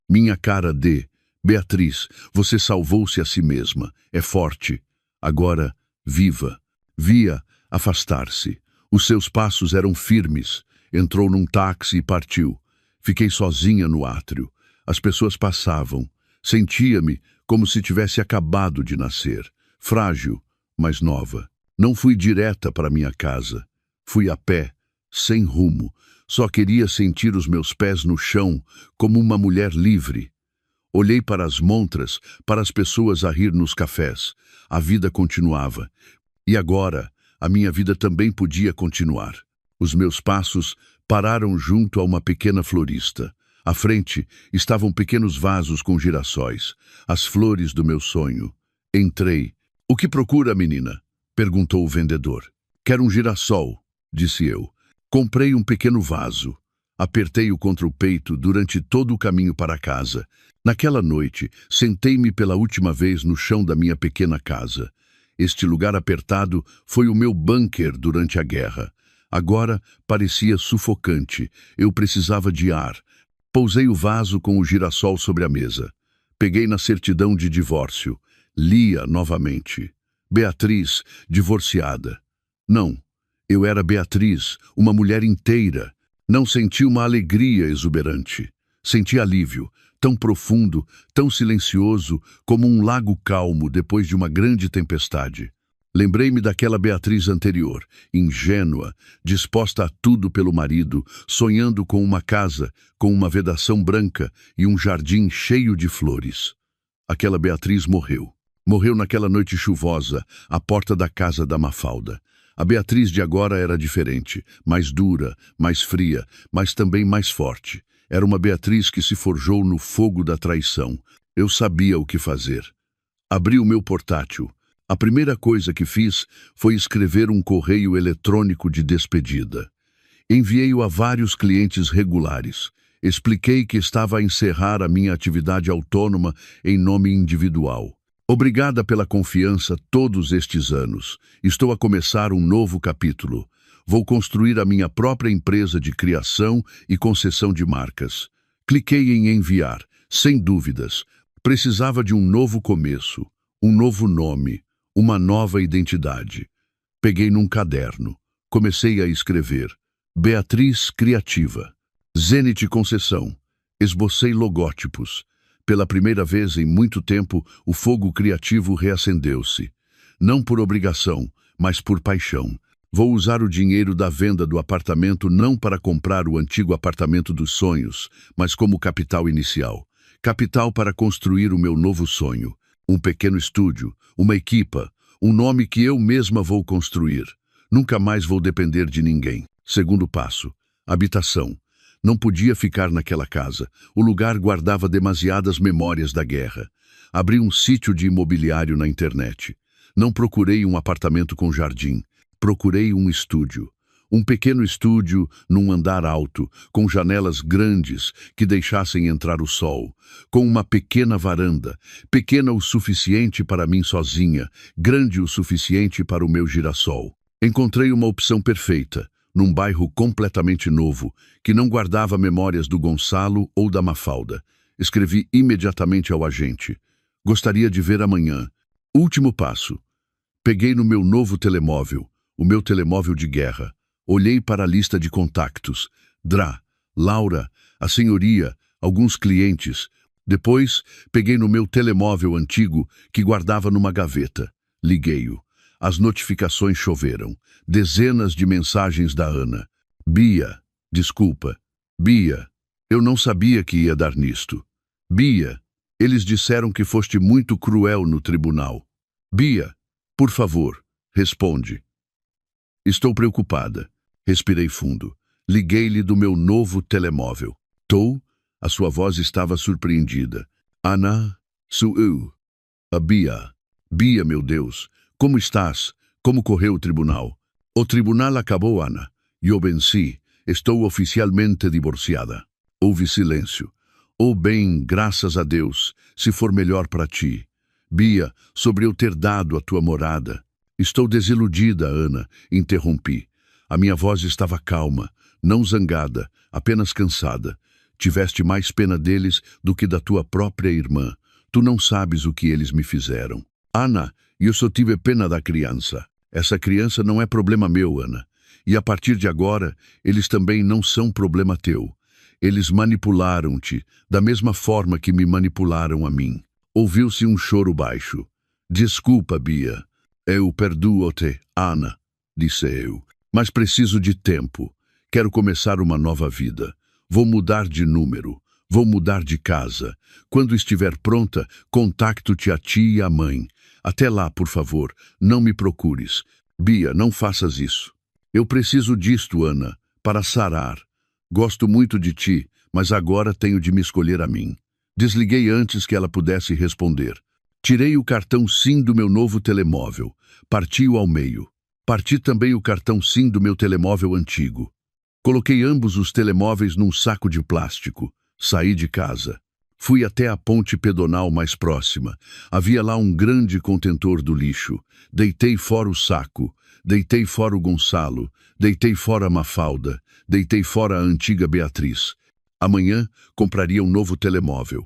Speaker 1: Minha cara de... Beatriz, você salvou-se a si mesma. É forte. Agora, viva. Via afastar-se. Os seus passos eram firmes. Entrou num táxi e partiu. Fiquei sozinha no átrio. As pessoas passavam. Sentia-me como se tivesse acabado de nascer. Frágil, mas nova. Não fui direta para minha casa. Fui a pé, sem rumo. Só queria sentir os meus pés no chão, como uma mulher livre. Olhei para as montras, para as pessoas a rir nos cafés. A vida continuava. E agora... a minha vida também podia continuar. Os meus passos pararam junto a uma pequena florista. À frente estavam pequenos vasos com girassóis, as flores do meu sonho. Entrei. O que procura, menina? Perguntou o vendedor. Quero um girassol, disse eu. Comprei um pequeno vaso. Apertei-o contra o peito durante todo o caminho para casa. Naquela noite, sentei-me pela última vez no chão da minha pequena casa. Este lugar apertado foi o meu bunker durante a guerra. Agora parecia sufocante. Eu precisava de ar. Pousei o vaso com o girassol sobre a mesa. Peguei na certidão de divórcio. Li-a novamente. Beatriz, divorciada. Não, eu era Beatriz, uma mulher inteira. Não senti uma alegria exuberante. Senti alívio, tão profundo, tão silencioso, como um lago calmo depois de uma grande tempestade. Lembrei-me daquela Beatriz anterior, ingênua, disposta a tudo pelo marido, sonhando com uma casa, com uma vedação branca e um jardim cheio de flores. Aquela Beatriz morreu. Morreu naquela noite chuvosa, à porta da casa da Mafalda. A Beatriz de agora era diferente, mais dura, mais fria, mas também mais forte. Era uma Beatriz que se forjou no fogo da traição. Eu sabia o que fazer. Abri o meu portátil. A primeira coisa que fiz foi escrever um correio eletrônico de despedida. Enviei-o a vários clientes regulares. Expliquei que estava a encerrar a minha atividade autônoma em nome individual. Obrigada pela confiança todos estes anos. Estou a começar um novo capítulo. Vou construir a minha própria empresa de criação e concessão de marcas. Cliquei em enviar, sem dúvidas. Precisava de um novo começo, um novo nome, uma nova identidade. Peguei num caderno. Comecei a escrever. Beatriz Criativa. Zenit Concessão. Esbocei logótipos. Pela primeira vez em muito tempo, o fogo criativo reacendeu-se. Não por obrigação, mas por paixão. Vou usar o dinheiro da venda do apartamento não para comprar o antigo apartamento dos sonhos, mas como capital inicial. Capital para construir o meu novo sonho. Um pequeno estúdio, uma equipa, um nome que eu mesma vou construir. Nunca mais vou depender de ninguém. Segundo passo, habitação. Não podia ficar naquela casa. O lugar guardava demasiadas memórias da guerra. Abri um sítio de imobiliário na internet. Não procurei um apartamento com jardim. Procurei um estúdio. Um pequeno estúdio num andar alto, com janelas grandes que deixassem entrar o sol, com uma pequena varanda, pequena o suficiente para mim sozinha, grande o suficiente para o meu girassol. Encontrei uma opção perfeita, num bairro completamente novo, que não guardava memórias do Gonçalo ou da Mafalda. Escrevi imediatamente ao agente. Gostaria de ver amanhã. Último passo. Peguei no meu novo telemóvel, o meu telemóvel de guerra. Olhei para a lista de contactos. Drá, Laura, a senhoria, alguns clientes. Depois, peguei no meu telemóvel antigo, que guardava numa gaveta. Liguei-o. As notificações choveram. Dezenas de mensagens da Ana. Bia, desculpa. Bia, eu não sabia que ia dar nisto. Bia, eles disseram que foste muito cruel no tribunal. Bia, por favor, responde. Estou preocupada. Respirei fundo. Liguei-lhe do meu novo telemóvel. Tô? A sua voz estava surpreendida. Ana, sou eu. A Bia. Bia, meu Deus. Como estás? Como correu o tribunal? O tribunal acabou, Ana. Eu venci. Estou oficialmente divorciada. Houve silêncio. Oh bem, graças a Deus, se for melhor para ti. Bia, sobre eu ter dado a tua morada. Estou desiludida, Ana, interrompi. A minha voz estava calma, não zangada, apenas cansada. Tiveste mais pena deles do que da tua própria irmã. Tu não sabes o que eles me fizeram. Ana, eu só tive pena da criança. Essa criança não é problema meu, Ana. E a partir de agora, eles também não são problema teu. Eles manipularam-te, da mesma forma que me manipularam a mim. Ouviu-se um choro baixo. Desculpa, Bia. Eu perdoo-te, Ana, disse eu. Mas preciso de tempo. Quero começar uma nova vida. Vou mudar de número. Vou mudar de casa. Quando estiver pronta, contacto-te a ti e a mãe. Até lá, por favor, não me procures. Bia, não faças isso. Eu preciso disto, Ana, para sarar. Gosto muito de ti, mas agora tenho de me escolher a mim. Desliguei antes que ela pudesse responder. Tirei o cartão SIM do meu novo telemóvel. Parti-o ao meio. Parti também o cartão SIM do meu telemóvel antigo. Coloquei ambos os telemóveis num saco de plástico. Saí de casa. Fui até a ponte pedonal mais próxima. Havia lá um grande contentor do lixo. Deitei fora o saco. Deitei fora o Gonçalo. Deitei fora a Mafalda. Deitei fora a antiga Beatriz. Amanhã compraria um novo telemóvel.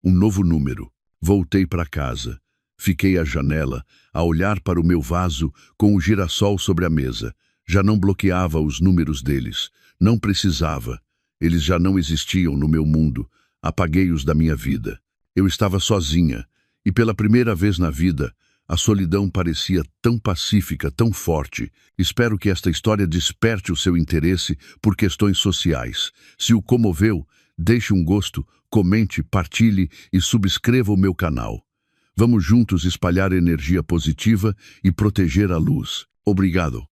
Speaker 1: Um novo número. Voltei para casa. Fiquei à janela, a olhar para o meu vaso com o girassol sobre a mesa. Já não bloqueava os números deles. Não precisava. Eles já não existiam no meu mundo. Apaguei-os da minha vida. Eu estava sozinha, e pela primeira vez na vida, a solidão parecia tão pacífica, tão forte. Espero que esta história desperte o seu interesse por questões sociais. Se o comoveu, deixe um gosto, comente, partilhe e subscreva o meu canal. Vamos juntos espalhar energia positiva e proteger a luz. Obrigado.